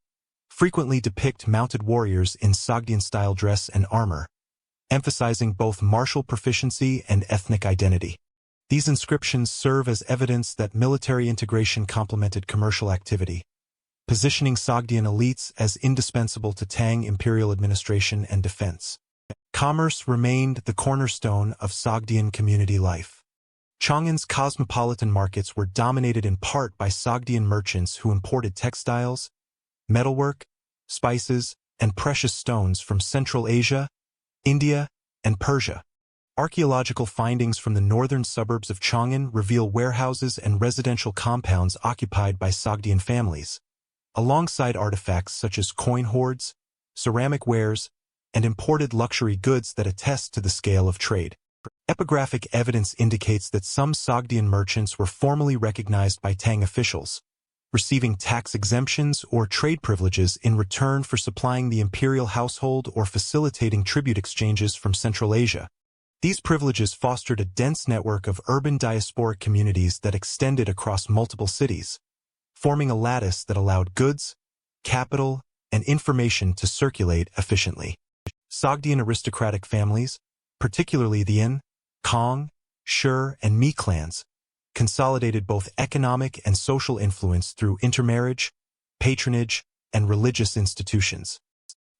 frequently depict mounted warriors in Sogdian-style dress and armor, emphasizing both martial proficiency and ethnic identity. These inscriptions serve as evidence that military integration complemented commercial activity, positioning Sogdian elites as indispensable to Tang imperial administration and defense. Commerce remained the cornerstone of Sogdian community life. Chang'an's cosmopolitan markets were dominated in part by Sogdian merchants who imported textiles, metalwork, spices, and precious stones from Central Asia, India, and Persia. Archaeological findings from the northern suburbs of Chang'an reveal warehouses and residential compounds occupied by Sogdian families, alongside artifacts such as coin hoards, ceramic wares, and imported luxury goods that attest to the scale of trade. Epigraphic evidence indicates that some Sogdian merchants were formally recognized by Tang officials, receiving tax exemptions or trade privileges in return for supplying the imperial household or facilitating tribute exchanges from Central Asia. These privileges fostered a dense network of urban diasporic communities that extended across multiple cities, forming a lattice that allowed goods, capital, and information to circulate efficiently. Sogdian aristocratic families, particularly the En, Kong, Shur, and Mi clans, consolidated both economic and social influence through intermarriage, patronage, and religious institutions.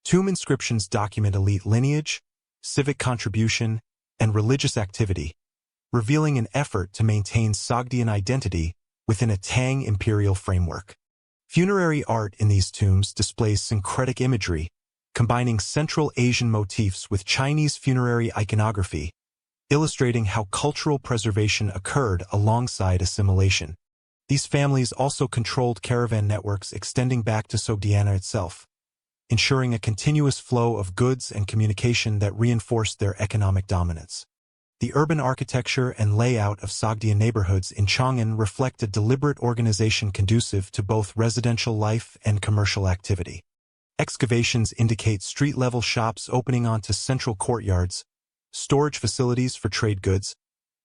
Tomb inscriptions document elite lineage, civic contribution, and religious activity, revealing an effort to maintain Sogdian identity within a Tang imperial framework. Funerary art in these tombs displays syncretic imagery, combining Central Asian motifs with Chinese funerary iconography, illustrating how cultural preservation occurred alongside assimilation. These families also controlled caravan networks extending back to Sogdiana itself, ensuring a continuous flow of goods and communication that reinforced their economic dominance. The urban architecture and layout of Sogdian neighborhoods in Chang'an reflect a deliberate organization conducive to both residential life and commercial activity. Excavations indicate street-level shops opening onto central courtyards, storage facilities for trade goods,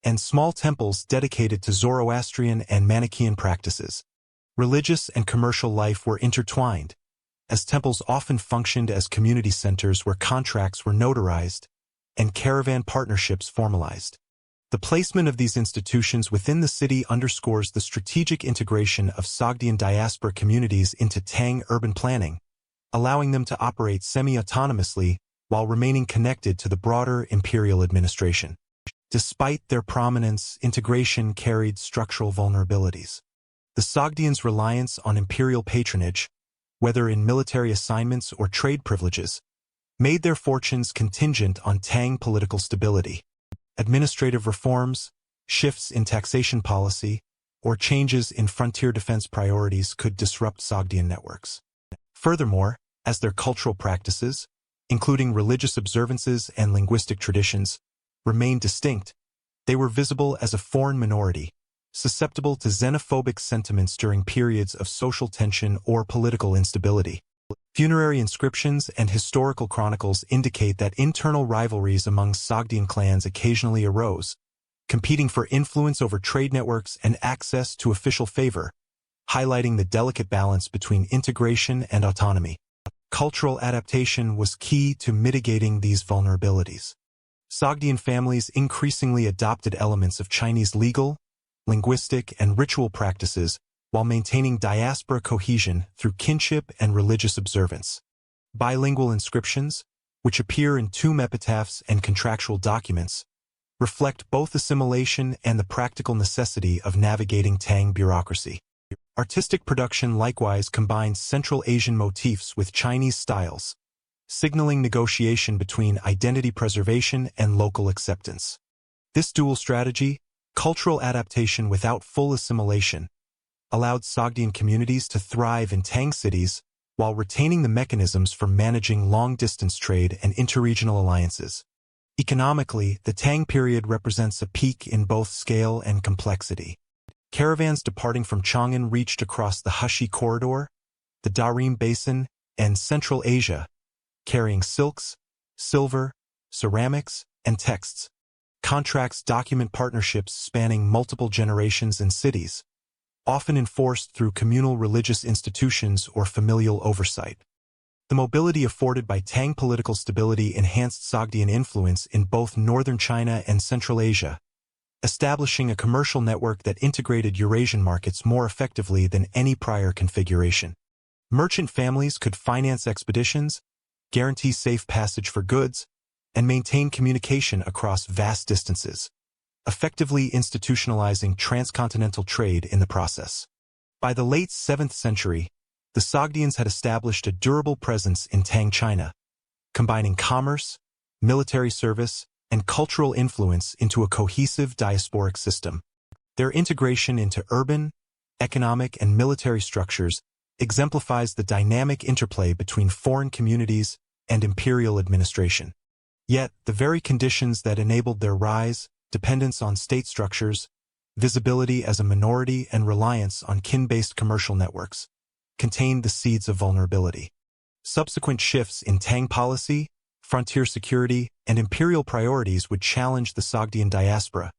and small temples dedicated to Zoroastrian and Manichaean practices. Religious and commercial life were intertwined, as temples often functioned as community centers where contracts were notarized and caravan partnerships formalized. The placement of these institutions within the city underscores the strategic integration of Sogdian diaspora communities into Tang urban planning, allowing them to operate semi-autonomously while remaining connected to the broader imperial administration. Despite their prominence, integration carried structural vulnerabilities. The Sogdians' reliance on imperial patronage, whether in military assignments or trade privileges, made their fortunes contingent on Tang political stability. Administrative reforms, shifts in taxation policy, or changes in frontier defense priorities could disrupt Sogdian networks. Furthermore, as their cultural practices, including religious observances and linguistic traditions, remained distinct, they were visible as a foreign minority, susceptible to xenophobic sentiments during periods of social tension or political instability. Funerary inscriptions and historical chronicles indicate that internal rivalries among Sogdian clans occasionally arose, competing for influence over trade networks and access to official favor, highlighting the delicate balance between integration and autonomy. Cultural adaptation was key to mitigating these vulnerabilities. Sogdian families increasingly adopted elements of Chinese legal, linguistic, and ritual practices while maintaining diaspora cohesion through kinship and religious observance. Bilingual inscriptions, which appear in tomb epitaphs and contractual documents, reflect both assimilation and the practical necessity of navigating Tang bureaucracy. Artistic production likewise combines Central Asian motifs with Chinese styles, signaling negotiation between identity preservation and local acceptance. This dual strategy, Cultural adaptation without full assimilation allowed Sogdian communities to thrive in Tang cities while retaining the mechanisms for managing long-distance trade and interregional alliances. Economically, the Tang period represents a peak in both scale and complexity. Caravans departing from Chang'an reached across the Hushi Corridor, the Darim Basin, and Central Asia, carrying silks, silver, ceramics, and texts. Contracts document partnerships spanning multiple generations and cities, often enforced through communal religious institutions or familial oversight. The mobility afforded by Tang political stability enhanced Sogdian influence in both northern China and Central Asia, establishing a commercial network that integrated Eurasian markets more effectively than any prior configuration. Merchant families could finance expeditions, guarantee safe passage for goods, and maintain communication across vast distances, effectively institutionalizing transcontinental trade in the process. By the late 7th century, the Sogdians had established a durable presence in Tang China, combining commerce, military service, and cultural influence into a cohesive diasporic system. Their integration into urban, economic, and military structures exemplifies the dynamic interplay between foreign communities and imperial administration. Yet, the very conditions that enabled their rise, dependence on state structures, visibility as a minority, and reliance on kin-based commercial networks, contained the seeds of vulnerability. Subsequent shifts in Tang policy, frontier security, and imperial priorities would challenge the Sogdian diaspora,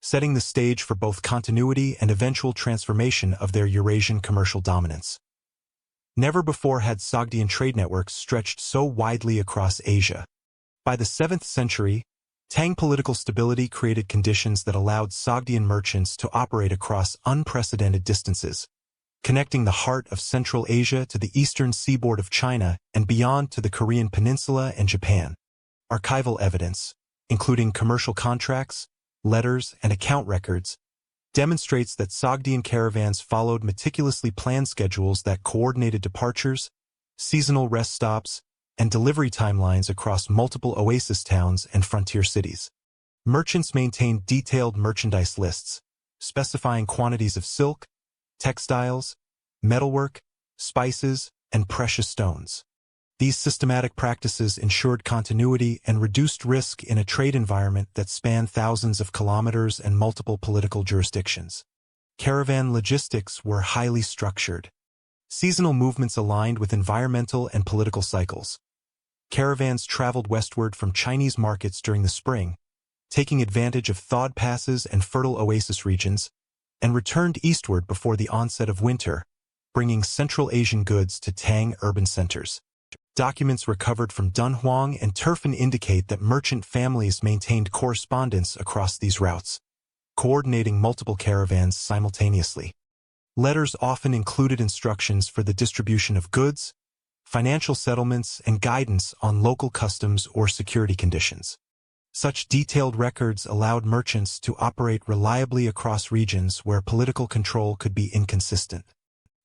setting the stage for both continuity and eventual transformation of their Eurasian commercial dominance. Never before had Sogdian trade networks stretched so widely across Asia. By the 7th century, Tang political stability created conditions that allowed Sogdian merchants to operate across unprecedented distances, connecting the heart of Central Asia to the eastern seaboard of China and beyond to the Korean peninsula and Japan. Archival evidence, including commercial contracts, letters, and account records, demonstrates that Sogdian caravans followed meticulously planned schedules that coordinated departures, seasonal rest stops, and delivery timelines across multiple oasis towns and frontier cities. Merchants maintained detailed merchandise lists, specifying quantities of silk, textiles, metalwork, spices, and precious stones. These systematic practices ensured continuity and reduced risk in a trade environment that spanned thousands of kilometers and multiple political jurisdictions. Caravan logistics were highly structured. Seasonal movements aligned with environmental and political cycles. Caravans traveled westward from Chinese markets during the spring, taking advantage of thawed passes and fertile oasis regions, and returned eastward before the onset of winter, bringing Central Asian goods to Tang urban centers. Documents recovered from Dunhuang and Turfan indicate that merchant families maintained correspondence across these routes, coordinating multiple caravans simultaneously. Letters often included instructions for the distribution of goods, financial settlements, and guidance on local customs or security conditions. Such detailed records allowed merchants to operate reliably across regions where political control could be inconsistent.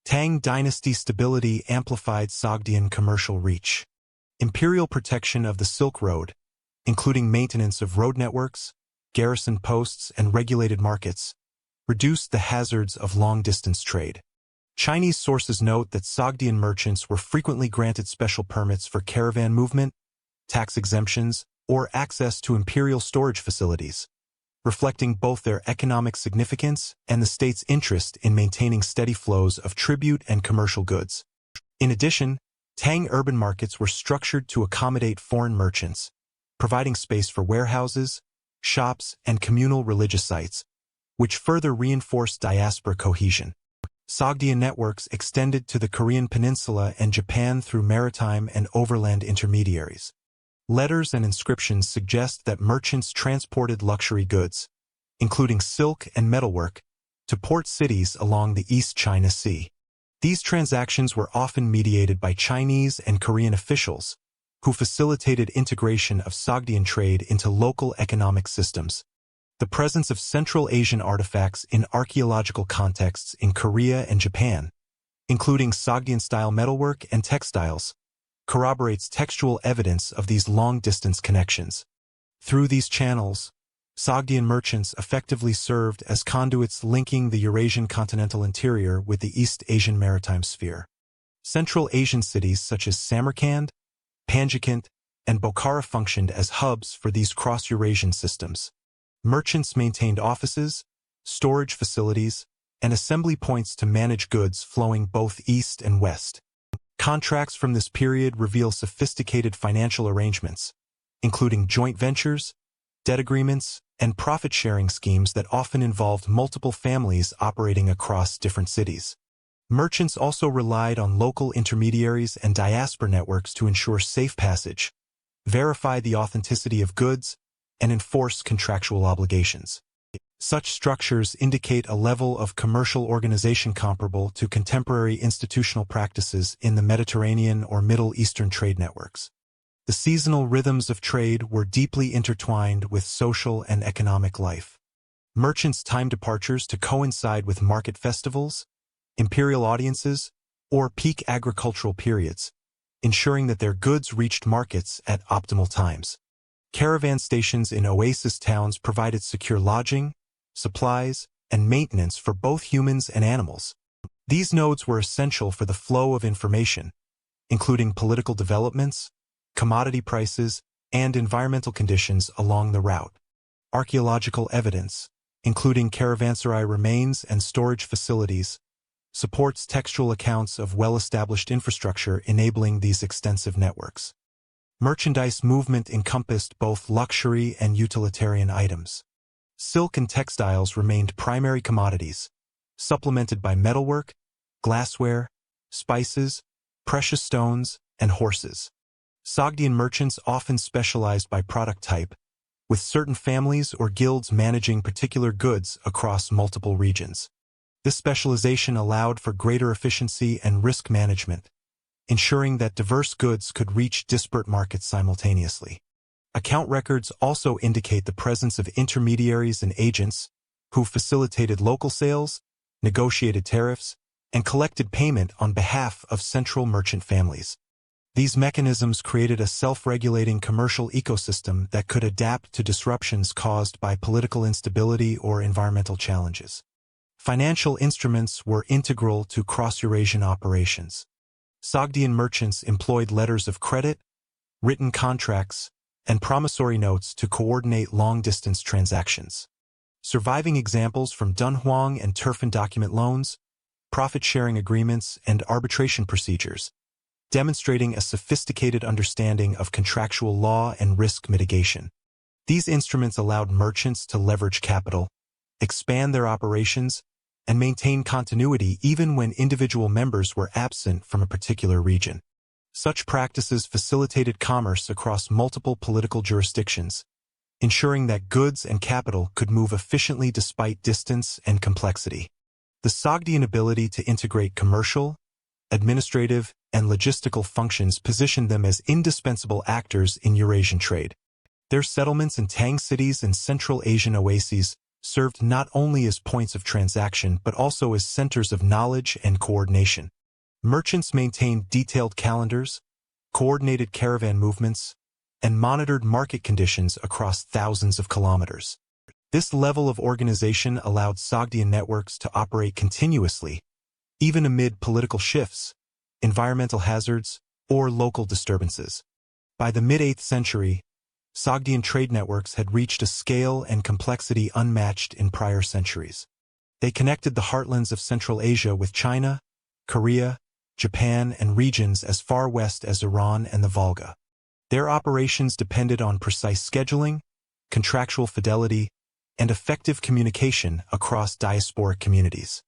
Tang Dynasty stability amplified Sogdian commercial reach. Imperial protection of the Silk Road, including maintenance of road networks, garrison posts, and regulated markets, reduced the hazards of long-distance trade. Chinese sources note that Sogdian merchants were frequently granted special permits for caravan movement, tax exemptions, or access to imperial storage facilities, reflecting both their economic significance and the state's interest in maintaining steady flows of tribute and commercial goods. In addition, Tang urban markets were structured to accommodate foreign merchants, providing space for warehouses, shops, and communal religious sites, which further reinforced diaspora cohesion. Sogdian networks extended to the Korean peninsula and Japan through maritime and overland intermediaries. Letters and inscriptions suggest that merchants transported luxury goods, including silk and metalwork, to port cities along the East China Sea. These transactions were often mediated by Chinese and Korean officials, who facilitated integration of Sogdian trade into local economic systems. The presence of Central Asian artifacts in archaeological contexts in Korea and Japan, including Sogdian-style metalwork and textiles, corroborates textual evidence of these long-distance connections. Through these channels, Sogdian merchants effectively served as conduits linking the Eurasian continental interior with the East Asian maritime sphere. Central Asian cities such as Samarkand, Panjikent, and Bukhara functioned as hubs for these cross-Eurasian systems. Merchants maintained offices, storage facilities, and assembly points to manage goods flowing both east and west. Contracts from this period reveal sophisticated financial arrangements, including joint ventures, debt agreements, and profit-sharing schemes that often involved multiple families operating across different cities. Merchants also relied on local intermediaries and diaspora networks to ensure safe passage, verify the authenticity of goods, and enforce contractual obligations. Such structures indicate a level of commercial organization comparable to contemporary institutional practices in the Mediterranean or Middle Eastern trade networks. The seasonal rhythms of trade were deeply intertwined with social and economic life. Merchants timed departures to coincide with market festivals, imperial audiences, or peak agricultural periods, ensuring that their goods reached markets at optimal times. Caravan stations in oasis towns provided secure lodging, supplies, and maintenance for both humans and animals. These nodes were essential for the flow of information, including political developments, commodity prices, and environmental conditions along the route. Archaeological evidence, including caravanserai remains and storage facilities, supports textual accounts of well-established infrastructure enabling these extensive networks. Merchandise movement encompassed both luxury and utilitarian items. Silk and textiles remained primary commodities, supplemented by metalwork, glassware, spices, precious stones, and horses. Sogdian merchants often specialized by product type, with certain families or guilds managing particular goods across multiple regions. This specialization allowed for greater efficiency and risk management, ensuring that diverse goods could reach disparate markets simultaneously. Account records also indicate the presence of intermediaries and agents who facilitated local sales, negotiated tariffs, and collected payment on behalf of central merchant families. These mechanisms created a self-regulating commercial ecosystem that could adapt to disruptions caused by political instability or environmental challenges. Financial instruments were integral to cross-Eurasian operations. Sogdian merchants employed letters of credit, written contracts, and promissory notes to coordinate long-distance transactions. Surviving examples from Dunhuang and Turfan document loans, profit-sharing agreements, and arbitration procedures, demonstrating a sophisticated understanding of contractual law and risk mitigation. These instruments allowed merchants to leverage capital, expand their operations, and maintain continuity even when individual members were absent from a particular region. Such practices facilitated commerce across multiple political jurisdictions, ensuring that goods and capital could move efficiently despite distance and complexity. The Sogdian ability to integrate commercial, administrative, and logistical functions positioned them as indispensable actors in Eurasian trade. Their settlements in Tang cities and Central Asian oases served not only as points of transaction but also as centers of knowledge and coordination. Merchants maintained detailed calendars, coordinated caravan movements, and monitored market conditions across thousands of kilometers. This level of organization allowed Sogdian networks to operate continuously, even amid political shifts, environmental hazards, or local disturbances. By the mid-8th century, Sogdian trade networks had reached a scale and complexity unmatched in prior centuries. They connected the heartlands of Central Asia with China, Korea, Japan, and regions as far west as Iran and the Volga. Their operations depended on precise scheduling, contractual fidelity, and effective communication across diasporic communities.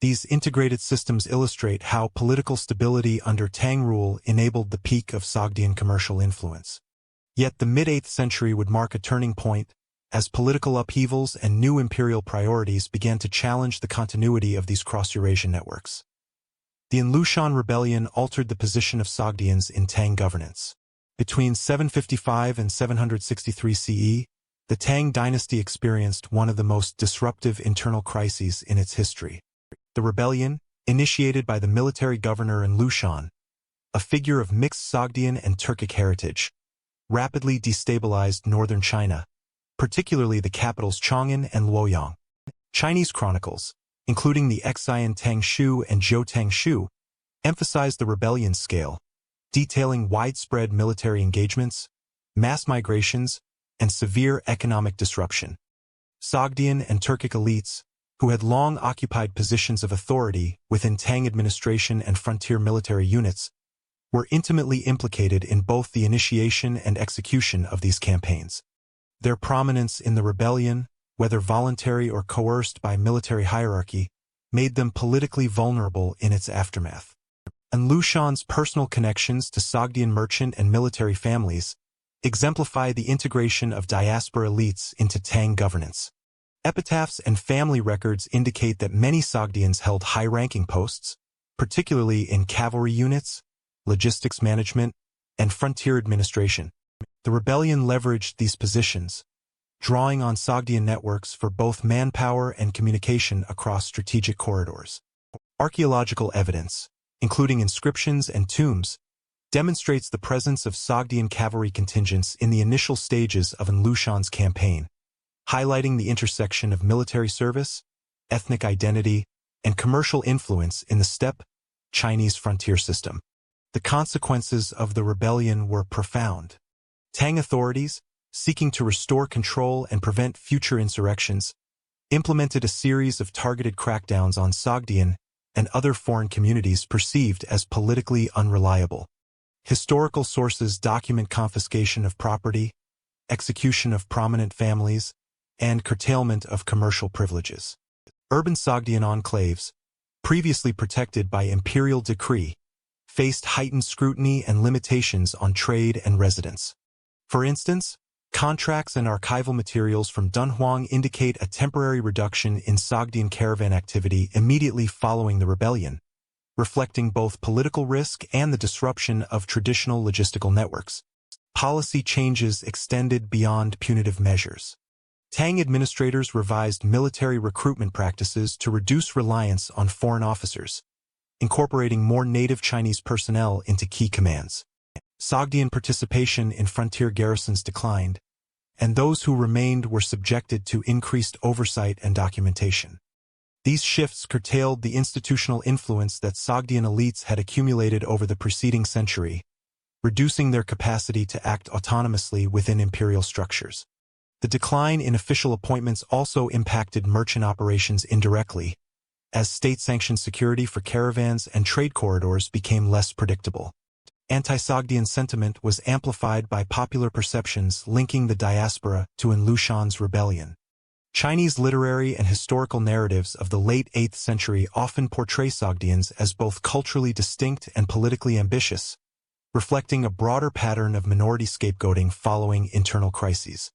These integrated systems illustrate how political stability under Tang rule enabled the peak of Sogdian commercial influence. Yet the mid-8th century would mark a turning point, as political upheavals and new imperial priorities began to challenge the continuity of these cross-Eurasian networks. The Inlushan rebellion altered the position of Sogdians in Tang governance. Between 755 and 763 CE, the Tang Dynasty experienced one of the most disruptive internal crises in its history. The rebellion, initiated by the military governor Inlushan, a figure of mixed Sogdian and Turkic heritage, rapidly destabilized northern China, particularly the capitals Chang'an and Luoyang. Chinese chronicles, including the Xian Tang Shu and Zhou Tang Shu, emphasize the rebellion's scale, detailing widespread military engagements, mass migrations, and severe economic disruption. Sogdian and Turkic elites, who had long occupied positions of authority within Tang administration and frontier military units, were intimately implicated in both the initiation and execution of these campaigns. Their prominence in the rebellion, whether voluntary or coerced by military hierarchy, made them politically vulnerable in its aftermath. And Lu Shan's personal connections to Sogdian merchant and military families exemplify the integration of diaspora elites into Tang governance. Epitaphs and family records indicate that many Sogdians held high-ranking posts, particularly in cavalry units, logistics management, and frontier administration. The rebellion leveraged these positions, drawing on Sogdian networks for both manpower and communication across strategic corridors. Archaeological evidence, including inscriptions and tombs, demonstrates the presence of Sogdian cavalry contingents in the initial stages of Lu Shan's campaign, highlighting the intersection of military service, ethnic identity, and commercial influence in the steppe Chinese frontier system. The consequences of the rebellion were profound. Tang authorities, seeking to restore control and prevent future insurrections, implemented a series of targeted crackdowns on Sogdian and other foreign communities perceived as politically unreliable. Historical sources document confiscation of property, execution of prominent families, and curtailment of commercial privileges. Urban Sogdian enclaves, previously protected by imperial decree, faced heightened scrutiny and limitations on trade and residence. For instance, contracts and archival materials from Dunhuang indicate a temporary reduction in Sogdian caravan activity immediately following the rebellion, reflecting both political risk and the disruption of traditional logistical networks. Policy changes extended beyond punitive measures. Tang administrators revised military recruitment practices to reduce reliance on foreign officers, incorporating more native Chinese personnel into key commands. Sogdian participation in frontier garrisons declined, and those who remained were subjected to increased oversight and documentation. These shifts curtailed the institutional influence that Sogdian elites had accumulated over the preceding century, reducing their capacity to act autonomously within imperial structures. The decline in official appointments also impacted merchant operations indirectly, as state-sanctioned security for caravans and trade corridors became less predictable. Anti-Sogdian sentiment was amplified by popular perceptions linking the diaspora to Lu Shan's rebellion. Chinese literary and historical narratives of the late 8th century often portray Sogdians as both culturally distinct and politically ambitious, reflecting a broader pattern of minority scapegoating following internal crises.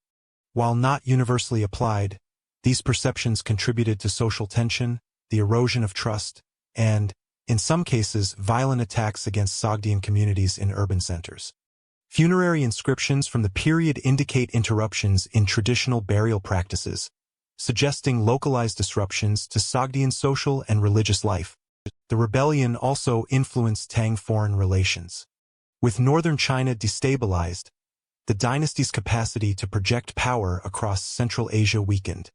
While not universally applied, these perceptions contributed to social tension, the erosion of trust, and, in some cases, violent attacks against Sogdian communities in urban centers. Funerary inscriptions from the period indicate interruptions in traditional burial practices, suggesting localized disruptions to Sogdian social and religious life. The rebellion also influenced Tang foreign relations. With northern China destabilized, the dynasty's capacity to project power across Central Asia weakened.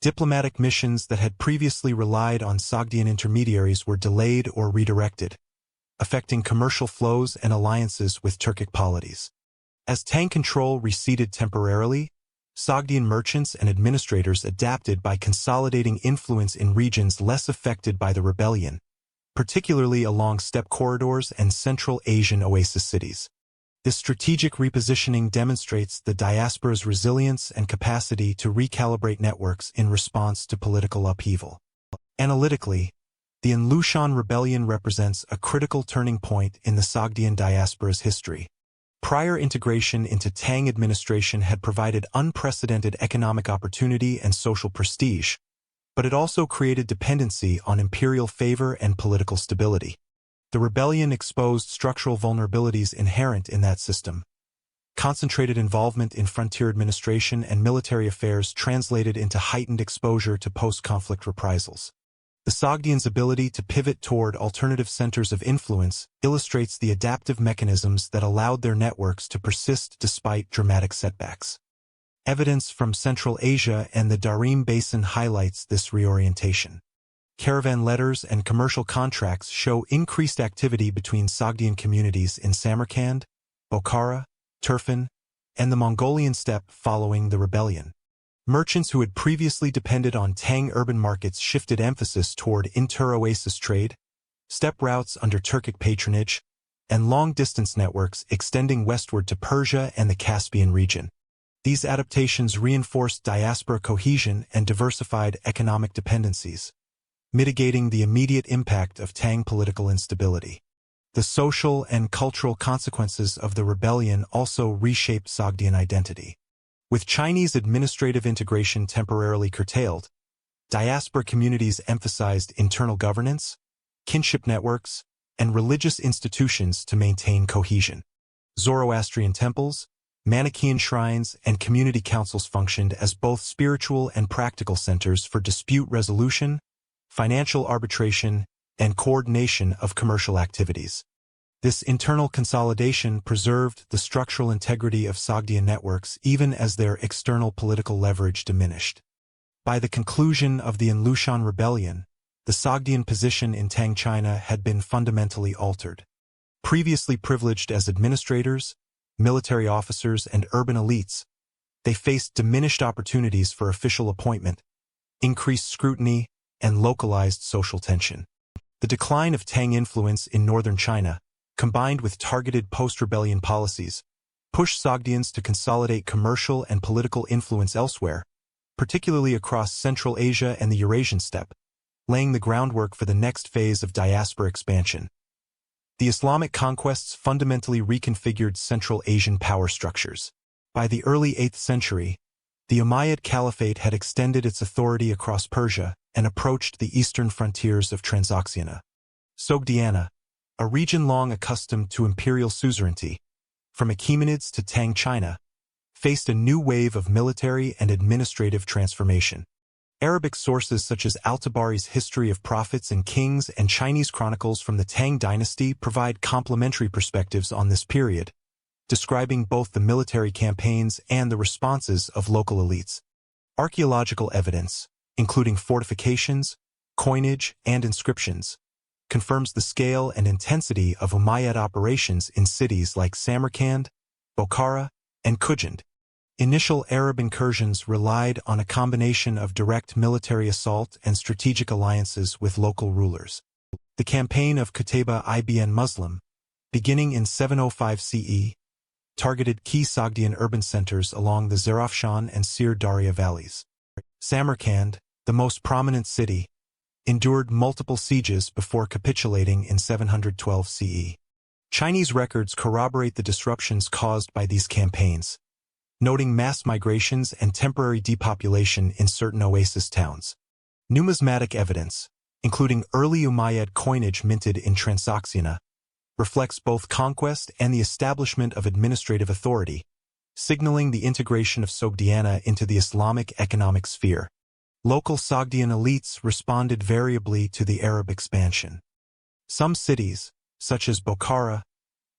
Diplomatic missions that had previously relied on Sogdian intermediaries were delayed or redirected, affecting commercial flows and alliances with Turkic polities. As Tang control receded temporarily, Sogdian merchants and administrators adapted by consolidating influence in regions less affected by the rebellion, particularly along steppe corridors and Central Asian oasis cities. This strategic repositioning demonstrates the diaspora's resilience and capacity to recalibrate networks in response to political upheaval. Analytically, the Lu Shan rebellion represents a critical turning point in the Sogdian diaspora's history. Prior integration into Tang administration had provided unprecedented economic opportunity and social prestige, but it also created dependency on imperial favor and political stability. The rebellion exposed structural vulnerabilities inherent in that system. Concentrated involvement in frontier administration and military affairs translated into heightened exposure to post-conflict reprisals. The Sogdians' ability to pivot toward alternative centers of influence illustrates the adaptive mechanisms that allowed their networks to persist despite dramatic setbacks. Evidence from Central Asia and the Darim Basin highlights this reorientation. Caravan letters and commercial contracts show increased activity between Sogdian communities in Samarkand, Bukhara, Turfan, and the Mongolian steppe following the rebellion. Merchants who had previously depended on Tang urban markets shifted emphasis toward inter-oasis trade, steppe routes under Turkic patronage, and long-distance networks extending westward to Persia and the Caspian region. These adaptations reinforced diaspora cohesion and diversified economic dependencies, mitigating the immediate impact of Tang political instability. The social and cultural consequences of the rebellion also reshaped Sogdian identity. With Chinese administrative integration temporarily curtailed, diaspora communities emphasized internal governance, kinship networks, and religious institutions to maintain cohesion. Zoroastrian temples, Manichaean shrines, and community councils functioned as both spiritual and practical centers for dispute resolution, financial arbitration, and coordination of commercial activities. This internal consolidation preserved the structural integrity of Sogdian networks even as their external political leverage diminished. By the conclusion of the Lushan rebellion, the Sogdian position in Tang China had been fundamentally altered. Previously privileged as administrators, military officers, and urban elites, they faced diminished opportunities for official appointment, increased scrutiny, and localized social tension. The decline of Tang influence in northern China, combined with targeted post-rebellion policies, pushed Sogdians to consolidate commercial and political influence elsewhere, particularly across Central Asia and the Eurasian steppe, laying the groundwork for the next phase of diaspora expansion. The Islamic conquests fundamentally reconfigured Central Asian power structures. By the early 8th century, the Umayyad Caliphate had extended its authority across Persia and approached the eastern frontiers of Transoxiana. Sogdiana, a region long accustomed to imperial suzerainty, from Achaemenids to Tang China, faced a new wave of military and administrative transformation. Arabic sources such as Al-Tabari's History of Prophets and Kings and Chinese chronicles from the Tang Dynasty provide complementary perspectives on this period, describing both the military campaigns and the responses of local elites. Archaeological evidence, including fortifications, coinage, and inscriptions, confirms the scale and intensity of Umayyad operations in cities like Samarkand, Bukhara, and Kujand. Initial Arab incursions relied on a combination of direct military assault and strategic alliances with local rulers. The campaign of Qutayba ibn Muslim, beginning in 705 CE, targeted key Sogdian urban centers along the Zarafshan and Sir Darya valleys. Samarkand, the most prominent city, endured multiple sieges before capitulating in 712 CE. Chinese records corroborate the disruptions caused by these campaigns, noting mass migrations and temporary depopulation in certain oasis towns. Numismatic evidence, including early Umayyad coinage minted in Transoxiana, reflects both conquest and the establishment of administrative authority, signaling the integration of Sogdiana into the Islamic economic sphere. Local Sogdian elites responded variably to the Arab expansion. Some cities, such as Bukhara,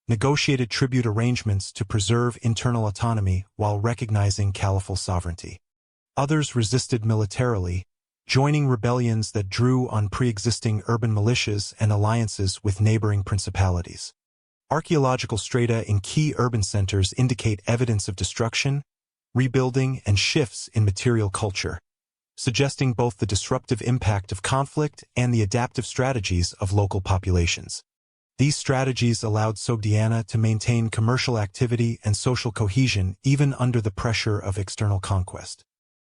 negotiated tribute arrangements to preserve internal autonomy while recognizing caliphal sovereignty. Others resisted militarily, joining rebellions that drew on pre-existing urban militias and alliances with neighboring principalities. Archaeological strata in key urban centers indicate evidence of destruction, rebuilding, and shifts in material culture, suggesting both the disruptive impact of conflict and the adaptive strategies of local populations. These strategies allowed Sogdiana to maintain commercial activity and social cohesion even under the pressure of external conquest.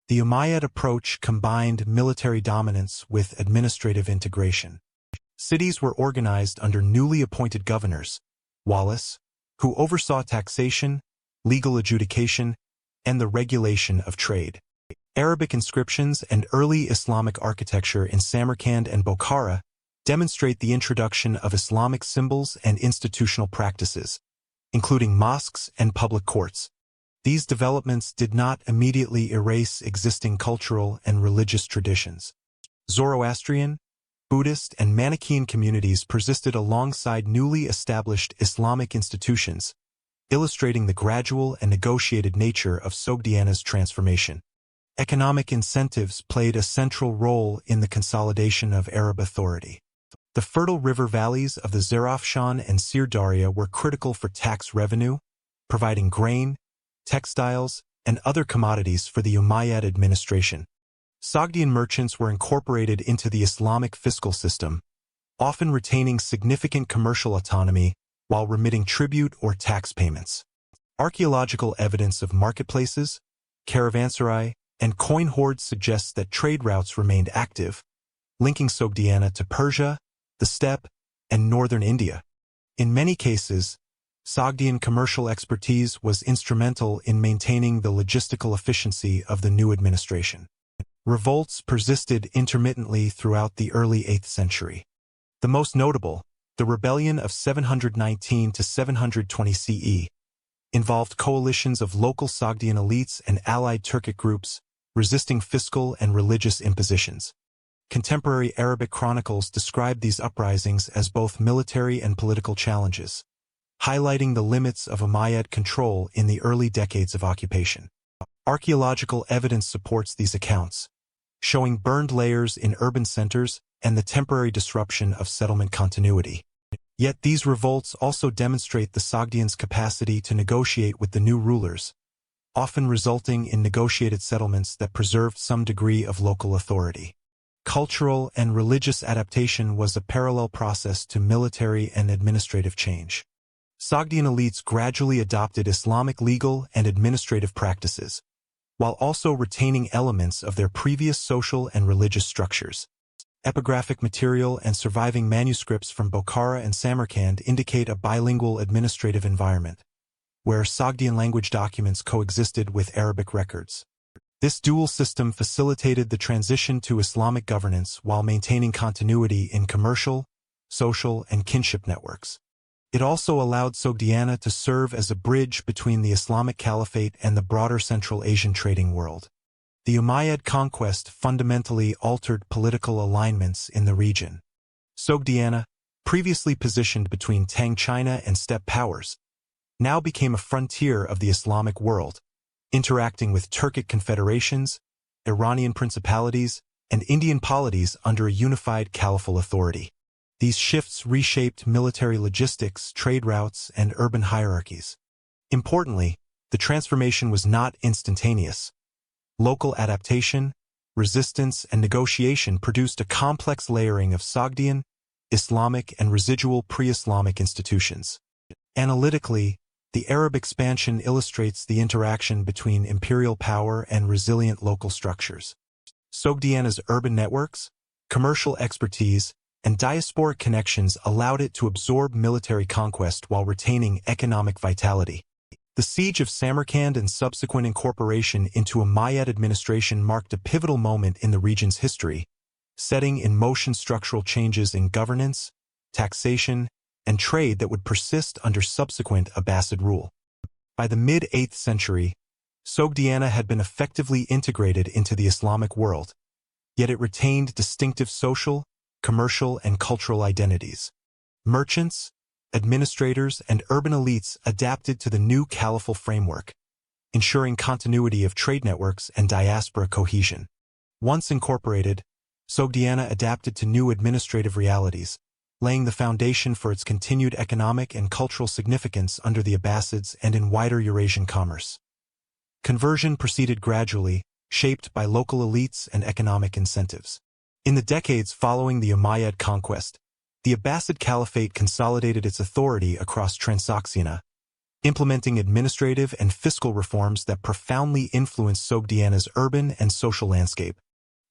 The Umayyad approach combined military dominance with administrative integration. Cities were organized under newly appointed governors, walis, who oversaw taxation, legal adjudication, and the regulation of trade. Arabic inscriptions and early Islamic architecture in Samarkand and Bukhara demonstrate the introduction of Islamic symbols and institutional practices, including mosques and public courts. These developments did not immediately erase existing cultural and religious traditions. Zoroastrian, Buddhist, and Manichaean communities persisted alongside newly established Islamic institutions, illustrating the gradual and negotiated nature of Sogdiana's transformation. Economic incentives played a central role in the consolidation of Arab authority. The fertile river valleys of the Zarafshan and Sirdarya were critical for tax revenue, providing grain, textiles, and other commodities for the Umayyad administration. Sogdian merchants were incorporated into the Islamic fiscal system, often retaining significant commercial autonomy while remitting tribute or tax payments. Archaeological evidence of marketplaces, caravanserai, and coin hoards suggests that trade routes remained active, linking Sogdiana to Persia, the steppe, and northern India. In many cases, Sogdian commercial expertise was instrumental in maintaining the logistical efficiency of the new administration. Revolts persisted intermittently throughout the early 8th century. The most notable, the rebellion of 719 to 720 CE, involved coalitions of local Sogdian elites and allied Turkic groups, resisting fiscal and religious impositions. Contemporary Arabic chronicles describe these uprisings as both military and political challenges, highlighting the limits of Umayyad control in the early decades of occupation. Archaeological evidence supports these accounts, showing burned layers in urban centers and the temporary disruption of settlement continuity. Yet these revolts also demonstrate the Sogdians' capacity to negotiate with the new rulers, often resulting in negotiated settlements that preserved some degree of local authority. Cultural and religious adaptation was a parallel process to military and administrative change. Sogdian elites gradually adopted Islamic legal and administrative practices, while also retaining elements of their previous social and religious structures. Epigraphic material and surviving manuscripts from Bukhara and Samarkand indicate a bilingual administrative environment, where Sogdian language documents coexisted with Arabic records. This dual system facilitated the transition to Islamic governance while maintaining continuity in commercial, social, and kinship networks. It also allowed Sogdiana to serve as a bridge between the Islamic Caliphate and the broader Central Asian trading world. The Umayyad conquest fundamentally altered political alignments in the region. Sogdiana, previously positioned between Tang China and steppe powers, now became a frontier of the Islamic world, interacting with Turkic confederations, Iranian principalities, and Indian polities under a unified caliphal authority. These shifts reshaped military logistics, trade routes, and urban hierarchies. Importantly, the transformation was not instantaneous. Local adaptation, resistance, and negotiation produced a complex layering of Sogdian, Islamic, and residual pre-Islamic institutions. Analytically, the Arab expansion illustrates the interaction between imperial power and resilient local structures. Sogdiana's urban networks, commercial expertise, and diasporic connections allowed it to absorb military conquest while retaining economic vitality. The siege of Samarkand and subsequent incorporation into Umayyad administration marked a pivotal moment in the region's history, setting in motion structural changes in governance, taxation, and trade that would persist under subsequent Abbasid rule. By the mid-8th century, Sogdiana had been effectively integrated into the Islamic world, yet it retained distinctive social, commercial, and cultural identities. Merchants, administrators, and urban elites adapted to the new caliphal framework, ensuring continuity of trade networks and diaspora cohesion. Once incorporated, Sogdiana adapted to new administrative realities, laying the foundation for its continued economic and cultural significance under the Abbasids and in wider Eurasian commerce. Conversion proceeded gradually, shaped by local elites and economic incentives. In the decades following the Umayyad conquest, the Abbasid Caliphate consolidated its authority across Transoxiana, implementing administrative and fiscal reforms that profoundly influenced Sogdiana's urban and social landscape.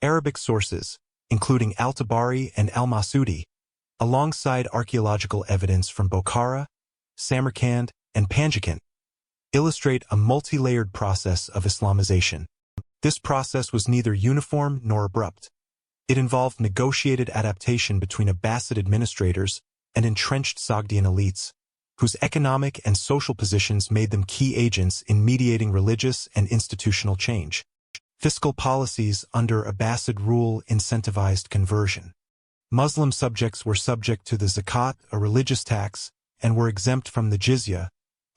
Arabic sources, including Al-Tabari and Al-Masudi, alongside archaeological evidence from Bukhara, Samarkand, and Panjikent, illustrate a multi-layered process of Islamization. This process was neither uniform nor abrupt. It involved negotiated adaptation between Abbasid administrators and entrenched Sogdian elites, whose economic and social positions made them key agents in mediating religious and institutional change. Fiscal policies under Abbasid rule incentivized conversion. Muslim subjects were subject to the zakat, a religious tax, and were exempt from the jizya,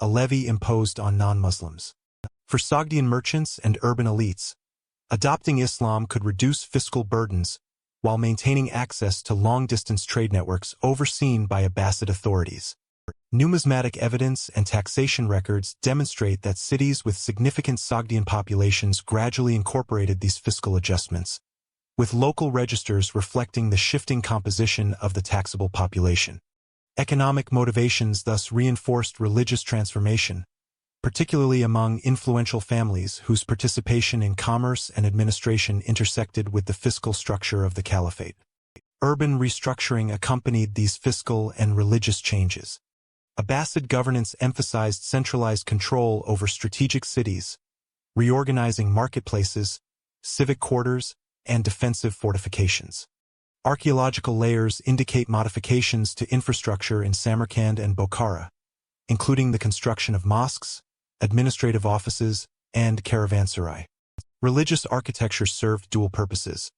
a levy imposed on non-Muslims. For Sogdian merchants and urban elites, adopting Islam could reduce fiscal burdens while maintaining access to long-distance trade networks overseen by Abbasid authorities. Numismatic evidence and taxation records demonstrate that cities with significant Sogdian populations gradually incorporated these fiscal adjustments, with local registers reflecting the shifting composition of the taxable population. Economic motivations thus reinforced religious transformation, particularly among influential families whose participation in commerce and administration intersected with the fiscal structure of the caliphate. Urban restructuring accompanied these fiscal and religious changes. Abbasid governance emphasized centralized control over strategic cities, reorganizing marketplaces, civic quarters, and defensive fortifications. Archaeological layers indicate modifications to infrastructure in Samarkand and Bukhara, including the construction of mosques, administrative offices, and caravanserai. Religious architecture served dual purposes,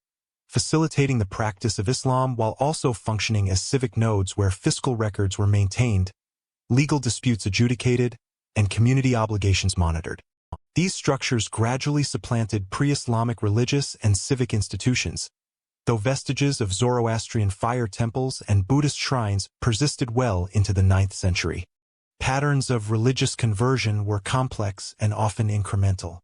facilitating the practice of Islam while also functioning as civic nodes where fiscal records were maintained, legal disputes adjudicated, and community obligations monitored. These structures gradually supplanted pre-Islamic religious and civic institutions, though vestiges of Zoroastrian fire temples and Buddhist shrines persisted well into the 9th century. Patterns of religious conversion were complex and often incremental.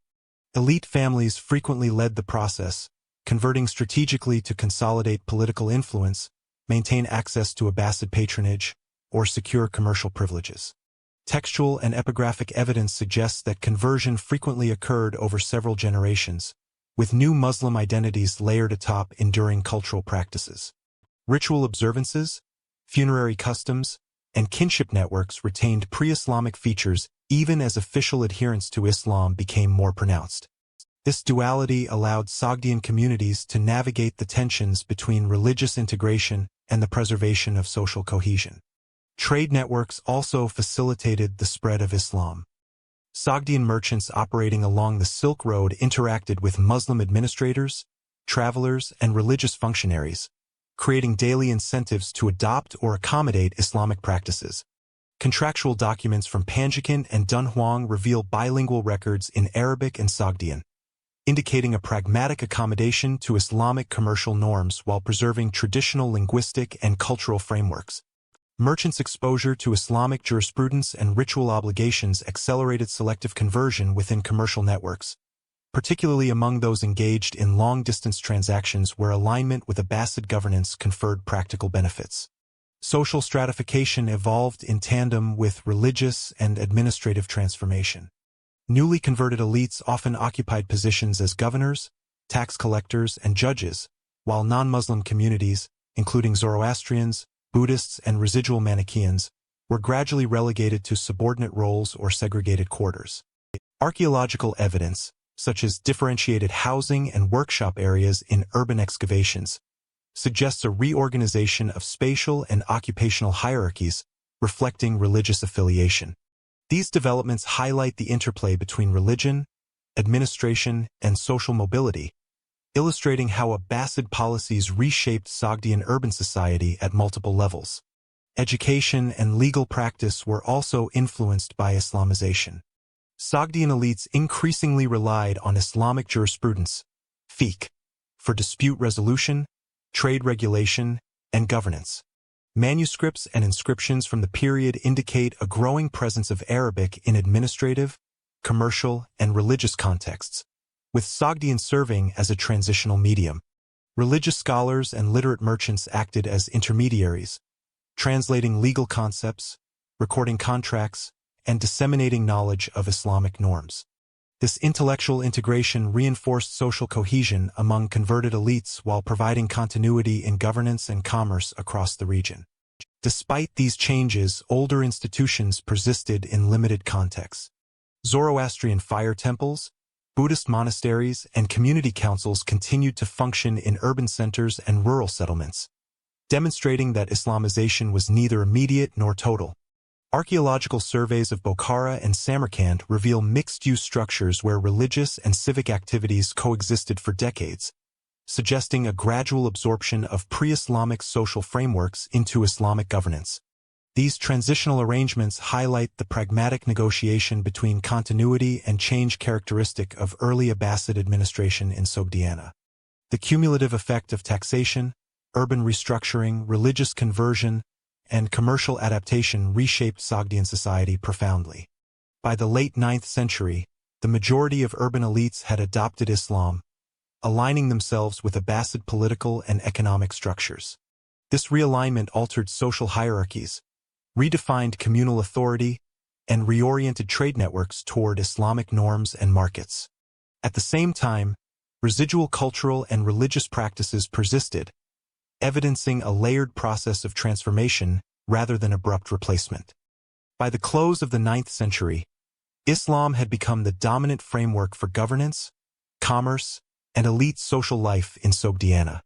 Elite families frequently led the process, converting strategically to consolidate political influence, maintain access to Abbasid patronage, or secure commercial privileges. Textual and epigraphic evidence suggests that conversion frequently occurred over several generations, with new Muslim identities layered atop enduring cultural practices. Ritual observances, funerary customs, and kinship networks retained pre-Islamic features even as official adherence to Islam became more pronounced. This duality allowed Sogdian communities to navigate the tensions between religious integration and the preservation of social cohesion. Trade networks also facilitated the spread of Islam. Sogdian merchants operating along the Silk Road interacted with Muslim administrators, travelers, and religious functionaries, creating daily incentives to adopt or accommodate Islamic practices. Contractual documents from Panjikent and Dunhuang reveal bilingual records in Arabic and Sogdian, indicating a pragmatic accommodation to Islamic commercial norms while preserving traditional linguistic and cultural frameworks. Merchants' exposure to Islamic jurisprudence and ritual obligations accelerated selective conversion within commercial networks, particularly among those engaged in long-distance transactions where alignment with Abbasid governance conferred practical benefits. Social stratification evolved in tandem with religious and administrative transformation. Newly converted elites often occupied positions as governors, tax collectors, and judges, while non-Muslim communities, including Zoroastrians, Buddhists, and residual Manichaeans, were gradually relegated to subordinate roles or segregated quarters. Archaeological evidence, such as differentiated housing and workshop areas in urban excavations, suggests a reorganization of spatial and occupational hierarchies reflecting religious affiliation. These developments highlight the interplay between religion, administration, and social mobility, illustrating how Abbasid policies reshaped Sogdian urban society at multiple levels. Education and legal practice were also influenced by Islamization. Sogdian elites increasingly relied on Islamic jurisprudence, fiqh, for dispute resolution, trade regulation, and governance. Manuscripts and inscriptions from the period indicate a growing presence of Arabic in administrative, commercial, and religious contexts, with Sogdian serving as a transitional medium. Religious scholars and literate merchants acted as intermediaries, translating legal concepts, recording contracts, and disseminating knowledge of Islamic norms. This intellectual integration reinforced social cohesion among converted elites while providing continuity in governance and commerce across the region. Despite these changes, older institutions persisted in limited contexts. Zoroastrian fire temples, Buddhist monasteries, and community councils continued to function in urban centers and rural settlements, demonstrating that Islamization was neither immediate nor total. Archaeological surveys of Bukhara and Samarkand reveal mixed-use structures where religious and civic activities coexisted for decades, suggesting a gradual absorption of pre-Islamic social frameworks into Islamic governance. These transitional arrangements highlight the pragmatic negotiation between continuity and change characteristic of early Abbasid administration in Sogdiana. The cumulative effect of taxation, urban restructuring, religious conversion, and commercial adaptation reshaped Sogdian society profoundly. By the late 9th century, the majority of urban elites had adopted Islam, aligning themselves with Abbasid political and economic structures. This realignment altered social hierarchies, redefined communal authority, and reoriented trade networks toward Islamic norms and markets. At the same time, residual cultural and religious practices persisted, evidencing a layered process of transformation rather than abrupt replacement. By the close of the 9th century, Islam had become the dominant framework for governance, commerce, and elite social life in Sogdiana.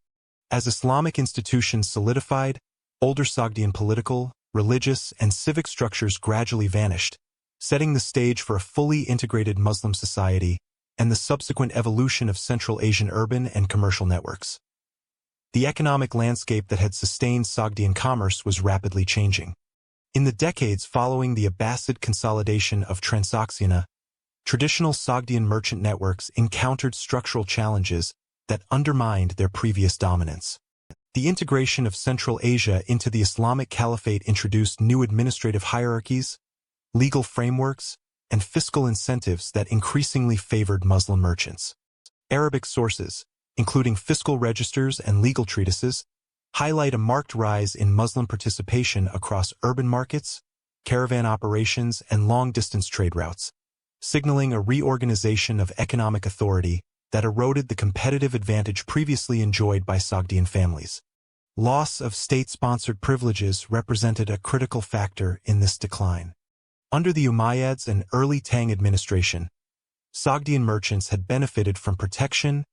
As Islamic institutions solidified, older Sogdian political, religious, and civic structures gradually vanished, setting the stage for a fully integrated Muslim society and the subsequent evolution of Central Asian urban and commercial networks. The economic landscape that had sustained Sogdian commerce was rapidly changing. In the decades following the Abbasid consolidation of Transoxiana, traditional Sogdian merchant networks encountered structural challenges that undermined their previous dominance. The integration of Central Asia into the Islamic Caliphate introduced new administrative hierarchies, legal frameworks, and fiscal incentives that increasingly favored Muslim merchants. Arabic sources, including fiscal registers and legal treatises, highlight a marked rise in Muslim participation across urban markets, caravan operations, and long-distance trade routes, signaling a reorganization of economic authority that eroded the competitive advantage previously enjoyed by Sogdian families. Loss of state-sponsored privileges represented a critical factor in this decline. Under the Umayyads and early Tang administration, Sogdian merchants had benefited from protection,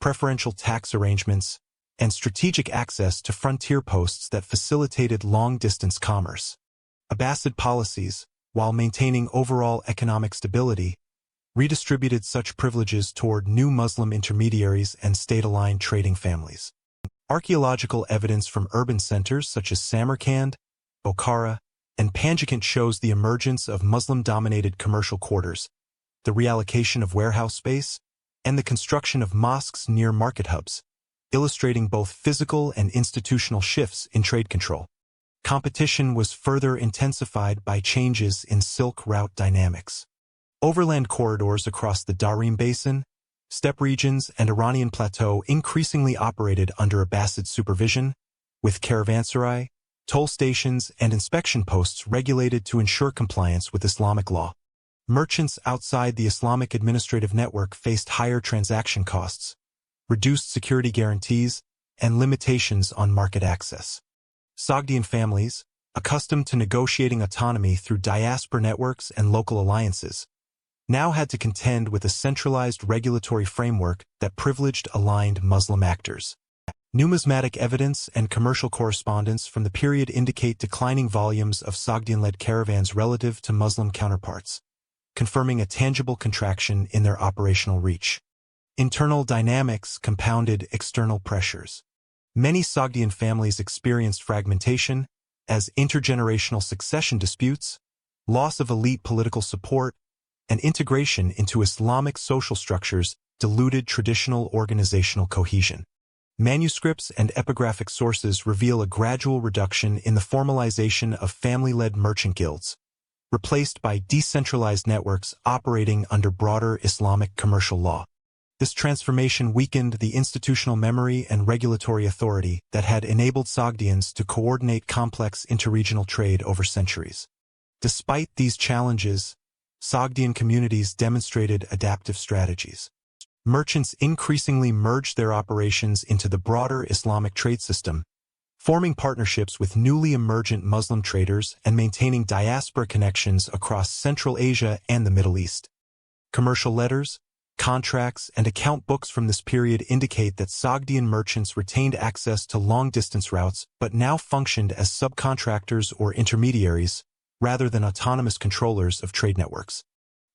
preferential tax arrangements, and strategic access to frontier posts that facilitated long-distance commerce. Abbasid policies, while maintaining overall economic stability, redistributed such privileges toward new Muslim intermediaries and state-aligned trading families. Archaeological evidence from urban centers such as Samarkand, Bukhara, and Panjikent shows the emergence of Muslim-dominated commercial quarters, the reallocation of warehouse space, and the construction of mosques near market hubs, illustrating both physical and institutional shifts in trade control. Competition was further intensified by changes in Silk Route dynamics. Overland corridors across the Darim Basin, steppe regions, and Iranian plateau increasingly operated under Abbasid supervision, with caravanserai, toll stations, and inspection posts regulated to ensure compliance with Islamic law. Merchants outside the Islamic administrative network faced higher transaction costs, reduced security guarantees, and limitations on market access. Sogdian families, accustomed to negotiating autonomy through diaspora networks and local alliances, now had to contend with a centralized regulatory framework that privileged aligned Muslim actors. Numismatic evidence and commercial correspondence from the period indicate declining volumes of Sogdian-led caravans relative to Muslim counterparts, confirming a tangible contraction in their operational reach. Internal dynamics compounded external pressures. Many Sogdian families experienced fragmentation, as intergenerational succession disputes, loss of elite political support, and integration into Islamic social structures diluted traditional organizational cohesion. Manuscripts and epigraphic sources reveal a gradual reduction in the formalization of family-led merchant guilds, replaced by decentralized networks operating under broader Islamic commercial law. This transformation weakened the institutional memory and regulatory authority that had enabled Sogdians to coordinate complex interregional trade over centuries. Despite these challenges, Sogdian communities demonstrated adaptive strategies. Merchants increasingly merged their operations into the broader Islamic trade system, forming partnerships with newly emergent Muslim traders and maintaining diaspora connections across Central Asia and the Middle East. Commercial letters, contracts, and account books from this period indicate that Sogdian merchants retained access to long-distance routes but now functioned as subcontractors or intermediaries, rather than autonomous controllers of trade networks.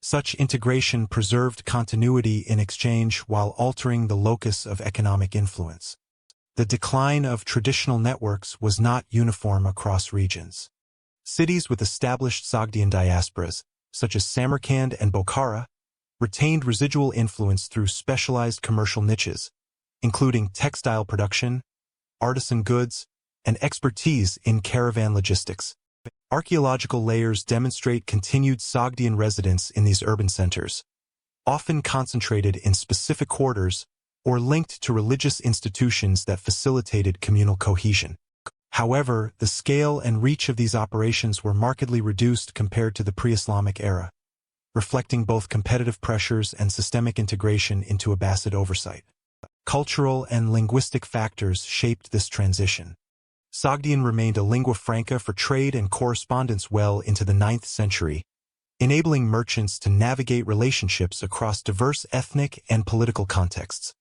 Such integration preserved continuity in exchange while altering the locus of economic influence. The decline of traditional networks was not uniform across regions. Cities with established Sogdian diasporas, such as Samarkand and Bukhara, retained residual influence through specialized commercial niches, including textile production, artisan goods, and expertise in caravan logistics. Archaeological layers demonstrate continued Sogdian residence in these urban centers, often concentrated in specific quarters or linked to religious institutions that facilitated communal cohesion. However, the scale and reach of these operations were markedly reduced compared to the pre-Islamic era, reflecting both competitive pressures and systemic integration into Abbasid oversight. Cultural and linguistic factors shaped this transition. Sogdian remained a lingua franca for trade and correspondence well into the 9th century, enabling merchants to navigate relationships across diverse ethnic and political contexts.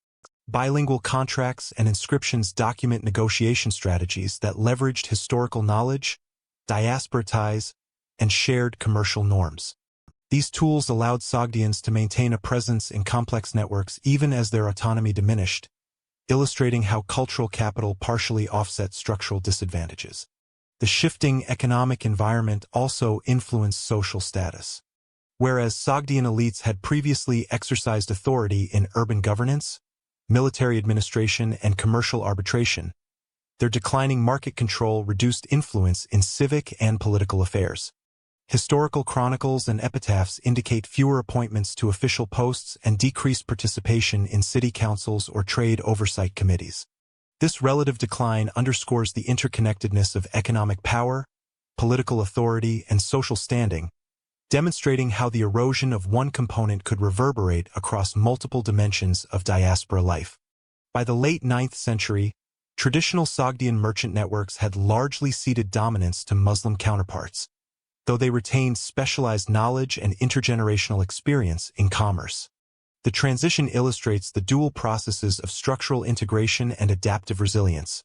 Bilingual contracts and inscriptions document negotiation strategies that leveraged historical knowledge, diaspora ties, and shared commercial norms. These tools allowed Sogdians to maintain a presence in complex networks even as their autonomy diminished, illustrating how cultural capital partially offset structural disadvantages. The shifting economic environment also influenced social status. Whereas Sogdian elites had previously exercised authority in urban governance, military administration, and commercial arbitration, their declining market control reduced influence in civic and political affairs. Historical chronicles and epitaphs indicate fewer appointments to official posts and decreased participation in city councils or trade oversight committees. This relative decline underscores the interconnectedness of economic power, political authority, and social standing, demonstrating how the erosion of one component could reverberate across multiple dimensions of diaspora life. By the late 9th century, traditional Sogdian merchant networks had largely ceded dominance to Muslim counterparts, though they retained specialized knowledge and intergenerational experience in commerce. The transition illustrates the dual processes of structural integration and adaptive resilience.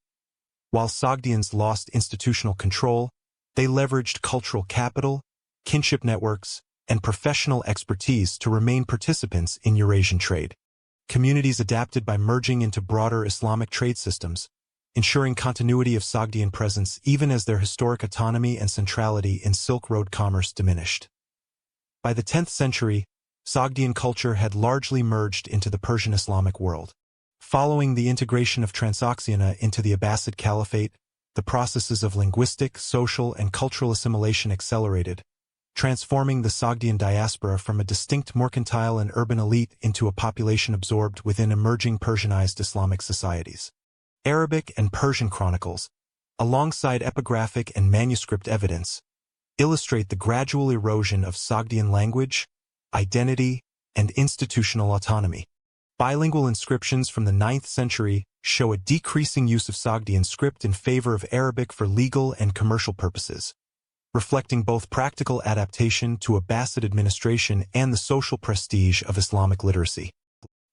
While Sogdians lost institutional control, they leveraged cultural capital, kinship networks, and professional expertise to remain participants in Eurasian trade. Communities adapted by merging into broader Islamic trade systems, ensuring continuity of Sogdian presence even as their historic autonomy and centrality in Silk Road commerce diminished. By the 10th century, Sogdian culture had largely merged into the Persian Islamic world. Following the integration of Transoxiana into the Abbasid Caliphate, the processes of linguistic, social, and cultural assimilation accelerated, transforming the Sogdian diaspora from a distinct mercantile and urban elite into a population absorbed within emerging Persianized Islamic societies. Arabic and Persian chronicles, alongside epigraphic and manuscript evidence, illustrate the gradual erosion of Sogdian language, identity, and institutional autonomy. Bilingual inscriptions from the 9th century show a decreasing use of Sogdian script in favor of Arabic for legal and commercial purposes, reflecting both practical adaptation to Abbasid administration and the social prestige of Islamic literacy.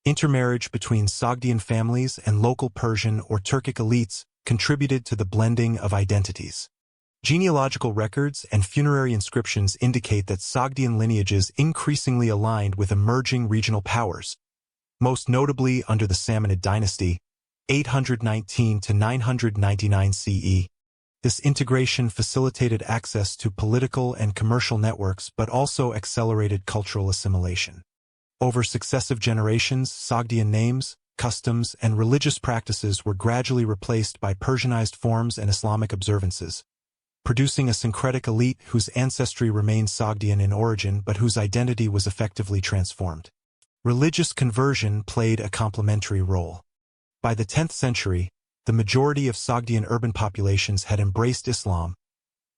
Intermarriage between Sogdian families and local Persian or Turkic elites contributed to the blending of identities. Genealogical records and funerary inscriptions indicate that Sogdian lineages increasingly aligned with emerging regional powers, most notably under the Samanid dynasty, 819 to 999 CE. This integration facilitated access to political and commercial networks but also accelerated cultural assimilation. Over successive generations, Sogdian names, customs, and religious practices were gradually replaced by Persianized forms and Islamic observances, producing a syncretic elite whose ancestry remained Sogdian in origin but whose identity was effectively transformed. Religious conversion played a complementary role. By the 10th century, the majority of Sogdian urban populations had embraced Islam,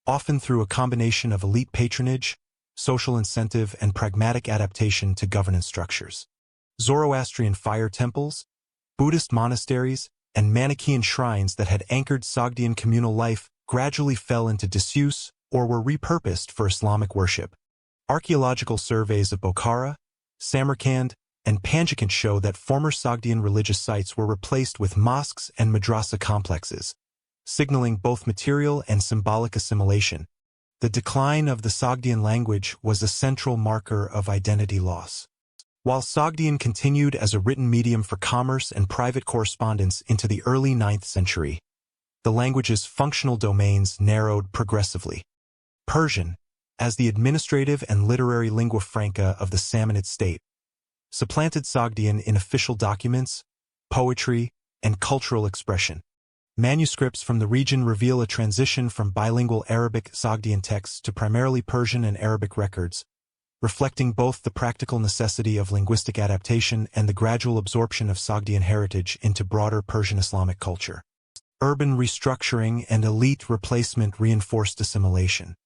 often through a combination of elite patronage, social incentive, and pragmatic adaptation to governance structures. Zoroastrian fire temples, Buddhist monasteries, and Manichaean shrines that had anchored Sogdian communal life gradually fell into disuse or were repurposed for Islamic worship. Archaeological surveys of Bukhara, Samarkand, and Panjikent show that former Sogdian religious sites were replaced with mosques and madrasa complexes, signaling both material and symbolic assimilation. The decline of the Sogdian language was a central marker of identity loss. While Sogdian continued as a written medium for commerce and private correspondence into the early 9th century, the language's functional domains narrowed progressively. Persian, as the administrative and literary lingua franca of the Samanid state, supplanted Sogdian in official documents, poetry, and cultural expression. Manuscripts from the region reveal a transition from bilingual Arabic Sogdian texts to primarily Persian and Arabic records, reflecting both the practical necessity of linguistic adaptation and the gradual absorption of Sogdian heritage into broader Persian Islamic culture. Urban restructuring and elite replacement reinforced assimilation.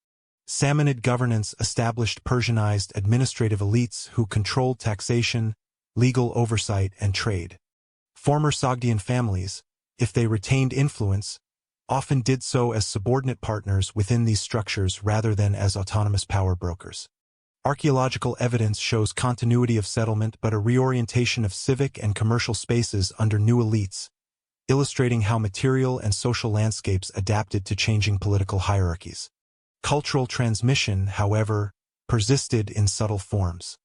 Samanid governance established Persianized administrative elites who controlled taxation, legal oversight, and trade. Former Sogdian families, if they retained influence, often did so as subordinate partners within these structures rather than as autonomous power brokers. Archaeological evidence shows continuity of settlement but a reorientation of civic and commercial spaces under new elites, illustrating how material and social landscapes adapted to changing political hierarchies. Cultural transmission, however, persisted in subtle forms.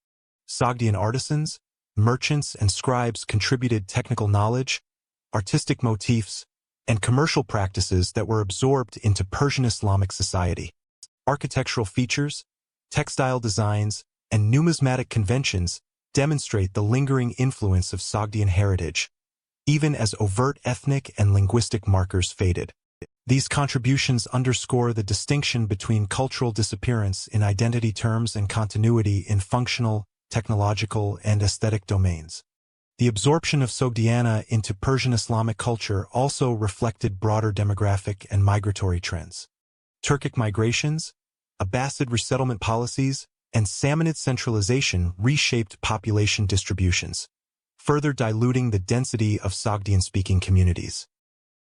Sogdian artisans, merchants, and scribes contributed technical knowledge, artistic motifs, and commercial practices that were absorbed into Persian Islamic society. Architectural features, textile designs, and numismatic conventions demonstrate the lingering influence of Sogdian heritage, even as overt ethnic and linguistic markers faded. These contributions underscore the distinction between cultural disappearance in identity terms and continuity in functional, technological, and aesthetic domains. The absorption of Sogdiana into Persian Islamic culture also reflected broader demographic and migratory trends. Turkic migrations, Abbasid resettlement policies, and Samanid centralization reshaped population distributions, further diluting the density of Sogdian-speaking communities.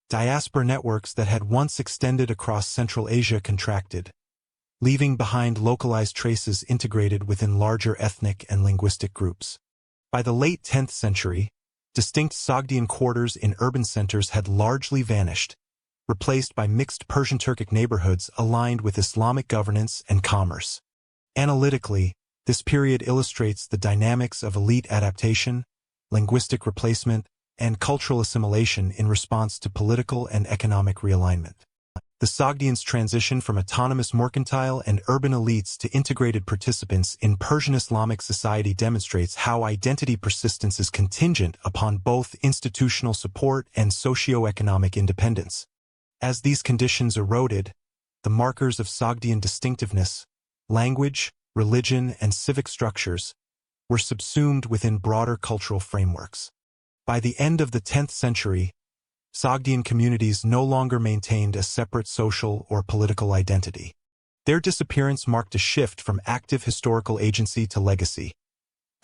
Diaspora networks that had once extended across Central Asia contracted, leaving behind localized traces integrated within larger ethnic and linguistic groups. By the late 10th century, distinct Sogdian quarters in urban centers had largely vanished, replaced by mixed Persian-Turkic neighborhoods aligned with Islamic governance and commerce. Analytically, this period illustrates the dynamics of elite adaptation, linguistic replacement, and cultural assimilation in response to political and economic realignment. The Sogdians' transition from autonomous mercantile and urban elites to integrated participants in Persian Islamic society demonstrates how identity persistence is contingent upon both institutional support and socio-economic independence. As these conditions eroded, the markers of Sogdian distinctiveness, language, religion, and civic structures, were subsumed within broader cultural frameworks. By the end of the 10th century, Sogdian communities no longer maintained a separate social or political identity. Their disappearance marked a shift from active historical agency to legacy.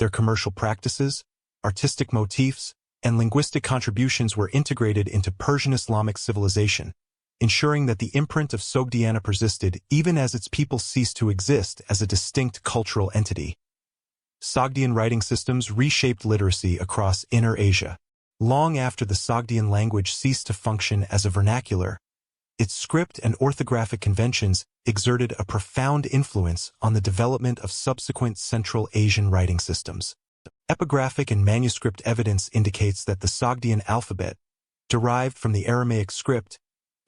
Their commercial practices, artistic motifs, and linguistic contributions were integrated into Persian Islamic civilization, ensuring that the imprint of Sogdiana persisted even as its people ceased to exist as a distinct cultural entity. Sogdian writing systems reshaped literacy across Inner Asia. Long after the Sogdian language ceased to function as a vernacular, its script and orthographic conventions exerted a profound influence on the development of subsequent Central Asian writing systems. Epigraphic and manuscript evidence indicates that the Sogdian alphabet, derived from the Aramaic script,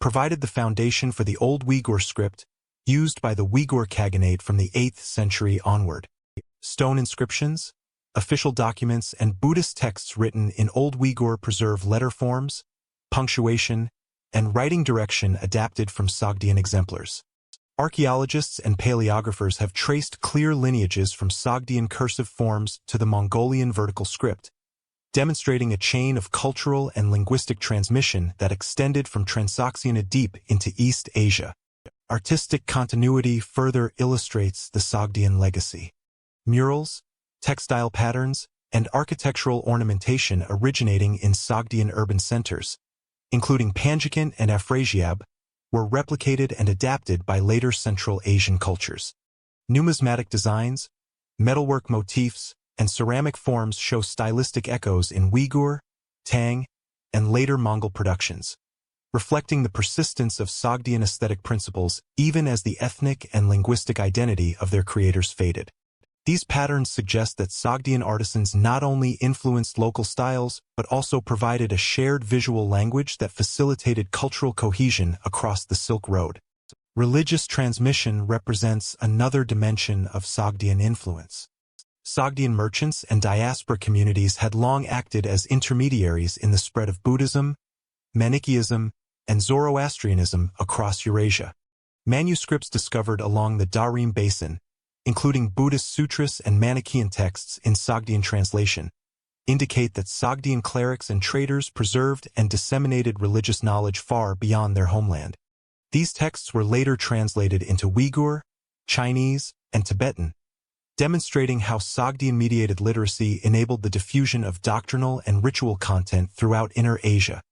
provided the foundation for the Old Uyghur script used by the Uyghur Khaganate from the 8th century onward. Stone inscriptions, official documents, and Buddhist texts written in Old Uyghur preserve letter forms, punctuation, and writing direction adapted from Sogdian exemplars. Archaeologists and paleographers have traced clear lineages from Sogdian cursive forms to the Mongolian vertical script, demonstrating a chain of cultural and linguistic transmission that extended from Transoxiana deep into East Asia. Artistic continuity further illustrates the Sogdian legacy. Murals, textile patterns, and architectural ornamentation originating in Sogdian urban centers, including Panjikent and Afrasiab, were replicated and adapted by later Central Asian cultures. Numismatic designs, metalwork motifs, and ceramic forms show stylistic echoes in Uyghur, Tang, and later Mongol productions, reflecting the persistence of Sogdian aesthetic principles even as the ethnic and linguistic identity of their creators faded. These patterns suggest that Sogdian artisans not only influenced local styles, but also provided a shared visual language that facilitated cultural cohesion across the Silk Road. Religious transmission represents another dimension of Sogdian influence. Sogdian merchants and diaspora communities had long acted as intermediaries in the spread of Buddhism, Manichaeism, and Zoroastrianism across Eurasia. Manuscripts discovered along the Darim Basin, including Buddhist sutras and Manichaean texts in Sogdian translation, indicate that Sogdian clerics and traders preserved and disseminated religious knowledge far beyond their homeland. These texts were later translated into Uyghur, Chinese, and Tibetan, demonstrating how Sogdian-mediated literacy enabled the diffusion of doctrinal and ritual content throughout Inner Asia.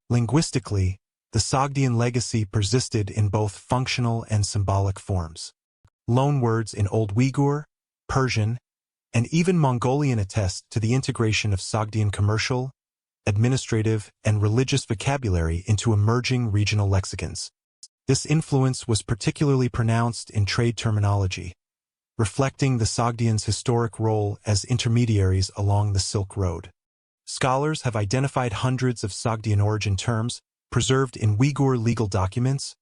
Linguistically, the Sogdian legacy persisted in both functional and symbolic forms. Loanwords in Old Uyghur, Persian, and even Mongolian attest to the integration of Sogdian commercial, administrative, and religious vocabulary into emerging regional lexicons. This influence was particularly pronounced in trade terminology, reflecting the Sogdians' historic role as intermediaries along the Silk Road. Scholars have identified hundreds of Sogdian origin terms preserved in Uyghur legal documents,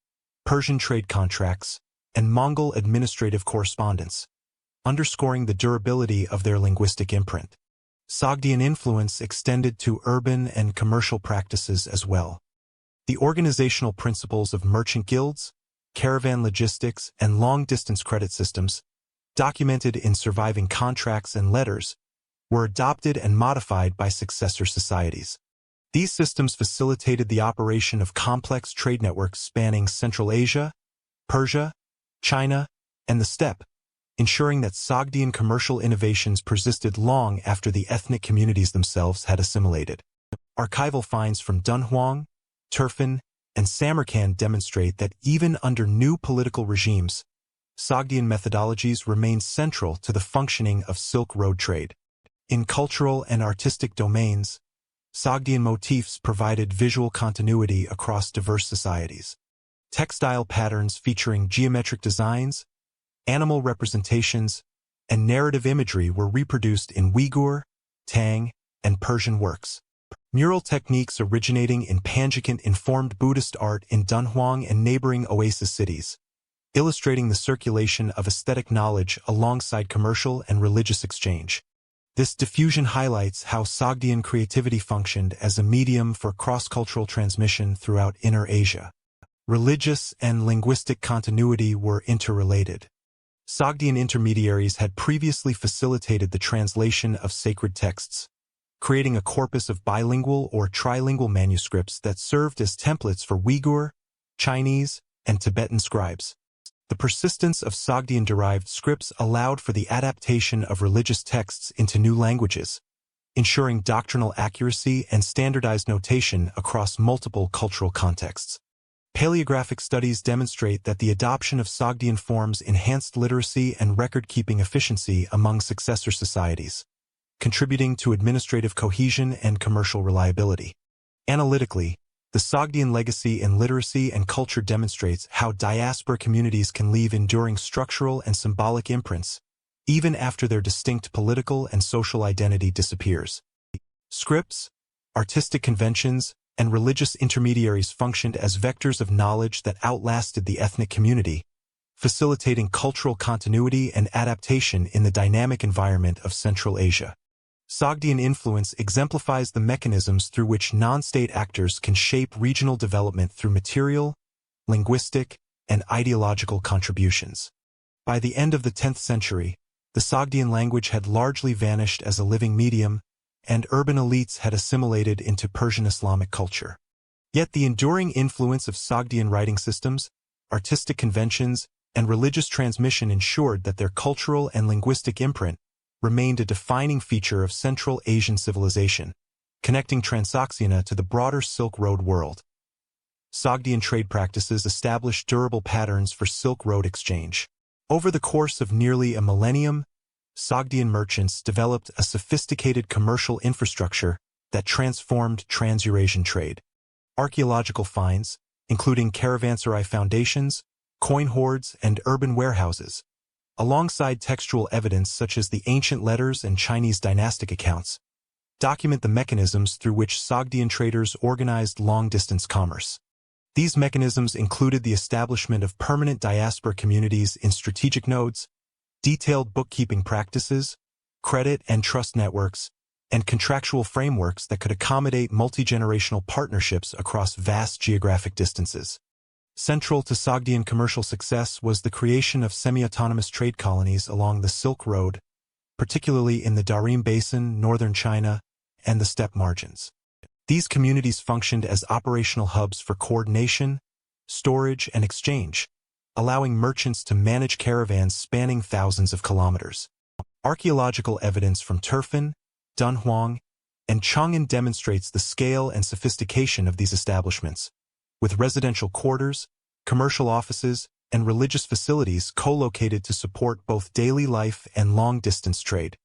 Persian trade contracts, and Mongol administrative correspondence, underscoring the durability of their linguistic imprint. Sogdian influence extended to urban and commercial practices as well. The organizational principles of merchant guilds, caravan logistics, and long-distance credit systems, documented in surviving contracts and letters, were adopted and modified by successor societies. These systems facilitated the operation of complex trade networks spanning Central Asia, Persia, China, and the steppe, ensuring that Sogdian commercial innovations persisted long after the ethnic communities themselves had assimilated. Archival finds from Dunhuang, Turfan, and Samarkand demonstrate that even under new political regimes, Sogdian methodologies remained central to the functioning of Silk Road trade. In cultural and artistic domains, Sogdian motifs provided visual continuity across diverse societies. Textile patterns featuring geometric designs, animal representations, and narrative imagery were reproduced in Uyghur, Tang, and Persian works. Mural techniques originating in Panjikent informed Buddhist art in Dunhuang and neighboring oasis cities, illustrating the circulation of aesthetic knowledge alongside commercial and religious exchange. This diffusion highlights how Sogdian creativity functioned as a medium for cross-cultural transmission throughout Inner Asia. Religious and linguistic continuity were interrelated. Sogdian intermediaries had previously facilitated the translation of sacred texts, creating a corpus of bilingual or trilingual manuscripts that served as templates for Uyghur, Chinese, and Tibetan scribes. The persistence of Sogdian-derived scripts allowed for the adaptation of religious texts into new languages, ensuring doctrinal accuracy and standardized notation across multiple cultural contexts. Paleographic studies demonstrate that the adoption of Sogdian forms enhanced literacy and record-keeping efficiency among successor societies, contributing to administrative cohesion and commercial reliability. Analytically, the Sogdian legacy in literacy and culture demonstrates how diaspora communities can leave enduring structural and symbolic imprints, even after their distinct political and social identity disappears. Scripts, artistic conventions, and religious intermediaries functioned as vectors of knowledge that outlasted the ethnic community, facilitating cultural continuity and adaptation in the dynamic environment of Central Asia. Sogdian influence exemplifies the mechanisms through which non-state actors can shape regional development through material, linguistic, and ideological contributions. By the end of the 10th century, the Sogdian language had largely vanished as a living medium, and urban elites had assimilated into Persian Islamic culture. Yet the enduring influence of Sogdian writing systems, artistic conventions, and religious transmission ensured that their cultural and linguistic imprint remained a defining feature of Central Asian civilization, connecting Transoxiana to the broader Silk Road world. Sogdian trade practices established durable patterns for Silk Road exchange. Over the course of nearly a millennium, Sogdian merchants developed a sophisticated commercial infrastructure that transformed Trans-Eurasian trade. Archaeological finds, including caravanserai foundations, coin hoards, and urban warehouses, alongside textual evidence such as the ancient letters and Chinese dynastic accounts, document the mechanisms through which Sogdian traders organized long-distance commerce. These mechanisms included the establishment of permanent diaspora communities in strategic nodes, detailed bookkeeping practices, credit and trust networks, and contractual frameworks that could accommodate multi-generational partnerships across vast geographic distances. Central to Sogdian commercial success was the creation of semi-autonomous trade colonies along the Silk Road, particularly in the Darim Basin, northern China, and the steppe margins. These communities functioned as operational hubs for coordination, storage, and exchange, allowing merchants to manage caravans spanning thousands of kilometers. Archaeological evidence from Turfan, Dunhuang, and Chang'an demonstrates the scale and sophistication of these establishments, with residential quarters, commercial offices, and religious facilities co-located to support both daily life and long-distance trade.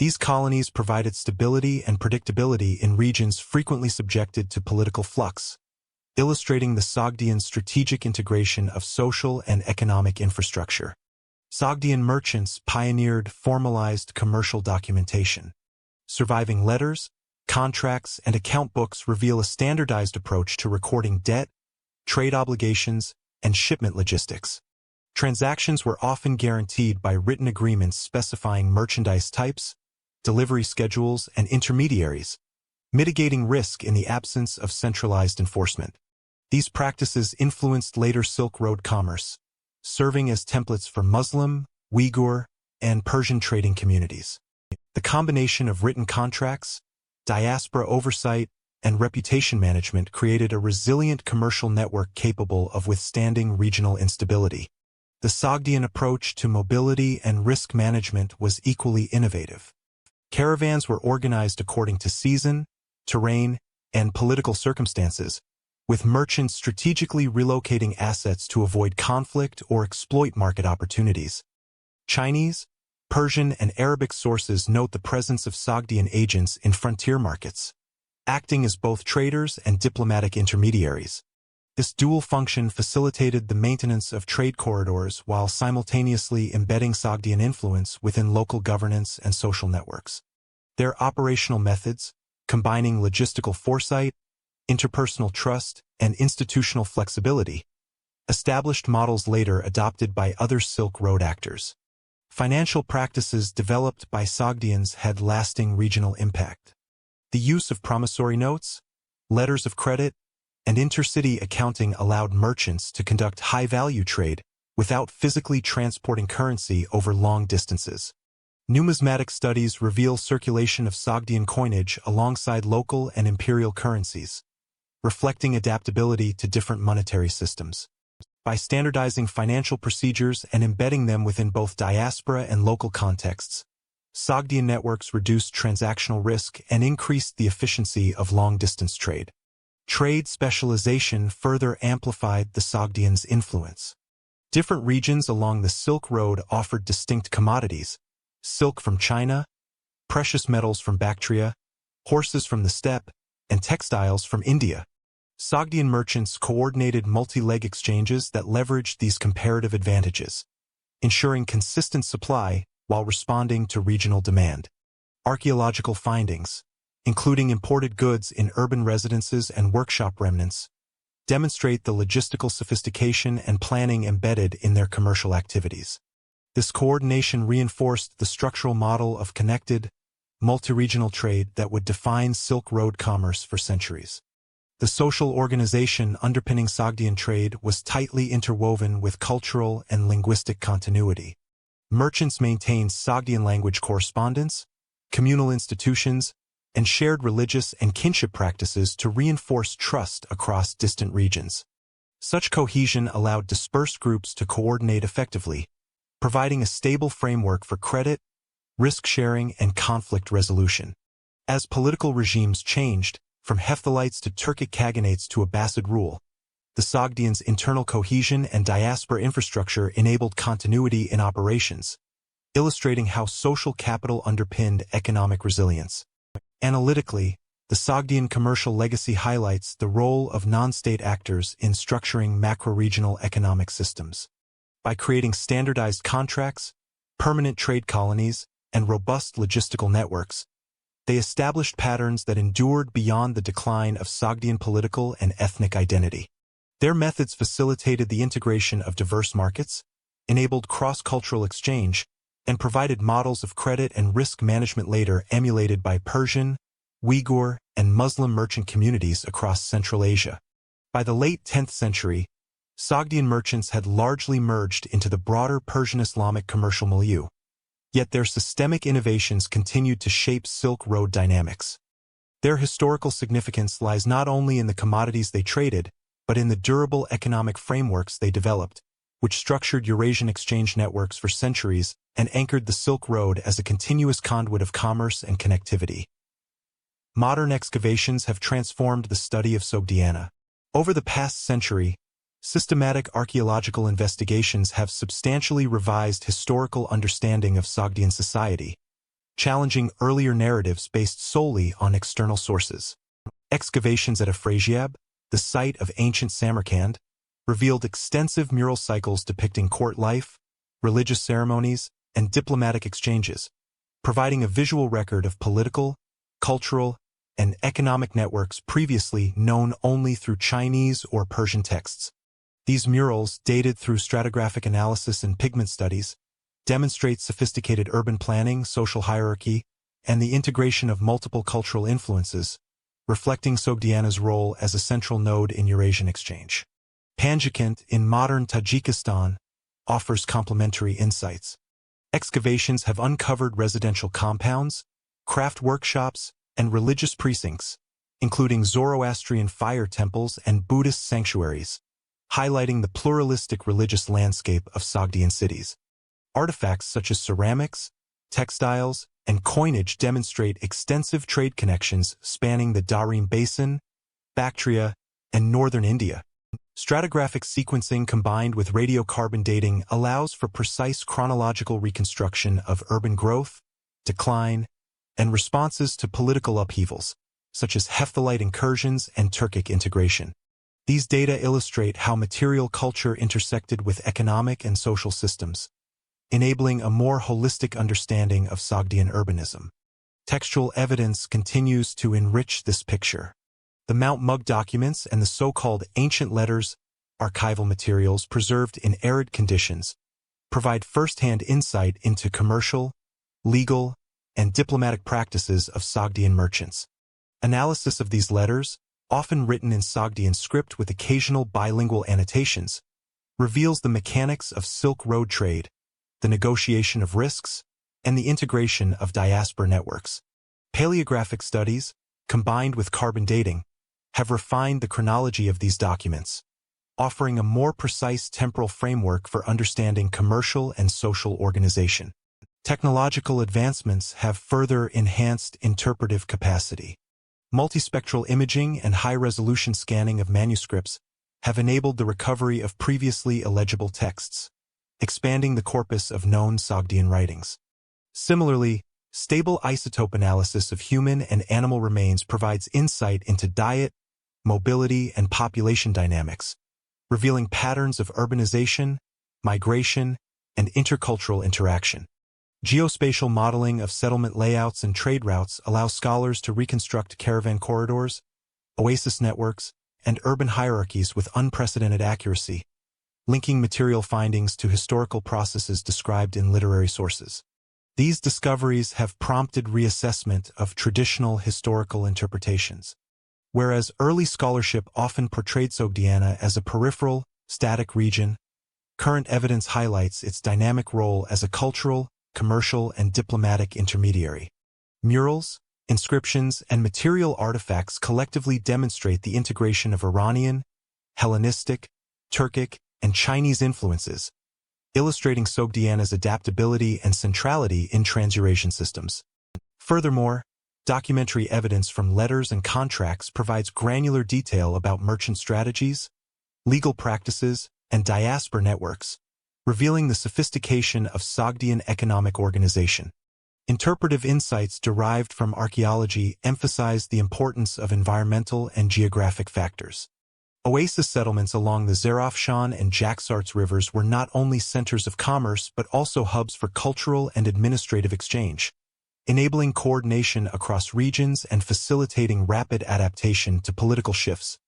These colonies provided stability and predictability in regions frequently subjected to political flux, illustrating the Sogdian strategic integration of social and economic infrastructure. Sogdian merchants pioneered formalized commercial documentation. Surviving letters, contracts, and account books reveal a standardized approach to recording debt, trade obligations, and shipment logistics. Transactions were often guaranteed by written agreements specifying merchandise types, delivery schedules, and intermediaries, mitigating risk in the absence of centralized enforcement. These practices influenced later Silk Road commerce, serving as templates for Muslim, Uyghur, and Persian trading communities. The combination of written contracts, diaspora oversight, and reputation management created a resilient commercial network capable of withstanding regional instability. The Sogdian approach to mobility and risk management was equally innovative. Caravans were organized according to season, terrain, and political circumstances, with merchants strategically relocating assets to avoid conflict or exploit market opportunities. Chinese, Persian, and Arabic sources note the presence of Sogdian agents in frontier markets, acting as both traders and diplomatic intermediaries. This dual function facilitated the maintenance of trade corridors while simultaneously embedding Sogdian influence within local governance and social networks. Their operational methods, combining logistical foresight, interpersonal trust, and institutional flexibility, established models later adopted by other Silk Road actors. Financial practices developed by Sogdians had lasting regional impact. The use of promissory notes, letters of credit, and intercity accounting allowed merchants to conduct high-value trade without physically transporting currency over long distances. Numismatic studies reveal circulation of Sogdian coinage alongside local and imperial currencies, reflecting adaptability to different monetary systems. By standardizing financial procedures and embedding them within both diaspora and local contexts, Sogdian networks reduced transactional risk and increased the efficiency of long-distance trade. Trade specialization further amplified the Sogdians' influence. Different regions along the Silk Road offered distinct commodities: silk from China, precious metals from Bactria, horses from the steppe, and textiles from India. Sogdian merchants coordinated multi-leg exchanges that leveraged these comparative advantages, ensuring consistent supply while responding to regional demand. Archaeological findings, including imported goods in urban residences and workshop remnants, demonstrate the logistical sophistication and planning embedded in their commercial activities. This coordination reinforced the structural model of connected, multi-regional trade that would define Silk Road commerce for centuries. The social organization underpinning Sogdian trade was tightly interwoven with cultural and linguistic continuity. Merchants maintained Sogdian language correspondence, communal institutions, and shared religious and kinship practices to reinforce trust across distant regions. Such cohesion allowed dispersed groups to coordinate effectively, providing a stable framework for credit, risk-sharing, and conflict resolution. As political regimes changed, from Hephthalites to Turkic Khaganates to Abbasid rule, the Sogdians' internal cohesion and diaspora infrastructure enabled continuity in operations, illustrating how social capital underpinned economic resilience. Analytically, the Sogdian commercial legacy highlights the role of non-state actors in structuring macro-regional economic systems. By creating standardized contracts, permanent trade colonies, and robust logistical networks, they established patterns that endured beyond the decline of Sogdian political and ethnic identity. Their methods facilitated the integration of diverse markets, enabled cross-cultural exchange, and provided models of credit and risk management later emulated by Persian, Uyghur, and Muslim merchant communities across Central Asia. By the late 10th century, Sogdian merchants had largely merged into the broader Persian Islamic commercial milieu, yet their systemic innovations continued to shape Silk Road dynamics. Their historical significance lies not only in the commodities they traded, but in the durable economic frameworks they developed, which structured Eurasian exchange networks for centuries and anchored the Silk Road as a continuous conduit of commerce and connectivity. Modern excavations have transformed the study of Sogdiana. Over the past century, systematic archaeological investigations have substantially revised historical understanding of Sogdian society, challenging earlier narratives based solely on external sources. Excavations at Afrasiab, the site of ancient Samarkand, revealed extensive mural cycles depicting court life, religious ceremonies, and diplomatic exchanges, providing a visual record of political, cultural, and economic networks previously known only through Chinese or Persian texts. These murals, dated through stratigraphic analysis and pigment studies, demonstrate sophisticated urban planning, social hierarchy, and the integration of multiple cultural influences, reflecting Sogdiana's role as a central node in Eurasian exchange. Panjikent in modern Tajikistan offers complementary insights. Excavations have uncovered residential compounds, craft workshops, and religious precincts, including Zoroastrian fire temples and Buddhist sanctuaries, highlighting the pluralistic religious landscape of Sogdian cities. Artifacts such as ceramics, textiles, and coinage demonstrate extensive trade connections spanning the Darim Basin, Bactria, and northern India. Stratigraphic sequencing combined with radiocarbon dating allows for precise chronological reconstruction of urban growth, decline, and responses to political upheavals, such as Hephthalite incursions and Turkic integration. These data illustrate how material culture intersected with economic and social systems, enabling a more holistic understanding of Sogdian urbanism. Textual evidence continues to enrich this picture. The Mount Mug documents and the so-called ancient letters, archival materials preserved in arid conditions, provide first-hand insight into commercial, legal, and diplomatic practices of Sogdian merchants. Analysis of these letters, often written in Sogdian script with occasional bilingual annotations, reveals the mechanics of Silk Road trade, the negotiation of risks, and the integration of diaspora networks. Paleographic studies, combined with carbon dating, have refined the chronology of these documents, offering a more precise temporal framework for understanding commercial and social organization. Technological advancements have further enhanced interpretive capacity. Multispectral imaging and high-resolution scanning of manuscripts have enabled the recovery of previously illegible texts, expanding the corpus of known Sogdian writings. Similarly, stable isotope analysis of human and animal remains provides insight into diet, mobility, and population dynamics, revealing patterns of urbanization, migration, and intercultural interaction. Geospatial modeling of settlement layouts and trade routes allows scholars to reconstruct caravan corridors, oasis networks, and urban hierarchies with unprecedented accuracy, linking material findings to historical processes described in literary sources. These discoveries have prompted reassessment of traditional historical interpretations. Whereas early scholarship often portrayed Sogdiana as a peripheral, static region, current evidence highlights its dynamic role as a cultural, commercial, and diplomatic intermediary. Murals, inscriptions, and material artifacts collectively demonstrate the integration of Iranian, Hellenistic, Turkic, and Chinese influences, illustrating Sogdiana's adaptability and centrality in Trans-Eurasian systems. Furthermore, documentary evidence from letters and contracts provides granular detail about merchant strategies, legal practices, and diaspora networks, revealing the sophistication of Sogdian economic organization. Interpretive insights derived from archaeology emphasize the importance of environmental and geographic factors. Oasis settlements along the Zarafshan and Jaxartes rivers were not only centers of commerce but also hubs for cultural and administrative exchange, enabling coordination across regions and facilitating rapid adaptation to political shifts.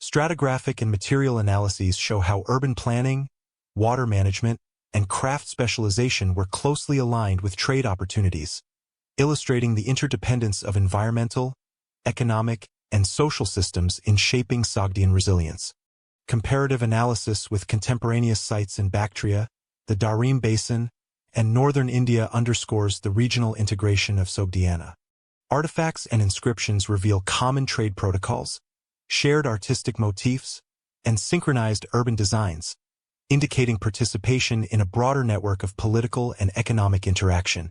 Stratigraphic and material analyses show how urban planning, water management, and craft specialization were closely aligned with trade opportunities, illustrating the interdependence of environmental, economic, and social systems in shaping Sogdian resilience. Comparative analysis with contemporaneous sites in Bactria, the Darim Basin, and northern India underscores the regional integration of Sogdiana. Artifacts and inscriptions reveal common trade protocols, shared artistic motifs, and synchronized urban designs, indicating participation in a broader network of political and economic interaction.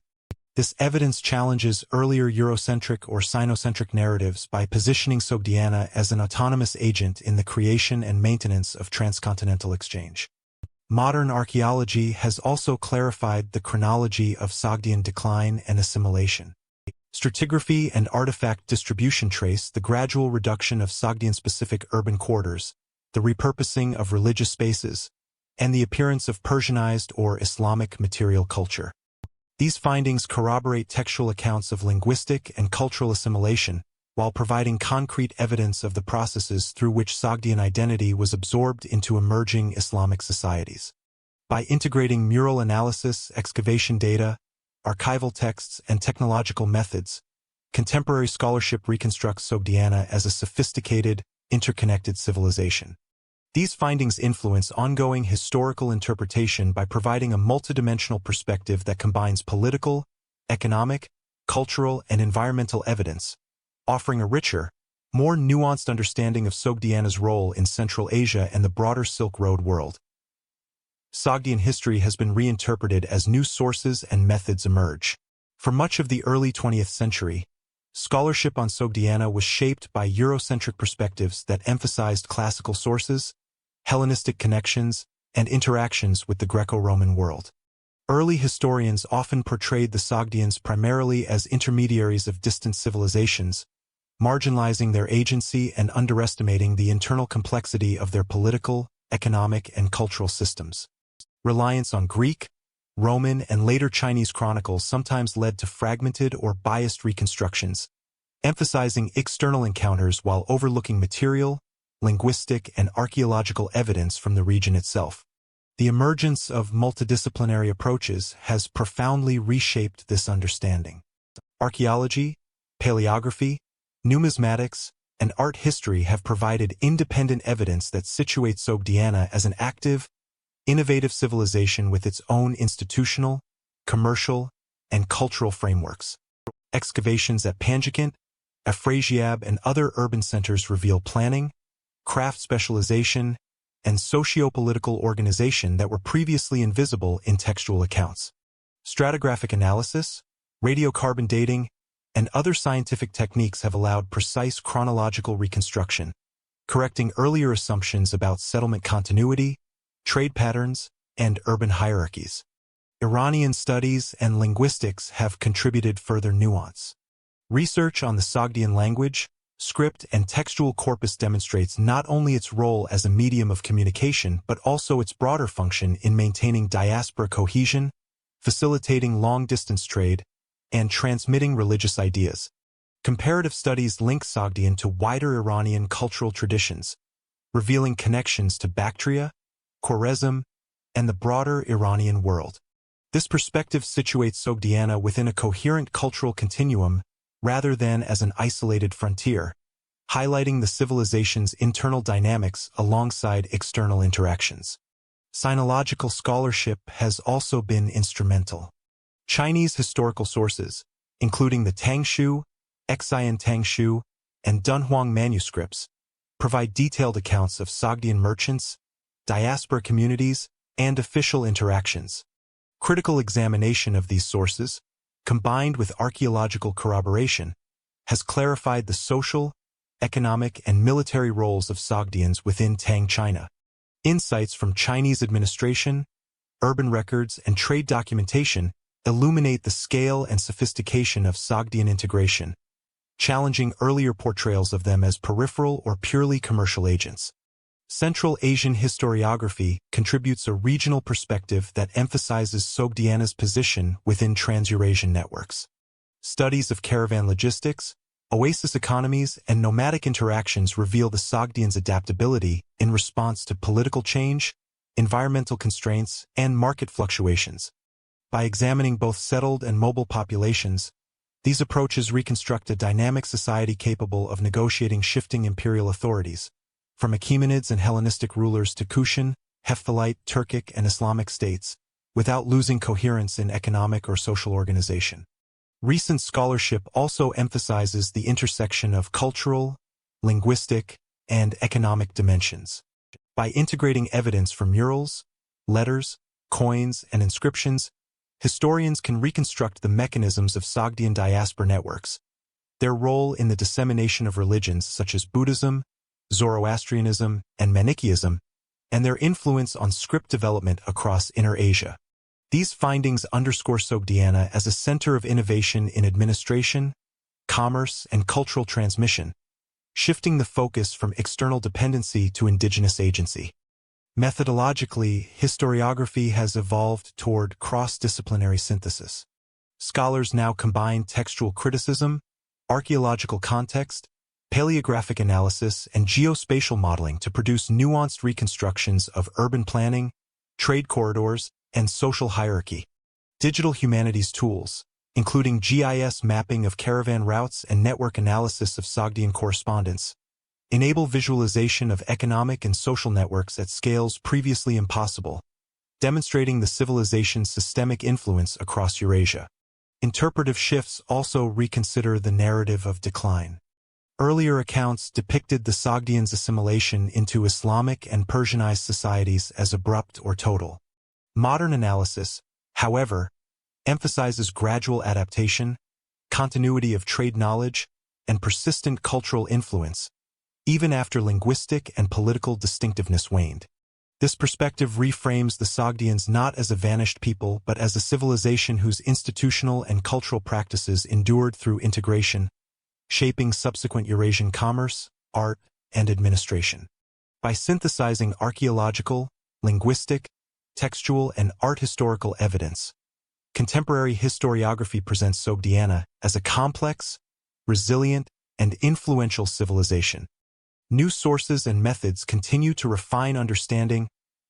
This evidence challenges earlier Eurocentric or Sinocentric narratives by positioning Sogdiana as an autonomous agent in the creation and maintenance of transcontinental exchange. Modern archaeology has also clarified the chronology of Sogdian decline and assimilation. Stratigraphy and artifact distribution trace the gradual reduction of Sogdian-specific urban quarters, the repurposing of religious spaces, and the appearance of Persianized or Islamic material culture. These findings corroborate textual accounts of linguistic and cultural assimilation, while providing concrete evidence of the processes through which Sogdian identity was absorbed into emerging Islamic societies. By integrating mural analysis, excavation data, archival texts, and technological methods, contemporary scholarship reconstructs Sogdiana as a sophisticated, interconnected civilization. These findings influence ongoing historical interpretation by providing a multidimensional perspective that combines political, economic, cultural, and environmental evidence, offering a richer, more nuanced understanding of Sogdiana's role in Central Asia and the broader Silk Road world. Sogdian history has been reinterpreted as new sources and methods emerge. For much of the early 20th century, scholarship on Sogdiana was shaped by Eurocentric perspectives that emphasized classical sources, Hellenistic connections, and interactions with the Greco-Roman world. Early historians often portrayed the Sogdians primarily as intermediaries of distant civilizations, marginalizing their agency and underestimating the internal complexity of their political, economic, and cultural systems. Reliance on Greek, Roman, and later Chinese chronicles sometimes led to fragmented or biased reconstructions, emphasizing external encounters while overlooking material, linguistic, and archaeological evidence from the region itself. The emergence of multidisciplinary approaches has profoundly reshaped this understanding. Archaeology, paleography, numismatics, and art history have provided independent evidence that situates Sogdiana as an active, innovative civilization with its own institutional, commercial, and cultural frameworks. Excavations at Panjikent, Afrasiab, and other urban centers reveal planning, craft specialization, and socio-political organization that were previously invisible in textual accounts. Stratigraphic analysis, radiocarbon dating, and other scientific techniques have allowed precise chronological reconstruction, correcting earlier assumptions about settlement continuity, trade patterns, and urban hierarchies. Iranian studies and linguistics have contributed further nuance. Research on the Sogdian language, script, and textual corpus demonstrates not only its role as a medium of communication but also its broader function in maintaining diaspora cohesion, facilitating long-distance trade, and transmitting religious ideas. Comparative studies link Sogdian to wider Iranian cultural traditions, revealing connections to Bactria, Khwarezm, and the broader Iranian world. This perspective situates Sogdiana within a coherent cultural continuum rather than as an isolated frontier, highlighting the civilization's internal dynamics alongside external interactions. Sinological scholarship has also been instrumental. Chinese historical sources, including the Tangshu, Xian Tangshu, and Dunhuang manuscripts, provide detailed accounts of Sogdian merchants, diaspora communities, and official interactions. Critical examination of these sources, combined with archaeological corroboration, has clarified the social, economic, and military roles of Sogdians within Tang China. Insights from Chinese administration, urban records, and trade documentation illuminate the scale and sophistication of Sogdian integration, challenging earlier portrayals of them as peripheral or purely commercial agents. Central Asian historiography contributes a regional perspective that emphasizes Sogdiana's position within Trans-Eurasian networks. Studies of caravan logistics, Oasis economies and nomadic interactions reveal the Sogdians' adaptability in response to political change, environmental constraints, and market fluctuations. By examining both settled and mobile populations, these approaches reconstruct a dynamic society capable of negotiating shifting imperial authorities, from Achaemenids and Hellenistic rulers to Kushan, Hephthalite, Turkic, and Islamic states, without losing coherence in economic or social organization. Recent scholarship also emphasizes the intersection of cultural, linguistic, and economic dimensions. By integrating evidence from murals, letters, coins, and inscriptions, historians can reconstruct the mechanisms of Sogdian diaspora networks, their role in the dissemination of religions such as Buddhism, Zoroastrianism, and Manichaeism, and their influence on script development across Inner Asia. These findings underscore Sogdiana as a center of innovation in administration, commerce, and cultural transmission, shifting the focus from external dependency to indigenous agency. Methodologically, historiography has evolved toward cross-disciplinary synthesis. Scholars now combine textual criticism, archaeological context, paleographic analysis, and geospatial modeling to produce nuanced reconstructions of urban planning, trade corridors, and social hierarchy. Digital humanities tools, including GIS mapping of caravan routes and network analysis of Sogdian correspondence, enable visualization of economic and social networks at scales previously impossible, demonstrating the civilization's systemic influence across Eurasia. Interpretive shifts also reconsider the narrative of decline. Earlier accounts depicted the Sogdians' assimilation into Islamic and Persianized societies as abrupt or total. Modern analysis, however, emphasizes gradual adaptation, continuity of trade knowledge, and persistent cultural influence, even after linguistic and political distinctiveness waned. This perspective reframes the Sogdians not as a vanished people but as a civilization whose institutional and cultural practices endured through integration, shaping subsequent Eurasian commerce, art, and administration. By synthesizing archaeological, linguistic, textual, and art historical evidence, contemporary historiography presents Sogdiana as a complex, resilient, and influential civilization. New sources and methods continue to refine understanding,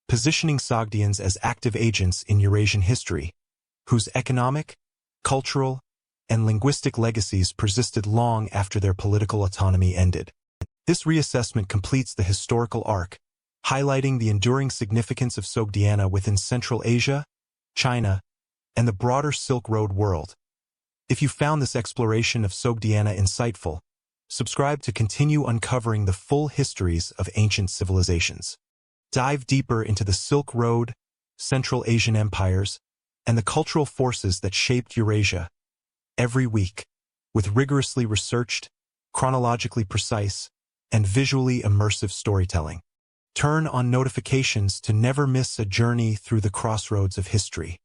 positioning Sogdians as active agents in Eurasian history, whose economic, cultural, and linguistic legacies persisted long after their political autonomy ended. This reassessment completes the historical arc, highlighting the enduring significance of Sogdiana within Central Asia, China, and the broader Silk Road world. If you found this exploration of Sogdiana insightful, subscribe to continue uncovering the full histories of ancient civilizations. Dive deeper into the Silk Road, Central Asian empires, and the cultural forces that shaped Eurasia. Every week, with rigorously researched, chronologically precise, and visually immersive storytelling. Turn on notifications to never miss a journey through the crossroads of history.